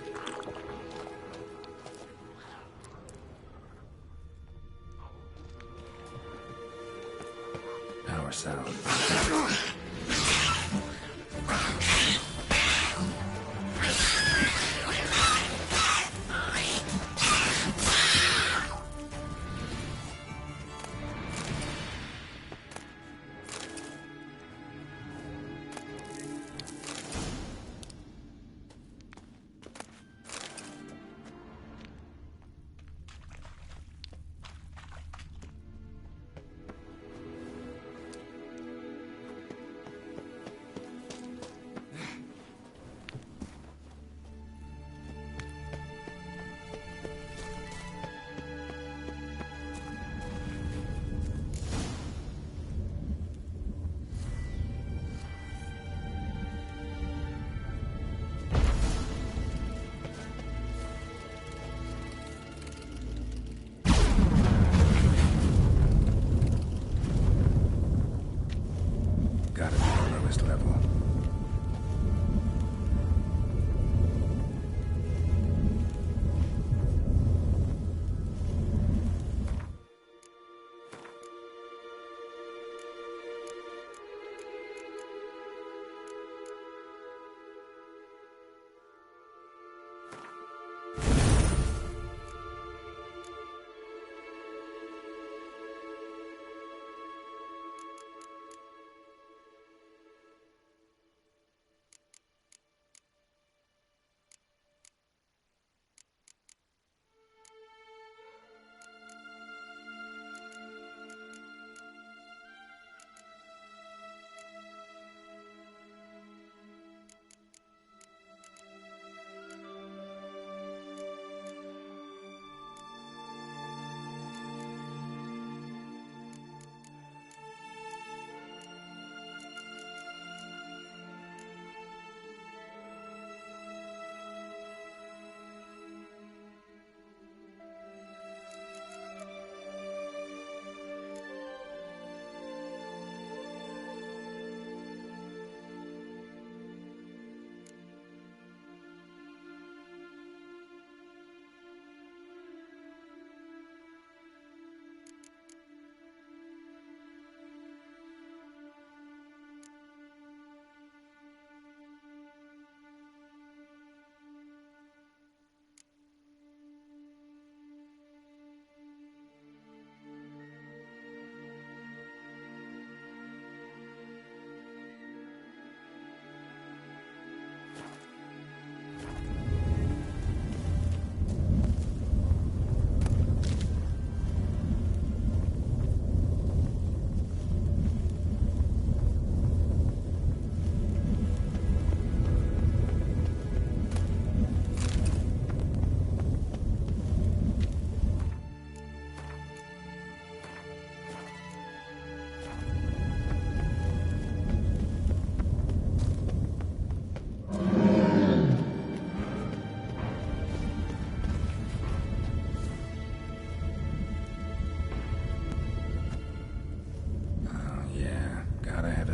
Power cell.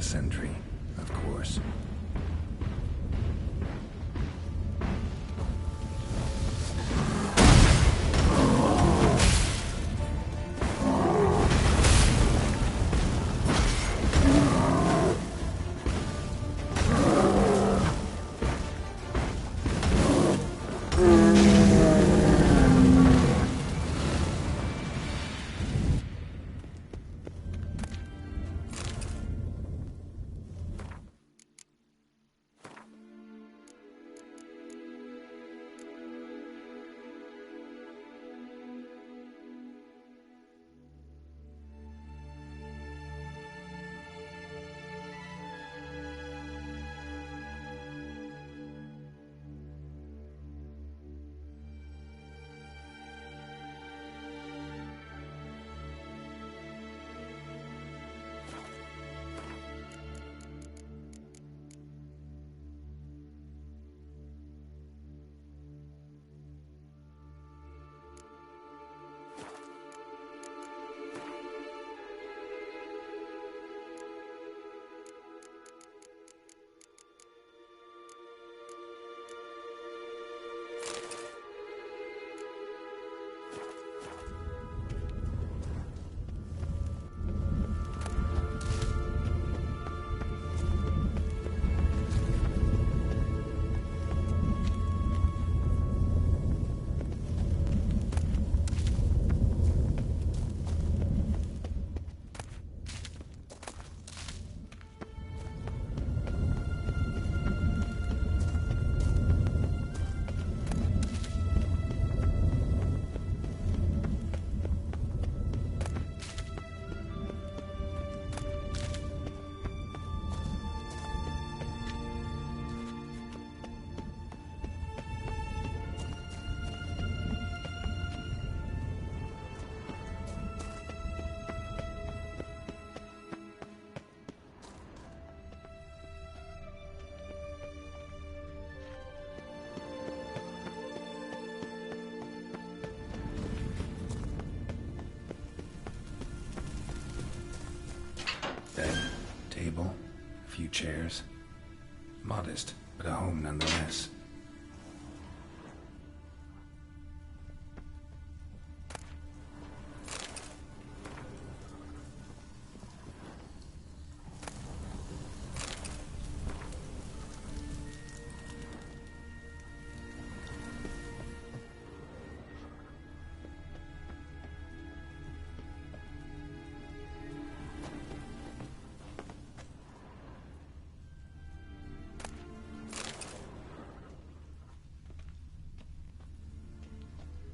sentry, of course. Bed, table, a few chairs. Modest, but a home nonetheless.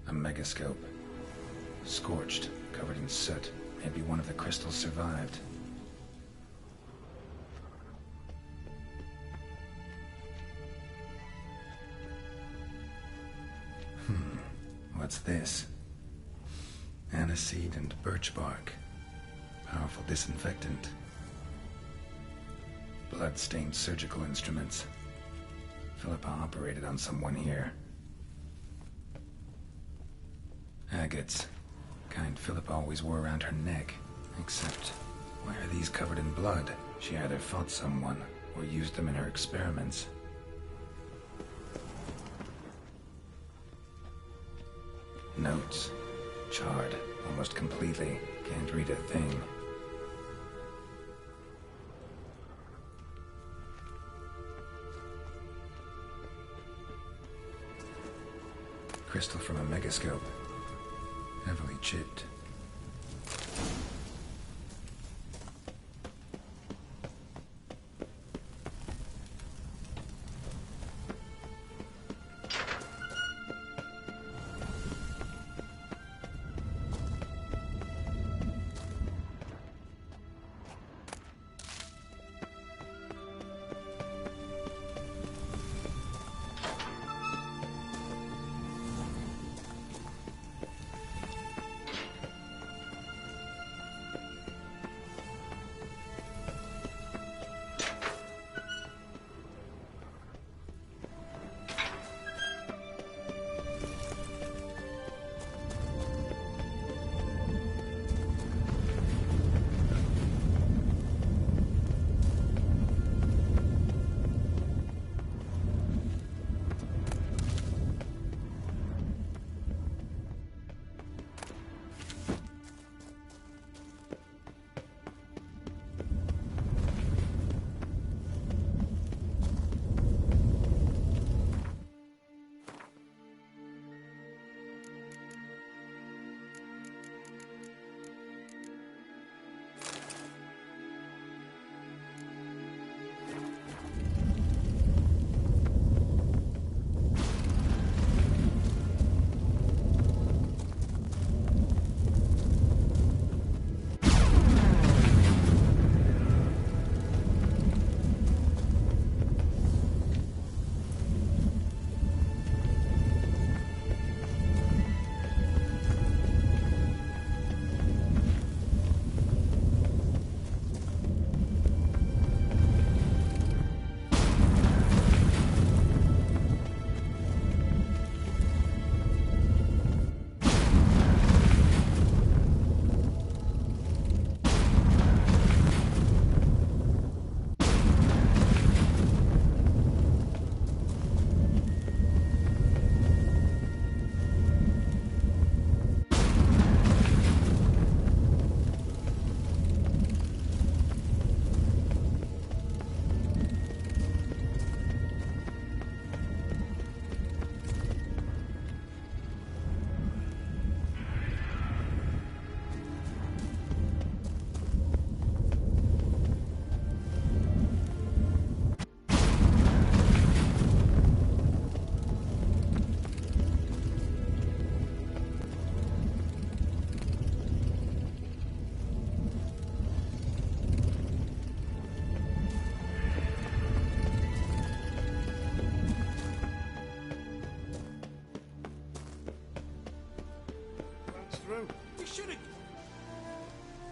A megascope. Scorched, covered in soot. Maybe one of the crystals survived. What's this? Aniseed and birch bark. Powerful disinfectant. Blood-stained surgical instruments. Philippa operated on someone here. Agates. Kind Philippa always wore around her neck. Except, why are these covered in blood? She either fought someone, or used them in her experiments. Notes. Charred, almost completely. Can't read a thing. Crystal from a megascope. Heavily chipped.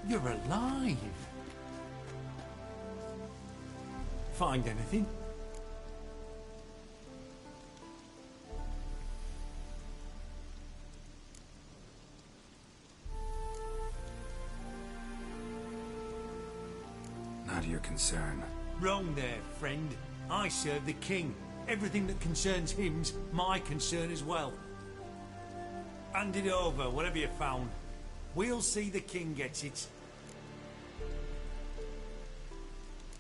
You're alive. Find anything? Not your concern. Wrong there, friend. I serve the king. Everything that concerns him's my concern as well. Hand it over, whatever you found. We'll see the king gets it.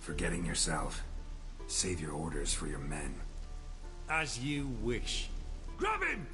Forgetting yourself. Save your orders for your men. As you wish. Grab him!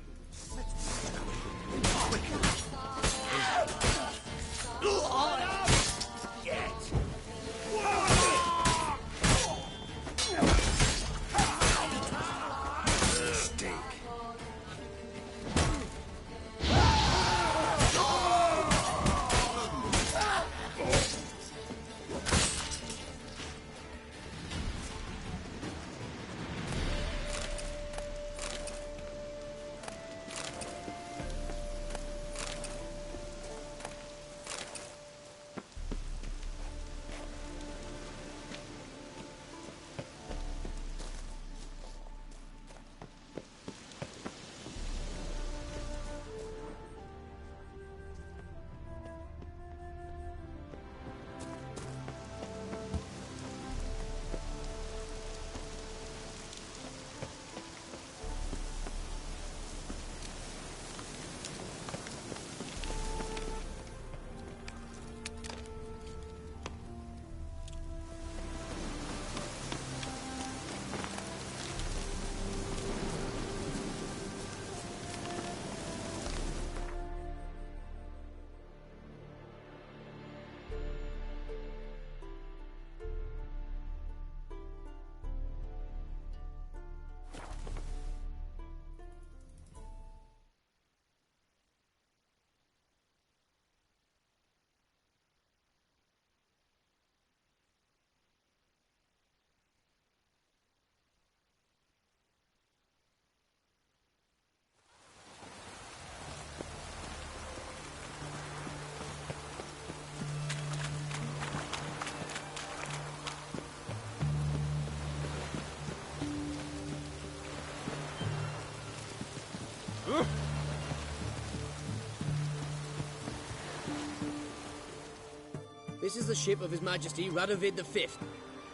This is the ship of His Majesty Radovid V,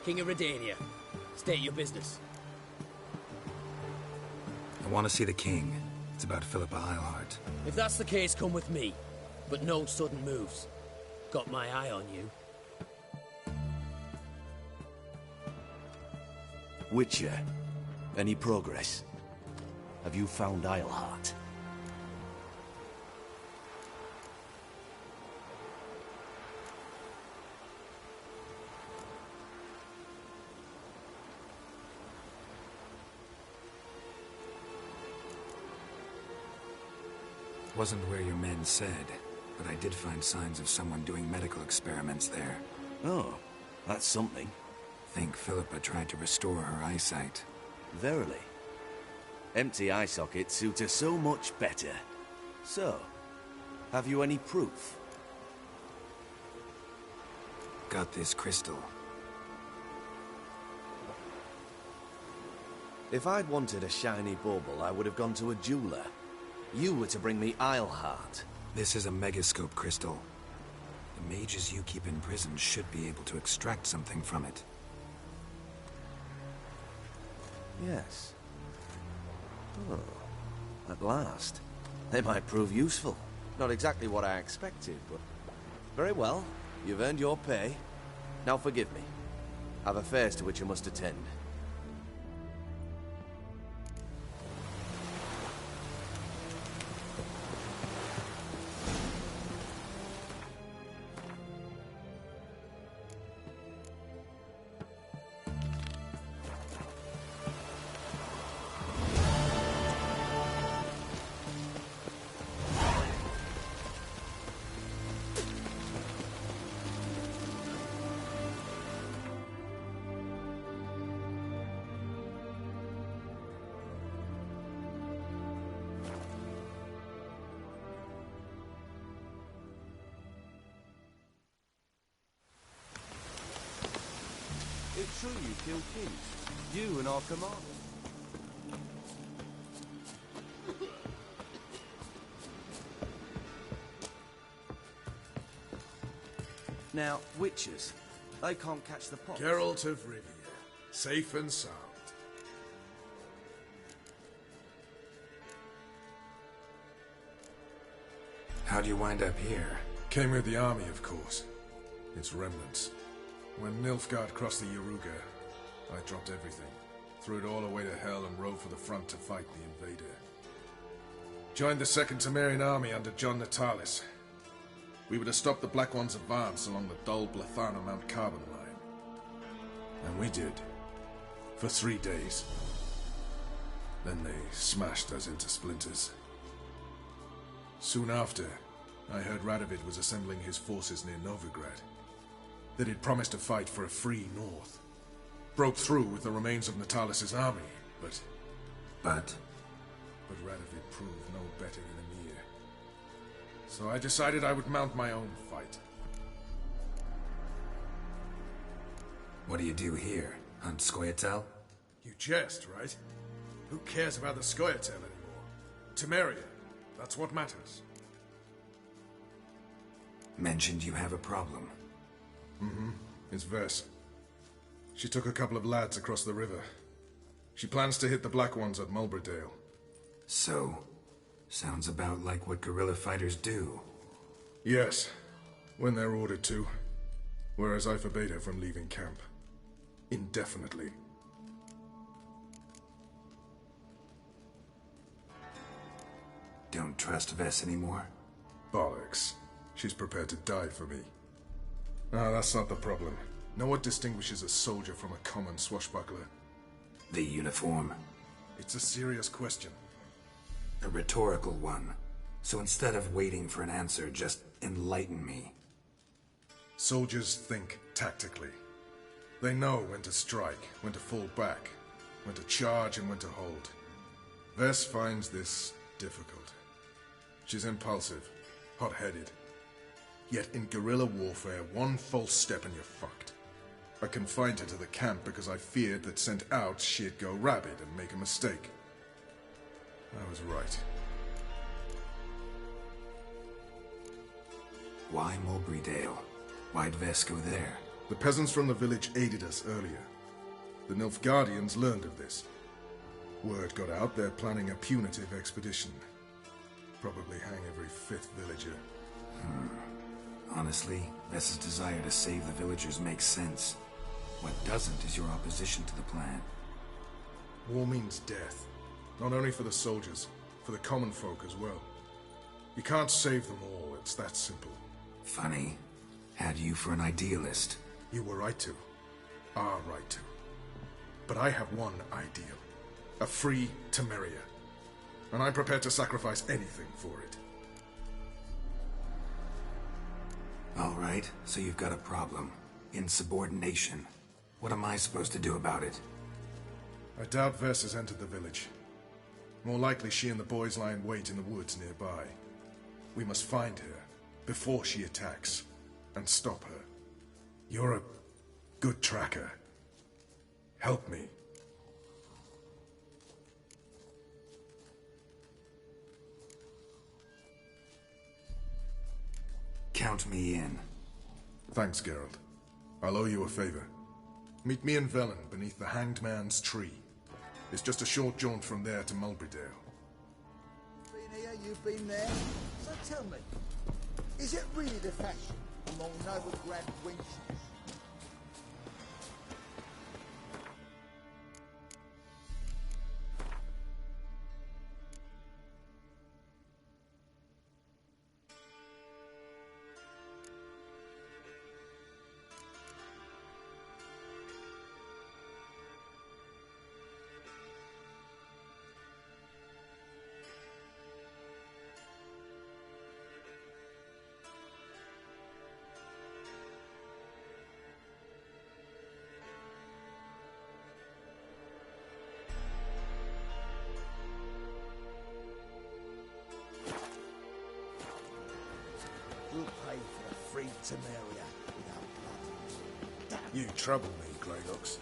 King of Redania. State your business. I want to see the king. It's about Philippa Eilhart. If that's the case, come with me. But no sudden moves. Got my eye on you. Witcher, any progress? Have you found Eilhart? Wasn't where your men said, but I did find signs of someone doing medical experiments there. Oh, that's something. Think Philippa tried to restore her eyesight. Verily. Empty eye sockets suit her so much better. So, have you any proof? Got this crystal. If I'd wanted a shiny bauble, I would have gone to a jeweler. You were to bring me Eilhart. This is a megascope crystal. The mages you keep in prison should be able to extract something from it. Yes. Oh, at last. They might prove useful. Not exactly what I expected, but... Very well. You've earned your pay. Now forgive me. I've affairs to which I must attend. true you killed kings. You and our commander. Now, witches. They can't catch the pox. Geralt of Rivia. Safe and sound. How'd you wind up here? Came with the army, of course. Its remnants. When Nilfgaard crossed the Yaruga, I dropped everything. Threw it all away to hell and rode for the front to fight the invader. Joined the Second Temerian army under John Natalis. We were to stop the Black One's advance along the Dol Blathana Mount Carbon line. And we did. For 3 days. Then they smashed us into splinters. Soon after, I heard Radovid was assembling his forces near Novigrad. That he'd promised to fight for a free North. Broke through with the remains of Natalis' army, but... But Radovid proved no better than Emir. So I decided I would mount my own fight. what do you do here? Hunt Scoia'tael? You jest, right? Who cares about the Scoia'tael anymore? Temeria, that's what matters. Mentioned you have a problem. Mm-hmm. It's Vess. She took a couple of lads across the river. She plans to hit the Black Ones at Mulbridale. So, sounds about like what guerrilla fighters do. Yes, when they're ordered to. Whereas I forbade her from leaving camp. Indefinitely. Don't trust Vess anymore? Bollocks. She's prepared to die for me. Ah, that's not the problem. Know what distinguishes a soldier from a common swashbuckler? The uniform. It's a serious question. A rhetorical one. So instead of waiting for an answer, just enlighten me. Soldiers think tactically. They know when to strike, when to fall back, when to charge and when to hold. Vess finds this difficult. She's impulsive, hot-headed. Yet in guerrilla warfare, one false step and you're fucked. I confined her to the camp because I feared that sent out she'd go rabid and make a mistake. I was right. Why Mulbridale? Why'd Vess go there? The peasants from the village aided us earlier. The Nilfgaardians learned of this. Word got out they're planning a punitive expedition. Probably hang every 5th villager. Honestly, Vess's desire to save the villagers makes sense. What doesn't is your opposition to the plan. War means death. Not only for the soldiers, for the common folk as well. You can't save them all, it's that simple. Funny. Had you for an idealist. You were right to. Are right to. But I have one ideal. A free Temeria. And I'm prepared to sacrifice anything for it. All right, so you've got a problem. Insubordination. What am I supposed to do about it? I doubt Vess has entered the village. More likely she and the boys lie in wait in the woods nearby. We must find her before she attacks and stop her. You're a good tracker. Help me. Count me in. Thanks, Geralt. I'll owe you a favor. Meet me in Velen beneath the Hanged Man's tree. It's just a short jaunt from there to Mulbridale. Been here, you've been there. So tell me, is it really the fashion among Novigrad wenches? We'll pay for the free Temeria without blood. You trouble me. Grey Looks.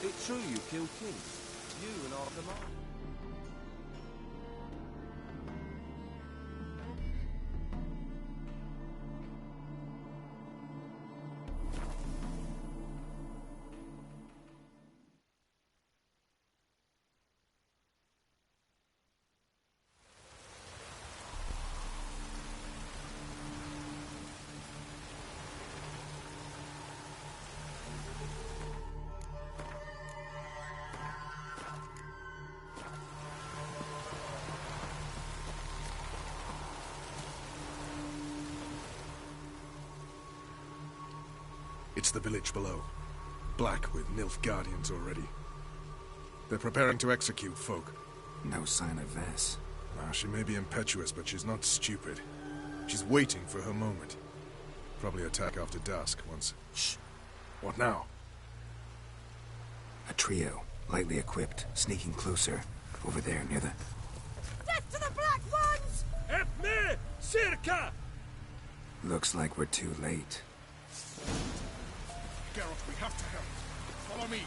It's true you killed kings. You and all the army. It's the village below. Black with Nilfgaardians already. They're preparing to execute folk. No sign of Vess. She may be impetuous, but she's not stupid. She's waiting for her moment. Probably attack after dusk once... Shh! What now? A trio, lightly equipped, sneaking closer. Over there, near the... Death to the Black Ones! Help me! Circa! Looks like we're too late. Geralt, we have to help. Follow me.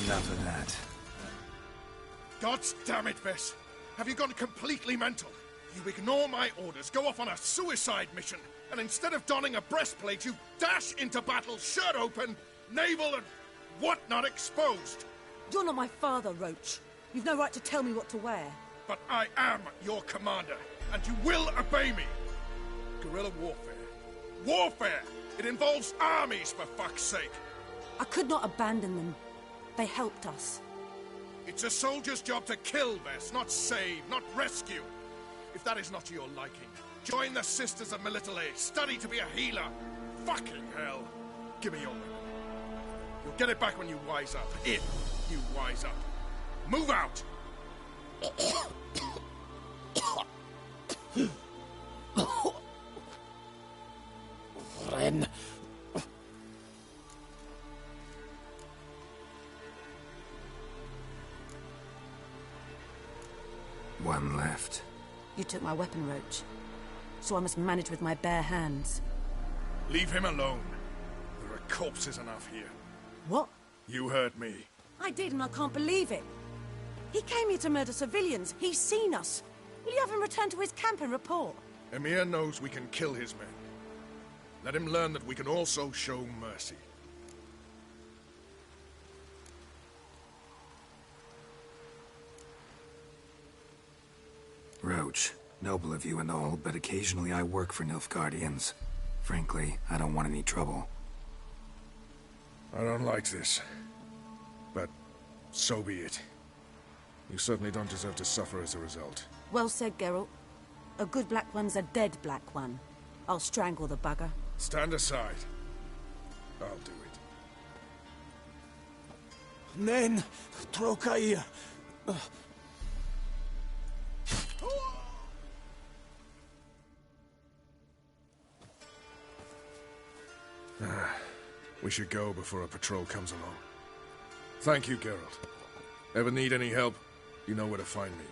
Enough of that. God damn it, Vess. Have you gone completely mental? You ignore my orders, go off on a suicide mission, and instead of donning a breastplate, you dash into battle, shirt open, navel and whatnot exposed. You're not my father, Roach. You've no right to tell me what to wear. But I am your commander, and you will obey me. Guerrilla warfare. Warfare! It involves armies, for fuck's sake. I could not abandon them. They helped us. It's a soldier's job to kill, Vess, not save, not rescue. If that is not to your liking, join the Sisters of Melitele, study to be a healer. Fucking hell. Give me your weapon. You'll get it back when you wise up. If you wise up. Move out! Ren. One left. You took my weapon, Roach. So I must manage with my bare hands. Leave him alone. There are corpses enough here. What? You heard me. I did, and I can't believe it. He came here to murder civilians. He's seen us. Will you have him return to his camp and report? Emir knows we can kill his men. Let him learn that we can also show mercy. Roach, noble of you and all, but occasionally I work for Nilfgaardians. Frankly, I don't want any trouble. I don't like this. But so be it. You certainly don't deserve to suffer as a result. Well said, Geralt. A good black one's a dead black one. I'll strangle the bugger. Stand aside. I'll do it. Nen, Trokair. We should go before a patrol comes along. Thank you, Geralt. Ever need any help, you know where to find me.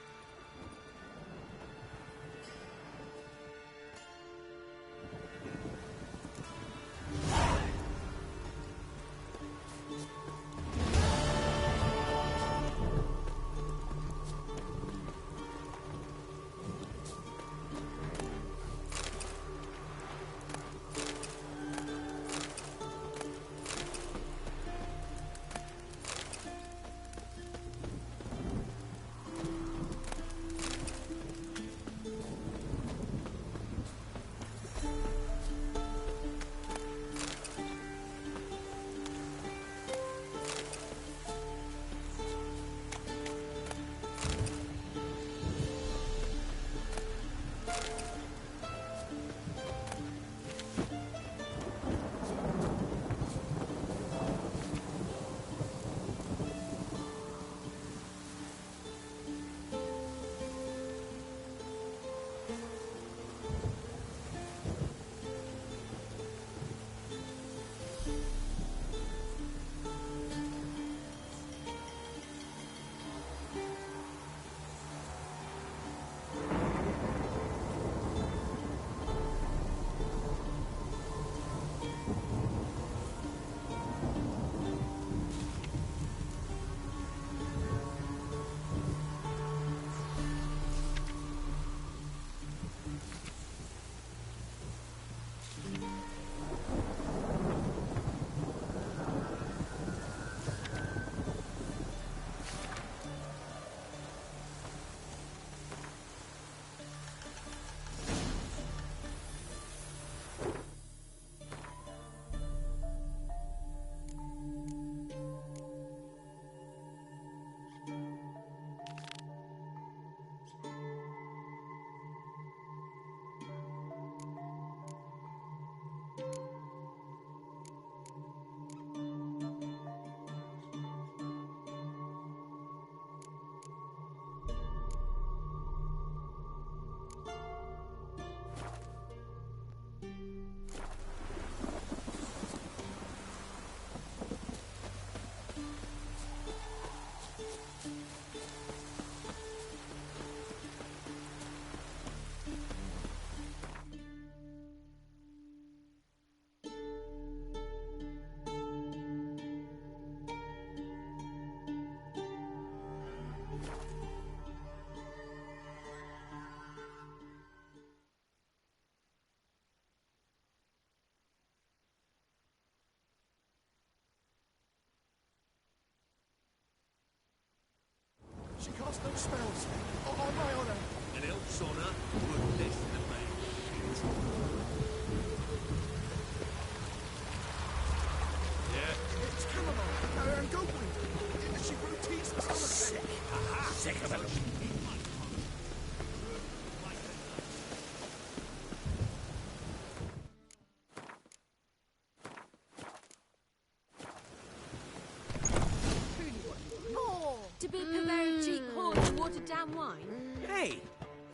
damn wine? Hey!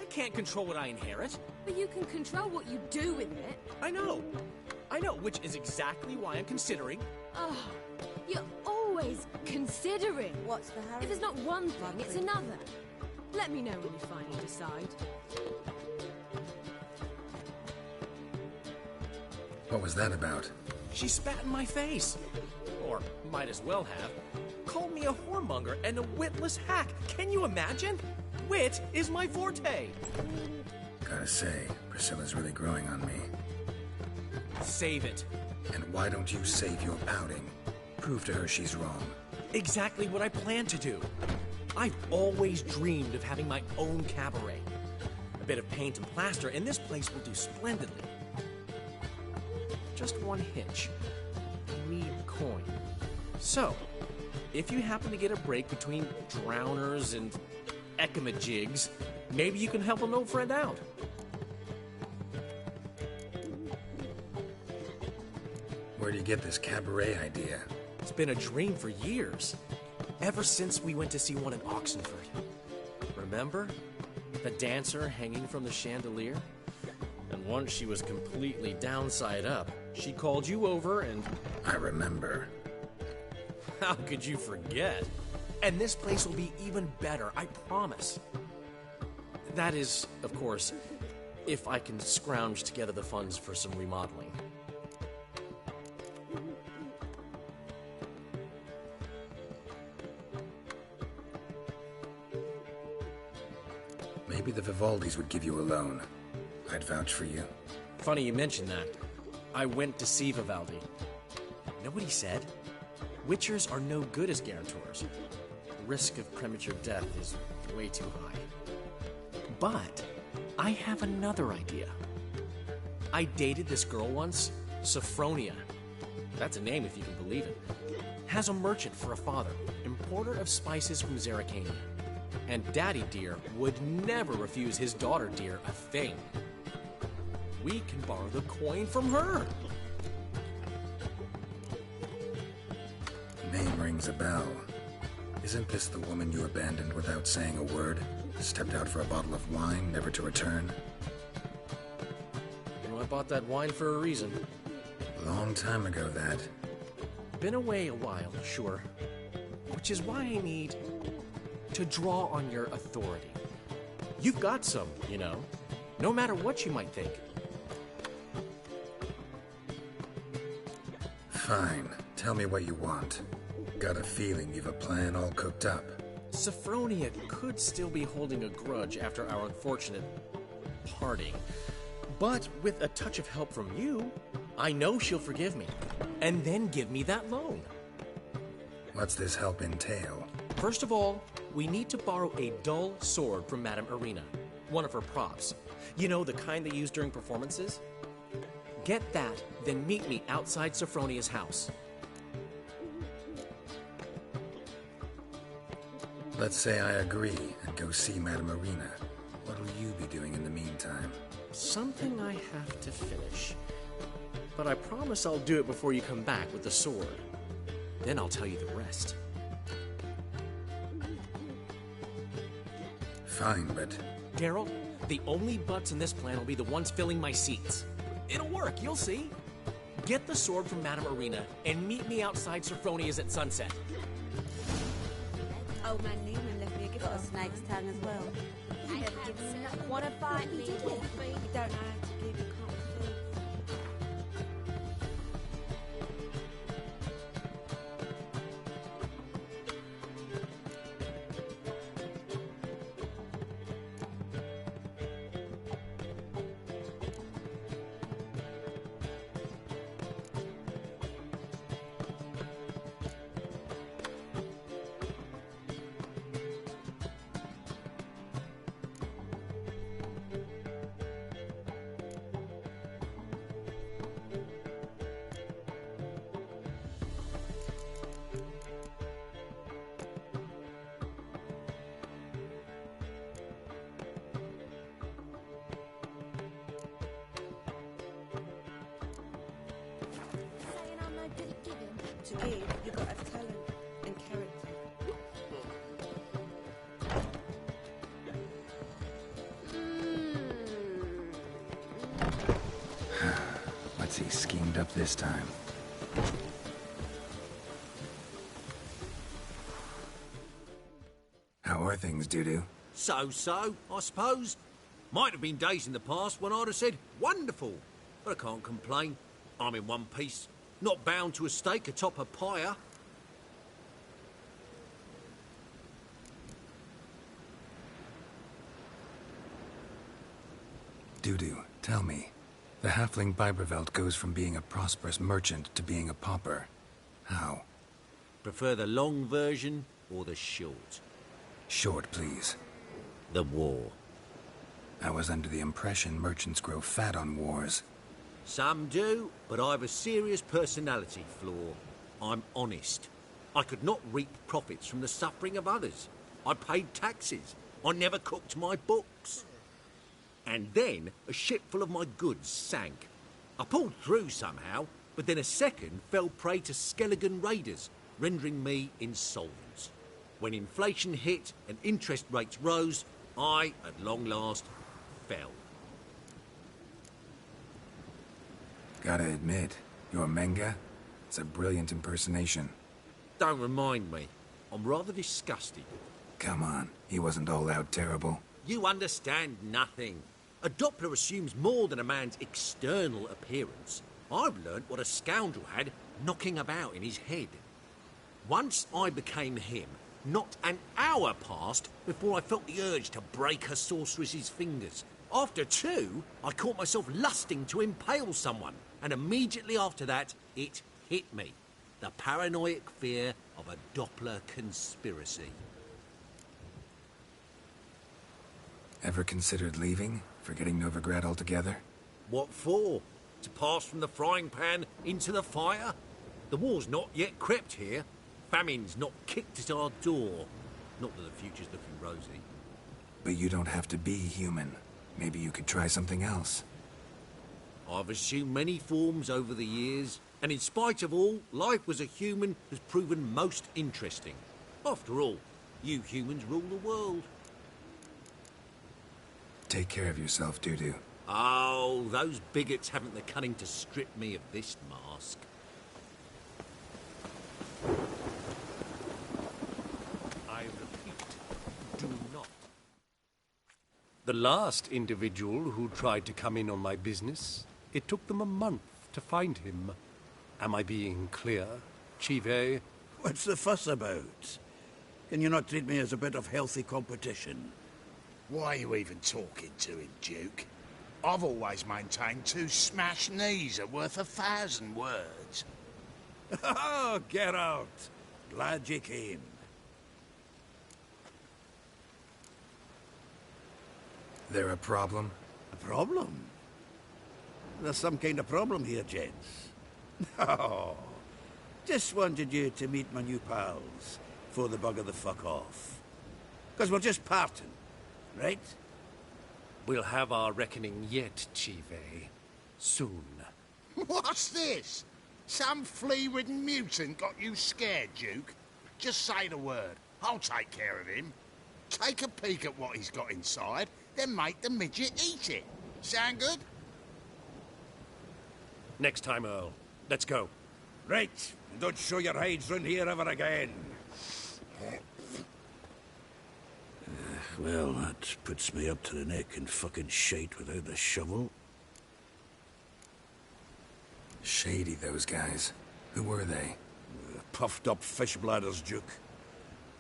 I can't control what I inherit. But you can control what you do with it. I know, which is exactly why I'm considering... Oh, you're always considering. What's the hurry? If it's not one thing, it's another. Let me know when you finally decide. What was that about? She spat in my face. Or might as well have. Called me a whoremonger and a witless hack. Can you imagine? Wit is my forte. Gotta say, Priscilla's really growing on me. Save it. And why don't you save your pouting? Prove to her she's wrong. Exactly what I plan to do. I've always dreamed of having my own cabaret. A bit of paint and plaster, and this place will do splendidly. Just one hitch. I need coin. So, if you happen to get a break between drowners and ekamajigs, maybe you can help an old friend out. Where do you get this cabaret idea? It's been a dream for years. Ever since we went to see one in Oxenford. Remember? The dancer hanging from the chandelier? And once she was completely downside up, she called you over and... I remember. How could you forget? And this place will be even better, I promise. That is, of course, if I can scrounge together the funds for some remodeling. Maybe the Vivaldis would give you a loan. I'd vouch for you. Funny you mention that. I went to see Vivaldi. Know what he said? Witchers are no good as guarantors. The risk of premature death is way too high. But I have another idea. I dated this girl once, Sophronia. That's a name if you can believe it. Has a merchant for a father, importer of spices from Zerrikania. And Daddy Dear would never refuse his daughter Dear a thing. We can borrow the coin from her. Name rings a bell. Isn't this the woman you abandoned without saying a word? Stepped out for a bottle of wine, never to return? You know, I bought that wine for a reason. Long time ago, that. Been away a while, sure. Which is why I need to draw on your authority. You've got some, you know. No matter what you might think. Fine. Tell me what you want. Got a feeling you've a plan all cooked up. Sophronia could still be holding a grudge after our unfortunate parting. But with a touch of help from you, I know she'll forgive me. And then give me that loan. What's this help entail? First of all, we need to borrow a dull sword from Madame Irina. One of her props. You know, the kind they use during performances? Get that, then meet me outside Sophronia's house. Let's say I agree and go see Madame Irina. What'll you be doing in the meantime? Something I have to finish. But I promise I'll do it before you come back with the sword. Then I'll tell you the rest. Fine, but... Geralt, the only butts in this plan will be the ones filling my seats. It'll work, you'll see. Get the sword from Madame Irina and meet me outside Sophronia's at sunset. Old man Newman left me a gift. Got a snake's tongue as well. He never gives me nothing. Want to fight me? You don't know how to give, you can't refuse. To give, you've got to have talent and character. up this time. How are things, Dudu? So-so, I suppose. Might have been days in the past when I'd have said, wonderful. But I can't complain. I'm in one piece. Not bound to a stake atop a pyre. Dudu, tell me. The halfling Biberveld goes from being a prosperous merchant to being a pauper. How? Prefer the long version or the short? Short, please. The war. I was under the impression merchants grow fat on wars. Some do, but I've a serious personality flaw. I'm honest. I could not reap profits from the suffering of others. I paid taxes. I never cooked my books. And then a ship full of my goods sank. I pulled through somehow, but then a second fell prey to Skelligan raiders, rendering me insolvent. When inflation hit and interest rates rose, I, at long last, fell. Gotta admit, your Menga? It's a brilliant impersonation. Don't remind me. I'm rather disgusted. Come on, he wasn't all out terrible. You understand nothing. A Doppler assumes more than a man's external appearance. I've learnt what a scoundrel had knocking about in his head. Once I became him, not an hour passed before I felt the urge to break a sorceress's fingers. After two, I caught myself lusting to impale someone, and immediately after that, it hit me. The paranoid fear of a Doppler conspiracy. Ever considered leaving? Forgetting Novigrad altogether? What for? To pass from the frying pan into the fire? The war's not yet crept here. Famine's not kicked at our door. Not that the future's looking rosy. But you don't have to be human. Maybe you could try something else. I've assumed many forms over the years, and in spite of all, life as a human has proven most interesting. After all, you humans rule the world. Take care of yourself, Dudu. Oh, those bigots haven't the cunning to strip me of this mask. I repeat, do not. The last individual who tried to come in on my business, it took them a month to find him. Am I being clear, Chive? What's the fuss about? Can you not treat me as a bit of healthy competition? Why are you even talking to him, Duke? I've always maintained 2 smashed knees are worth 1,000 words. Oh, Geralt. Glad you came. There a problem? A problem? There's some kind of problem here, gents. Oh, just wanted you to meet my new pals before they bugger the fuck off. Because we're just parting, right? We'll have our reckoning yet, Chive. Soon. What's this? Some flea-ridden mutant got you scared, Duke? Just say the word. I'll take care of him. Take a peek at what he's got inside, then make the midget eat it. Sound good? Next time, Earl. Let's go. Right. Don't show your hides round here ever again. Well, that puts me up to the neck in fucking shite without the shovel. Shady, those guys. Who were they? Puffed up fish bladders, Duke.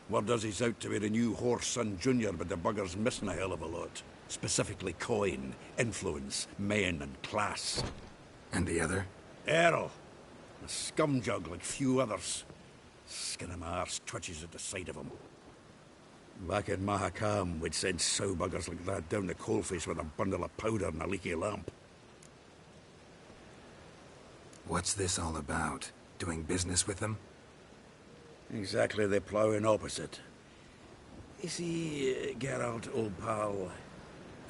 Word does he's out to be the new Whoreson Jr., but the bugger's missing a hell of a lot. Specifically coin, influence, men, and class. And the other? Earl. A scumjug like few others. Skin of my arse twitches at the sight of him. Back in Mahakam, we'd send sow buggers like that down the coalface with a bundle of powder and a leaky lamp. What's this all about? Doing business with them? Exactly the ploughing opposite. You see, Geralt, old pal...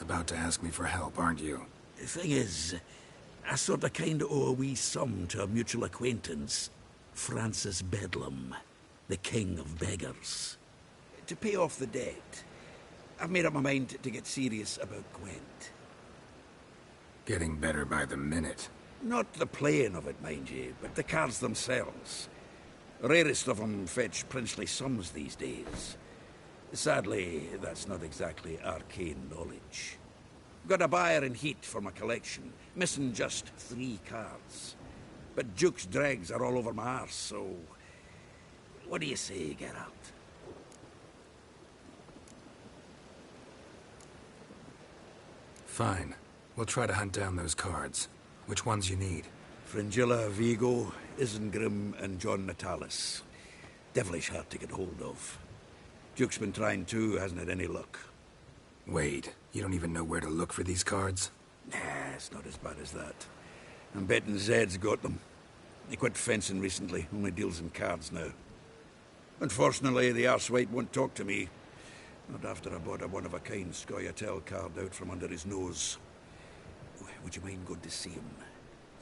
About to ask me for help, aren't you? The thing is, I sort of kind of owe a wee sum to a mutual acquaintance. Francis Bedlam, the king of beggars. To pay off the debt, I've made up my mind to get serious about Gwent. Getting better by the minute. Not the playing of it, mind you, but the cards themselves. The rarest of them fetch princely sums these days. Sadly, that's not exactly arcane knowledge. Got a buyer in heat for my collection, missing just 3 cards. But Duke's dregs are all over my arse, so... What do you say, Geralt? Fine. We'll try to hunt down those cards. Which ones you need? Fringilla, Vigo, Isengrim, and John Natalis. Devilish hard to get hold of. Duke's been trying too, hasn't had any luck. Wait, you don't even know where to look for these cards? Nah, it's not as bad as that. I'm betting Zed's got them. He quit fencing recently, only deals in cards now. Unfortunately, the arsewite won't talk to me. Not after I bought a one-of-a-kind Scoia'tael card out from under his nose. Would you mind going to see him?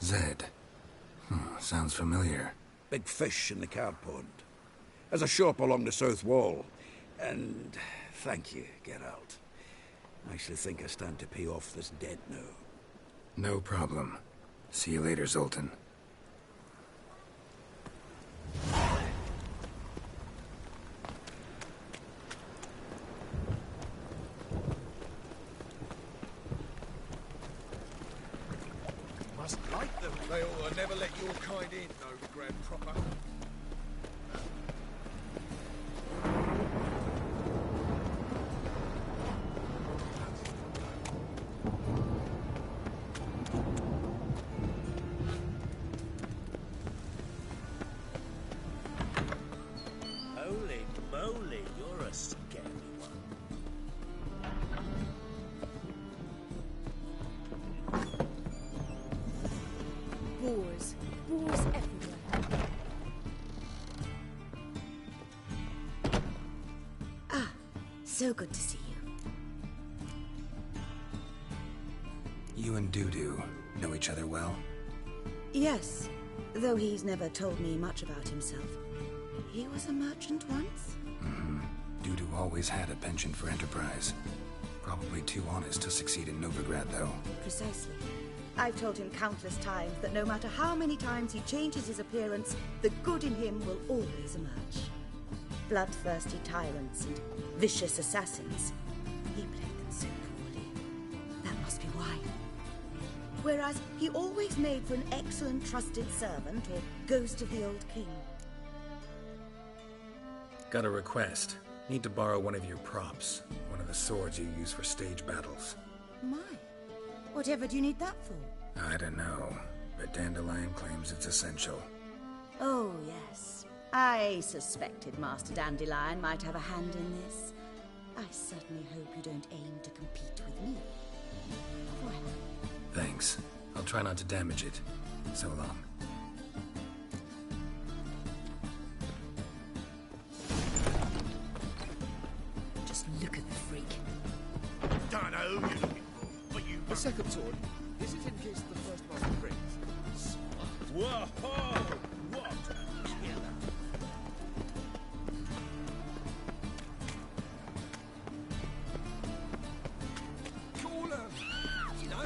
Zed. Sounds familiar. Big fish in the card pond. Has a shop along the south wall. And thank you, Geralt. I actually think I stand to pay off this debt now. No problem. See you later, Zoltan. Must like them. They ought to never let your kind in, though, Grand Proper. Holy moly, you're a scary one. Boars. Boars everywhere. Ah, so good to see you. You and Dudu know each other well? Yes, though he's never told me much about himself. He was a merchant once? Dudu always had a penchant for enterprise. Probably too honest to succeed in Novigrad, though. Precisely. I've told him countless times that no matter how many times he changes his appearance, the good in him will always emerge. Bloodthirsty tyrants and vicious assassins. He played them so poorly. That must be why. Whereas he always made for an excellent trusted servant or ghost of the old king. Got a request. Need to borrow one of your props. One of the swords you use for stage battles. My. Whatever do you need that for? I don't know, but Dandelion claims it's essential. Oh, yes. I suspected Master Dandelion might have a hand in this. I certainly hope you don't aim to compete with me. Well. Thanks. I'll try not to damage it. So long. Just look at the freak. Don't know who you're looking for, but you... The second sword, is it in case the first master brings? Whoa! What a killer! Call him! You know?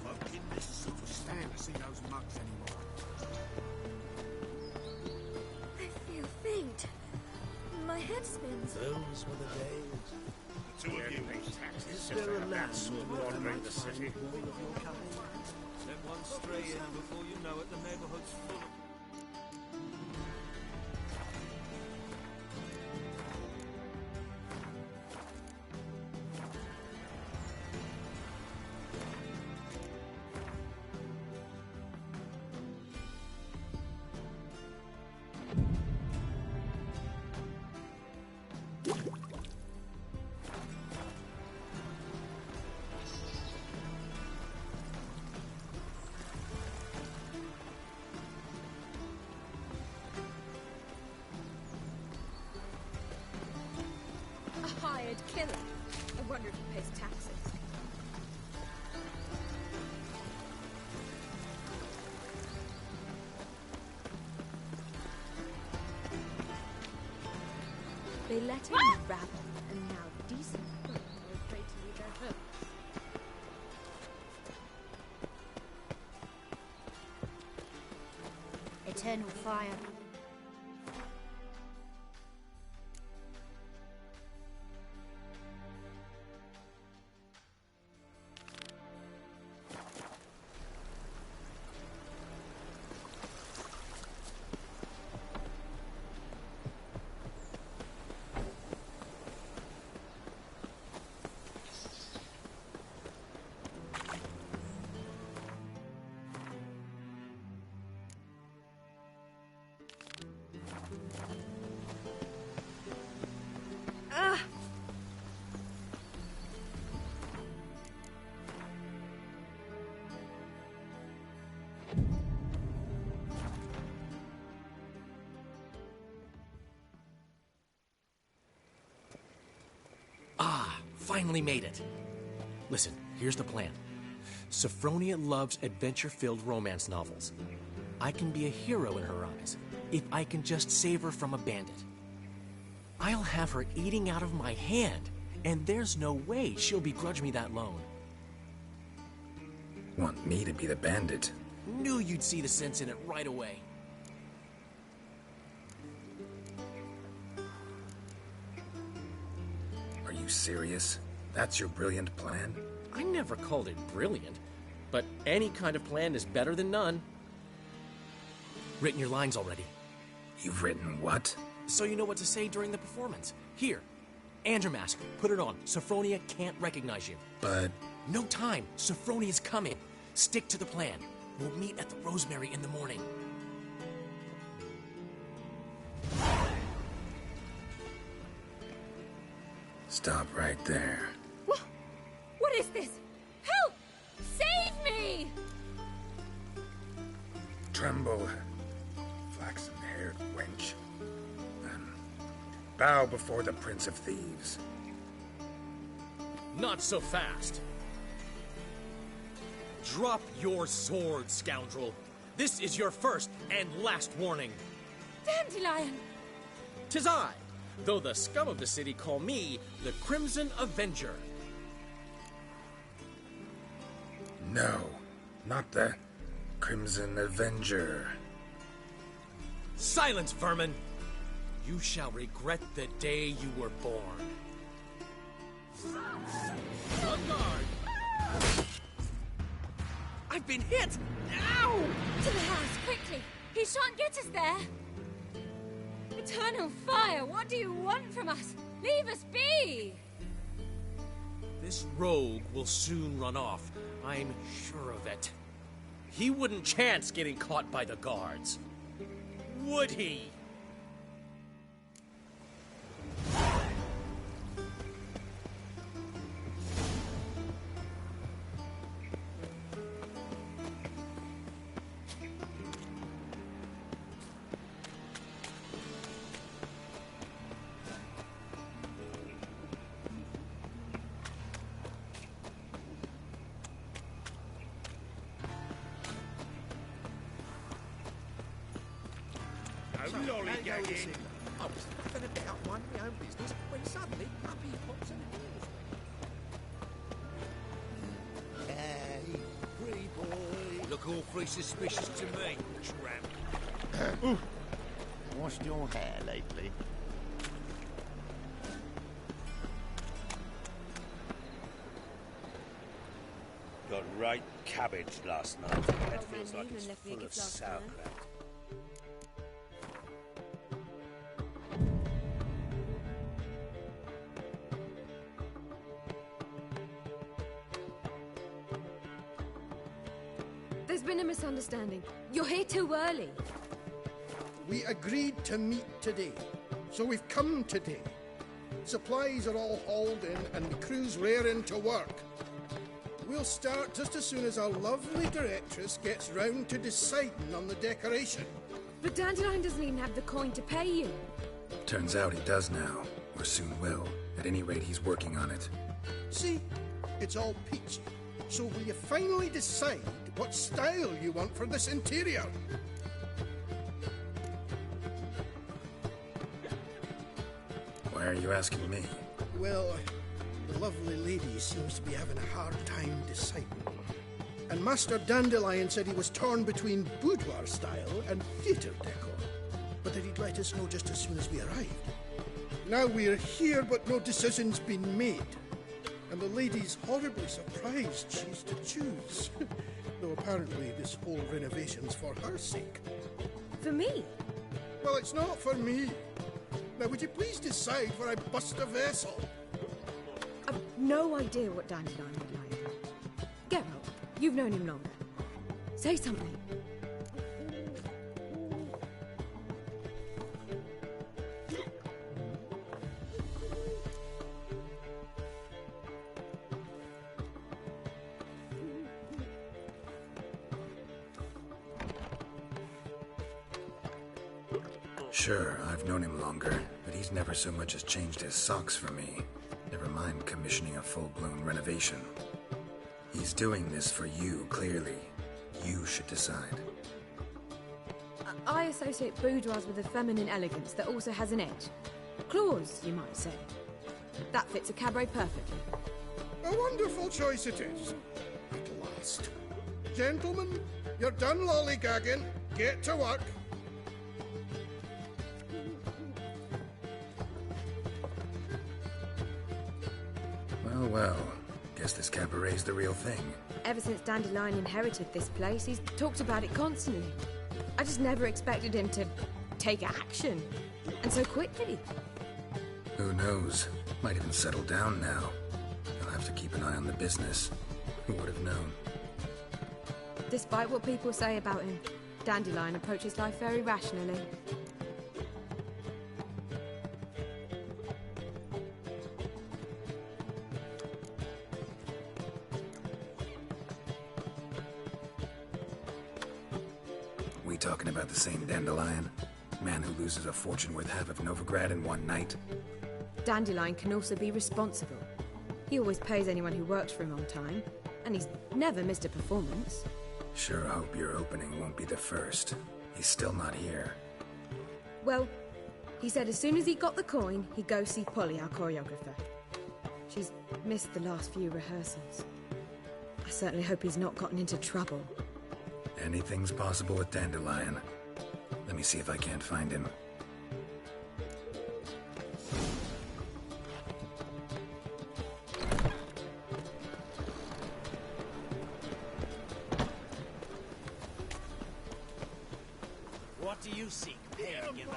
Fucking this sort of stand to see those mugs anymore. I feel faint. My head spins. Those were the days. The two of you pay taxes. Is there a land wandering the city? Let one stray in before you know it, the neighborhood's full of... A hired killer. I wonder if he pays taxes. They let in rabble, and now decent folk are afraid to leave their home. Eternal fire. Finally made it. Listen, here's the plan. Sophronia loves adventure-filled romance novels. I can be a hero in her eyes if I can just save her from a bandit. I'll have her eating out of my hand, and there's no way she'll begrudge me that loan. Want me to be the bandit? Knew you'd see the sense in it right away. Are you serious? That's your brilliant plan? I never called it brilliant, but any kind of plan is better than none. Written your lines already. You've written what? So you know what to say during the performance. Here, Andromask, put it on. Sophronia can't recognize you. But... No time. Sophronia's coming. Stick to the plan. We'll meet at the Rosemary in the morning. Stop right there. What is this? Help! Save me! Tremble, flaxen-haired wench. Bow before the Prince of Thieves. Not so fast. Drop your sword, scoundrel. This is your first and last warning. Dandelion! 'Tis I, though the scum of the city call me the Crimson Avenger. No, not the Crimson Avenger. Silence, vermin! You shall regret the day you were born. On guard! I've been hit! Ow! To the house, quickly! He shan't get us there! Eternal fire, what do you want from us? Leave us be! This rogue will soon run off. I'm sure of it. He wouldn't chance getting caught by the guards. Would he? Lollygagging. I was laughing about minding my own business when suddenly up he pops and heals me. Hey, pretty boy. Look awfully suspicious to me, tramp. Washed your hair lately? Got right cabbage last night. Head feels like it's full of sauerkraut. There's been a misunderstanding. You're here too early. We agreed to meet today, so we've come today. Supplies are all hauled in and the crew's raring to work. We'll start just as soon as our lovely directress gets round to deciding on the decoration. But Dandelion doesn't even have the coin to pay you. Turns out he does now, or soon will. At any rate, he's working on it. See? It's all peachy. So will you finally decide what style you want for this interior? Why Why are you asking me? Well, the lovely lady seems to be having a hard time deciding. And Master Dandelion said he was torn between boudoir style and theatre decor, but that he'd let us know just as soon as we arrived. Now we're here, but no decision's been made. And the lady's horribly surprised she's to choose. Though apparently this whole renovation's for her sake. For me? Well, it's not for me. Now, would you please decide before I bust a vessel? I've no idea what Dandelion would like. Geralt, you've known him longer. Say something. Sure, I've known him longer, but he's never so much as changed his socks for me. Never mind commissioning a full-blown renovation. He's doing this for you, clearly. You should decide. I associate boudoirs with a feminine elegance that also has an edge. Claws, you might say. That fits a cabaret perfectly. A wonderful choice it is. At last. Gentlemen, you're done lollygagging. Get to work. Well, guess this cabaret's the real thing. Ever since Dandelion inherited this place, he's talked about it constantly. I just never expected him to take action. And so quickly. Who knows? Might even settle down now. He'll have to keep an eye on the business. Who would have known? Despite what people say about him, Dandelion approaches life very rationally. We talking about the same Dandelion? Man who loses a fortune worth half of Novigrad in one night? Dandelion can also be responsible. He always pays anyone who works for him on time, and he's never missed a performance. Sure hope your opening won't be the first. He's still not here. Well, he said as soon as he got the coin, he'd go see Polly, our choreographer. She's missed the last few rehearsals. I certainly hope he's not gotten into trouble. Anything's possible with Dandelion. Let me see if I can't find him. What do you seek, pagan?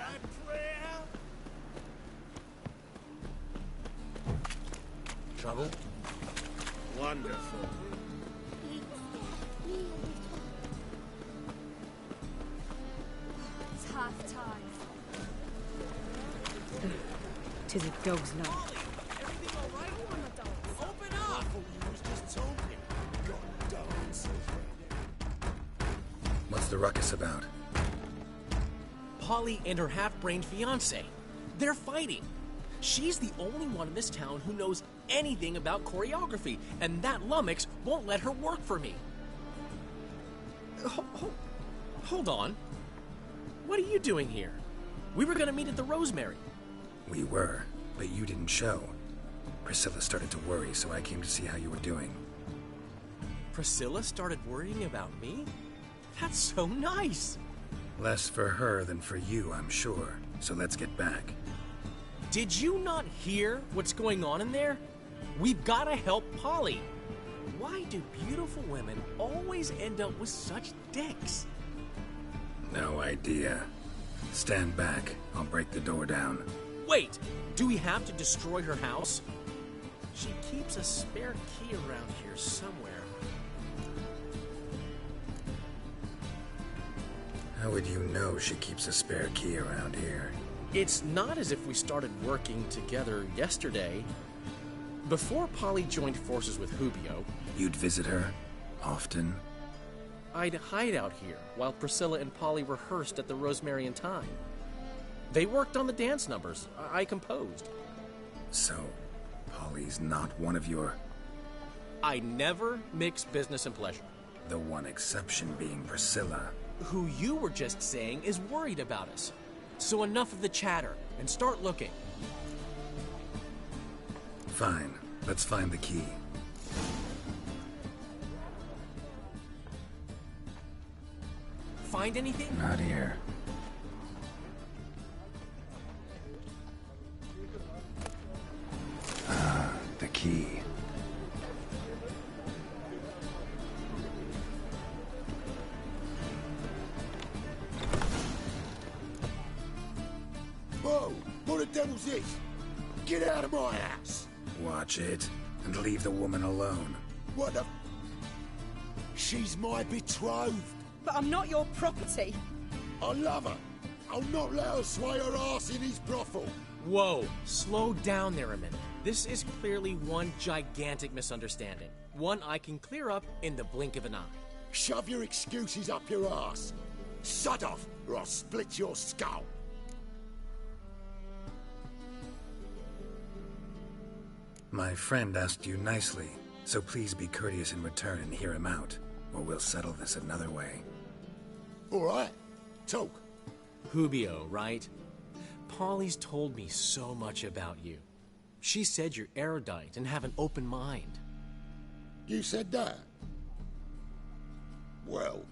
Trouble? Wonderful. It's half time. To the dog's life. Open up! He was just talking. What's the ruckus about? Polly and her half-brained fiancé. They're fighting. She's the only one in this town who knows anything about choreography, and that lummox won't let her work for me. Hold on. What are you doing here? We were gonna meet at the Rosemary. We were, but you didn't show. Priscilla started to worry, so I came to see how you were doing. Priscilla started worrying about me? That's so nice! Less for her than for you, I'm sure. So let's get back. Did you not hear what's going on in there? We've gotta help Polly. Why do beautiful women always end up with such dicks? No idea. Stand back. I'll break the door down. Wait! Do we have to destroy her house? She keeps a spare key around here somewhere. How would you know she keeps a spare key around here? It's not as if we started working together yesterday. Before Polly joined forces with Hubio... You'd visit her? Often? I'd hide out here while Priscilla and Polly rehearsed at the Rosemary and Thyme. They worked on the dance numbers. I composed. So, Polly's not one of your... I never mix business and pleasure. The one exception being Priscilla. Who you were just saying is worried about us. So enough of the chatter, and start looking. Fine. Let's find the key. Find anything? Not here. Ah, the key. Whoa! What the devil's this? Get out of my house! Watch it, and leave the woman alone. What the... She's my betrothed. But I'm not your property. I love her. I'll not let her sway her ass in his brothel. Whoa, slow down there a minute. This is clearly one gigantic misunderstanding. One I can clear up in the blink of an eye. Shove your excuses up your ass. Shut off, or I'll split your skull. My friend asked you nicely, so please be courteous in return and hear him out, or we'll settle this another way. All right. Talk. Hubio, right? Polly's told me so much about you. She said you're erudite and have an open mind. You said that? Well,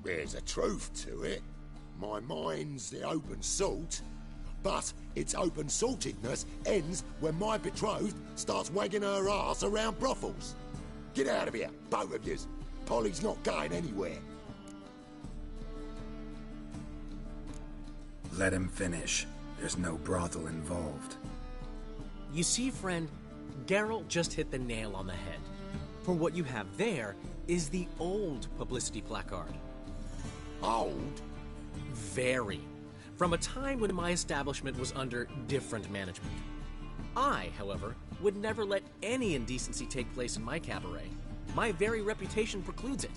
there's a truth to it. My mind's the open salt, but its open saltedness ends when my betrothed starts wagging her ass around brothels. Get out of here, both of yous. Polly's not going anywhere. Let him finish. There's no brothel involved. You see, friend, Geralt just hit the nail on the head. For what you have there is the old publicity placard. Old? Very. From a time when my establishment was under different management. I, however, would never let any indecency take place in my cabaret. My very reputation precludes it.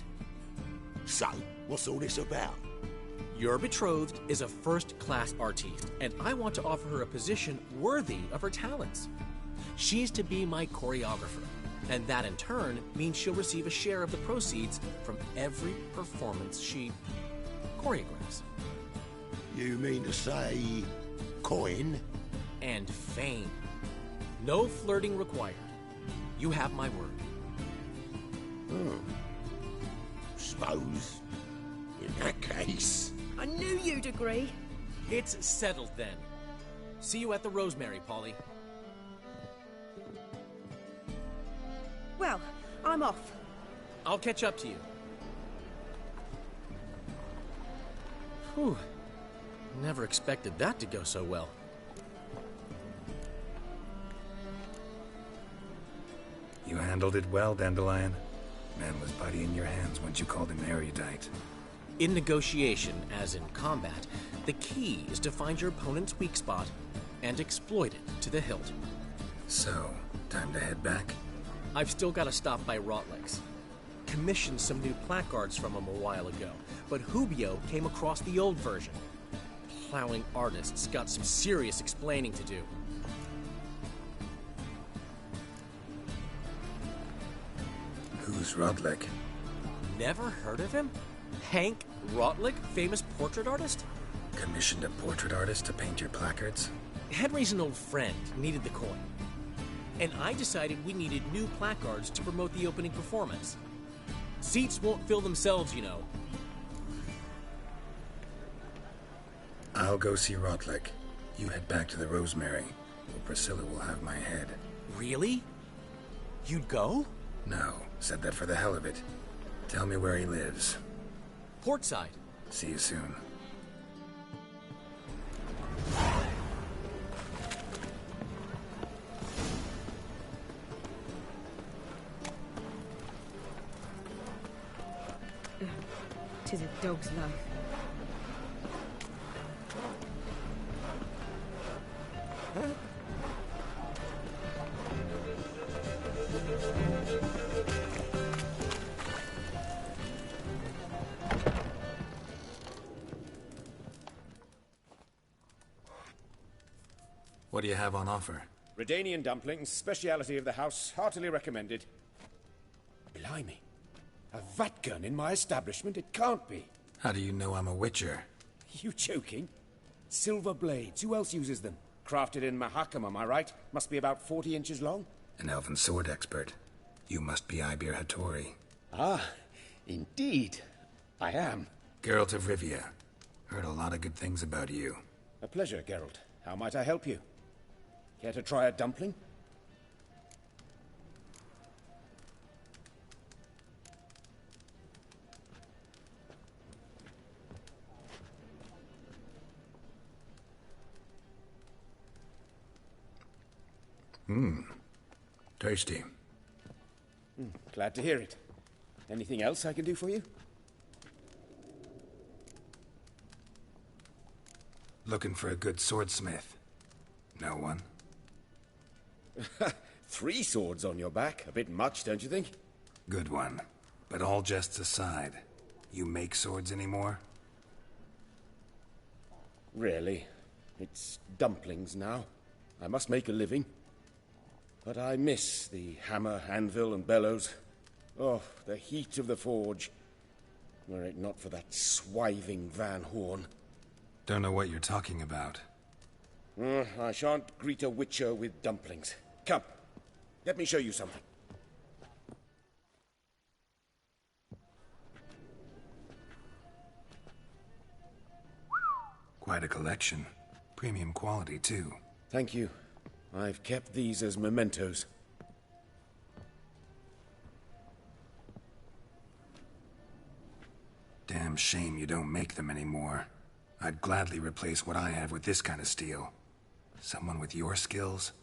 So, what's all this about? Your betrothed is a first-class artiste, and I want to offer her a position worthy of her talents. She's to be my choreographer, and that in turn means she'll receive a share of the proceeds from every performance she choreographs. You mean to say... coin? And fame. No flirting required. You have my word. Suppose... in that case... I knew you'd agree. It's settled then. See you at the Rosemary, Polly. Well, I'm off. I'll catch up to you. Whew. Never expected that to go so well. You handled it well, Dandelion. Man was buddy in your hands once you called him erudite. In negotiation, as in combat, the key is to find your opponent's weak spot and exploit it to the hilt. So, time to head back? I've still got to stop by Rotlex. Commissioned some new placards from him a while ago, but Hubio came across the old version. Plowing artists got some serious explaining to do. Who's Rodlick? Never heard of him? Hank Rotlick, famous portrait artist? Commissioned a portrait artist to paint your placards? Henry's an old friend, needed the coin. And I decided we needed new placards to promote the opening performance. Seats won't fill themselves, you know. I'll go see Rotlick. You head back to the Rosemary, or Priscilla will have my head. Really? You'd go? No, said that for the hell of it. Tell me where he lives. Portside. See you soon. Tis a dog's life. What do you have on offer? Redanian dumplings, speciality of the house, heartily recommended. Blimey. A vat gun in my establishment? It can't be. How do you know I'm a witcher? You joking? Silver blades. Who else uses them? Crafted in Mahakam, am I right? Must be about 40 inches long. an elven sword expert. You must be Ibir Hattori. Ah, indeed. I am. Geralt of Rivia. Heard a lot of good things about you. A pleasure, Geralt. How might I help you? Care to try a dumpling? Tasty. Glad to hear it. Anything else I can do for you? Looking for a good swordsmith. No one? 3 swords on your back. A bit much, don't you think? Good one. But all jests aside, you make swords anymore? Really? It's dumplings now. I must make a living. But I miss the hammer, anvil, and bellows. Oh, the heat of the forge. Were it not for that swiving Van Horn. Don't know what you're talking about. I shan't greet a witcher with dumplings. Come, let me show you something. Quite a collection. Premium quality, too. Thank you. I've kept these as mementos. Damn shame you don't make them anymore. I'd gladly replace what I have with this kind of steel. Someone with your skills?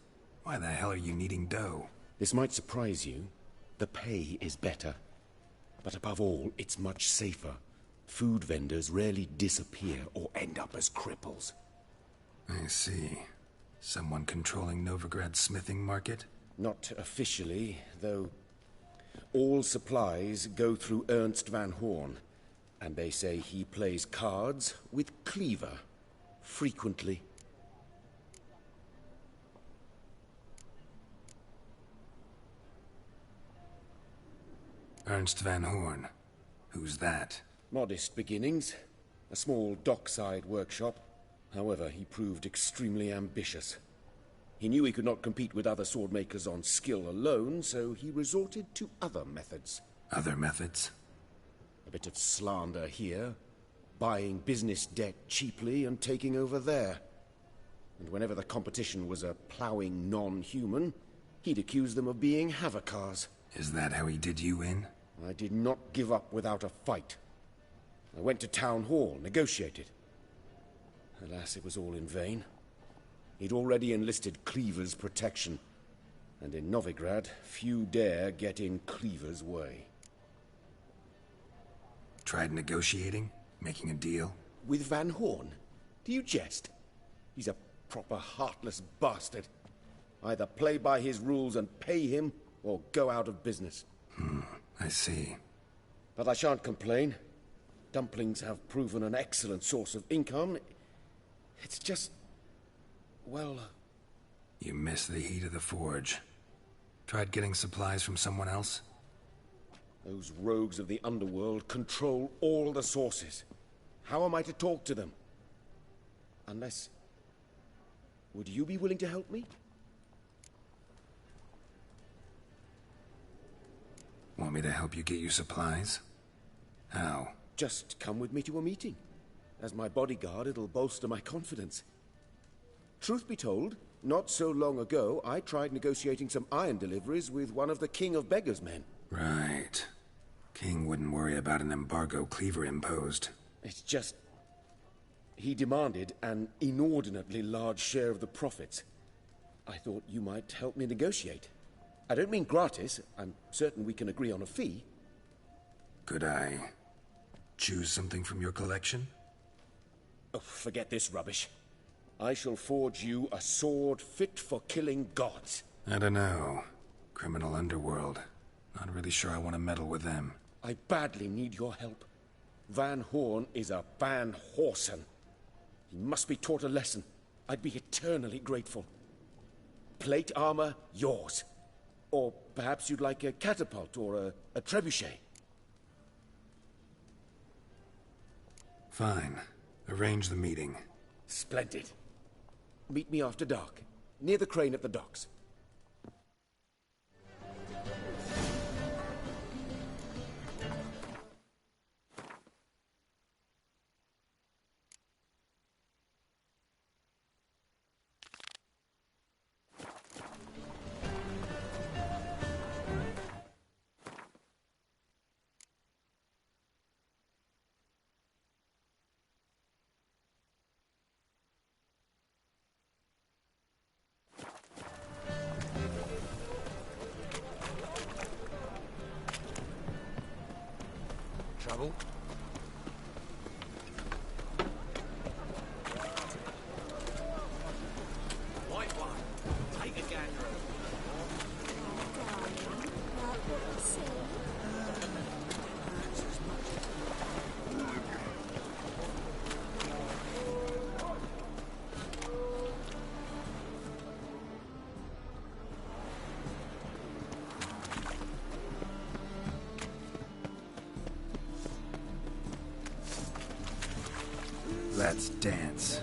Why the hell are you needing dough? This might surprise you. The pay is better. But above all, it's much safer. Food vendors rarely disappear or end up as cripples. I see. Someone controlling Novigrad's smithing market? Not officially, though all supplies go through Ernst Van Horn, and they say he plays cards with Cleaver, frequently. Ernst Van Horn. Who's that? Modest beginnings. A small dockside workshop. However, he proved extremely ambitious. He knew he could not compete with other swordmakers on skill alone, so he resorted to other methods. Other methods? A bit of slander here, buying business debt cheaply and taking over there. And whenever the competition was a ploughing non-human, he'd accuse them of being Havocars. Is that how he did you in? I did not give up without a fight. I went to Town Hall, negotiated. Alas, it was all in vain. He'd already enlisted Cleaver's protection, and in Novigrad, few dare get in Cleaver's way. Tried negotiating? Making a deal? With Van Horn? Do you jest? He's a proper heartless bastard. Either play by his rules and pay him, or go out of business. I see. But I shan't complain. Dumplings have proven an excellent source of income. It's just... well... You miss the heat of the forge. Tried getting supplies from someone else? Those rogues of the underworld control all the sources. How am I to talk to them? Unless... would you be willing to help me? Want me to help you get you supplies? How? Just come with me to a meeting. As my bodyguard, it'll bolster my confidence. Truth be told, not so long ago, I tried negotiating some iron deliveries with one of the King of Beggars' men. Right. King wouldn't worry about an embargo Cleaver imposed. It's just... he demanded an inordinately large share of the profits. I thought you might help me negotiate. I don't mean gratis. I'm certain we can agree on a fee. Could I choose something from your collection? Oh, forget this rubbish. I shall forge you a sword fit for killing gods. I don't know. Criminal underworld. Not really sure I want to meddle with them. I badly need your help. Van Horn is a Van Horsen. He must be taught a lesson. I'd be eternally grateful. Plate armor, yours. Or perhaps you'd like a catapult or a trebuchet. Fine. Arrange the meeting. Splendid. Meet me after dark, near the crane at the docks. trouble. White one. Take a gander. Let's dance.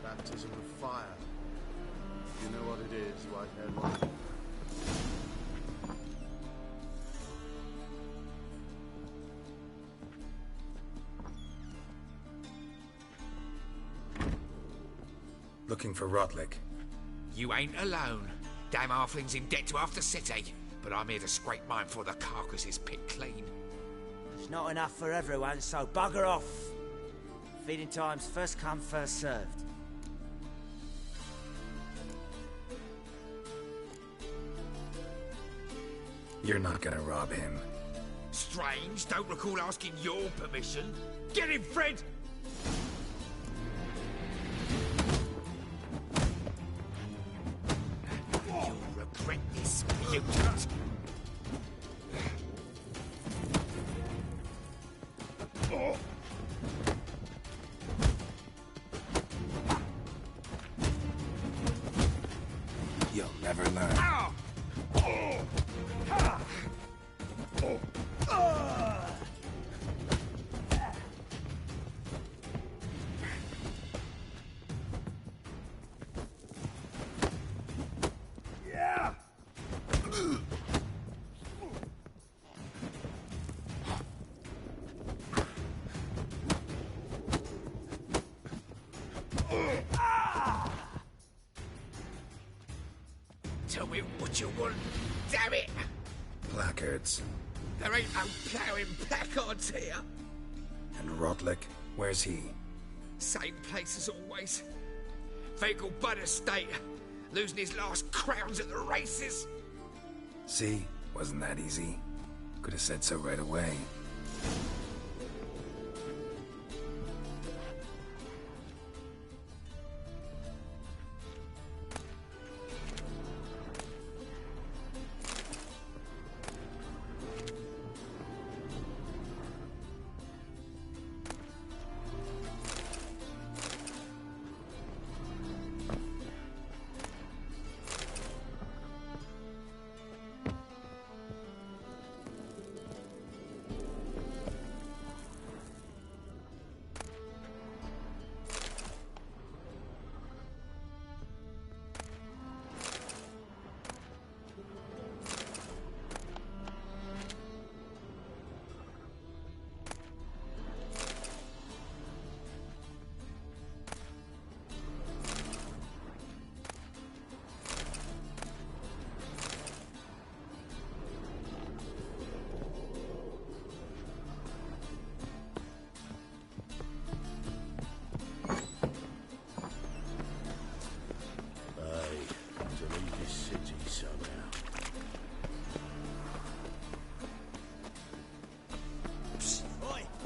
Baptism of fire. You know what it is, white-haired one. Looking for Rotlick. You ain't alone. Damn halfling's in debt to half the city. But I'm here to scrape mine before the carcass is picked clean. There's not enough for everyone, so bugger off. Feeding time's first come, first served. You're not gonna rob him. Strange, don't recall asking your permission. Get him, Fred! You'll regret this, mutant. You'll never learn. Tell me what you want, damn it! Placards. There ain't no ploughing placards here. And Rotlick, where's he? Same place as always. Fecal bud estate. Losing his last crowns at the races. See? Wasn't that easy? Could have said so right away.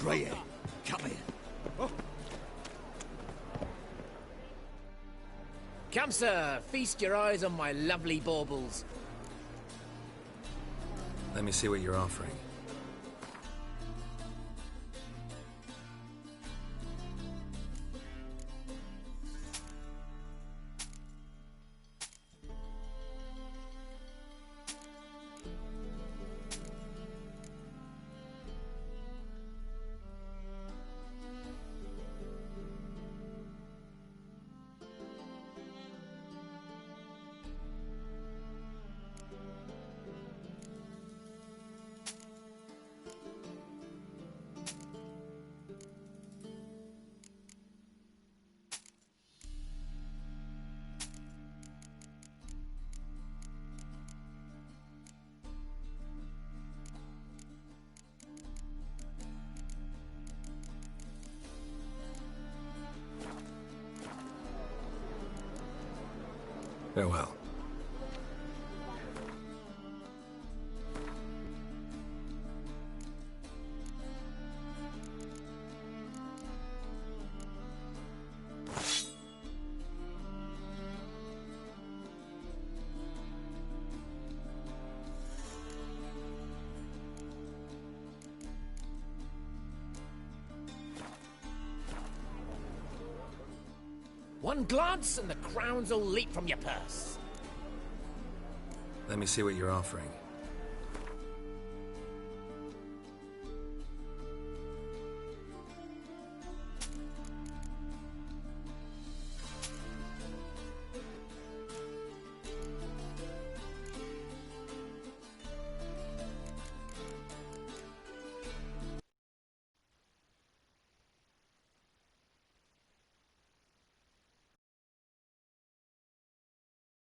Right, come here. Come, sir. Feast your eyes on my lovely baubles. Let me see what you're offering. Farewell. One glance and the crowns will leap from your purse. Let me see what you're offering.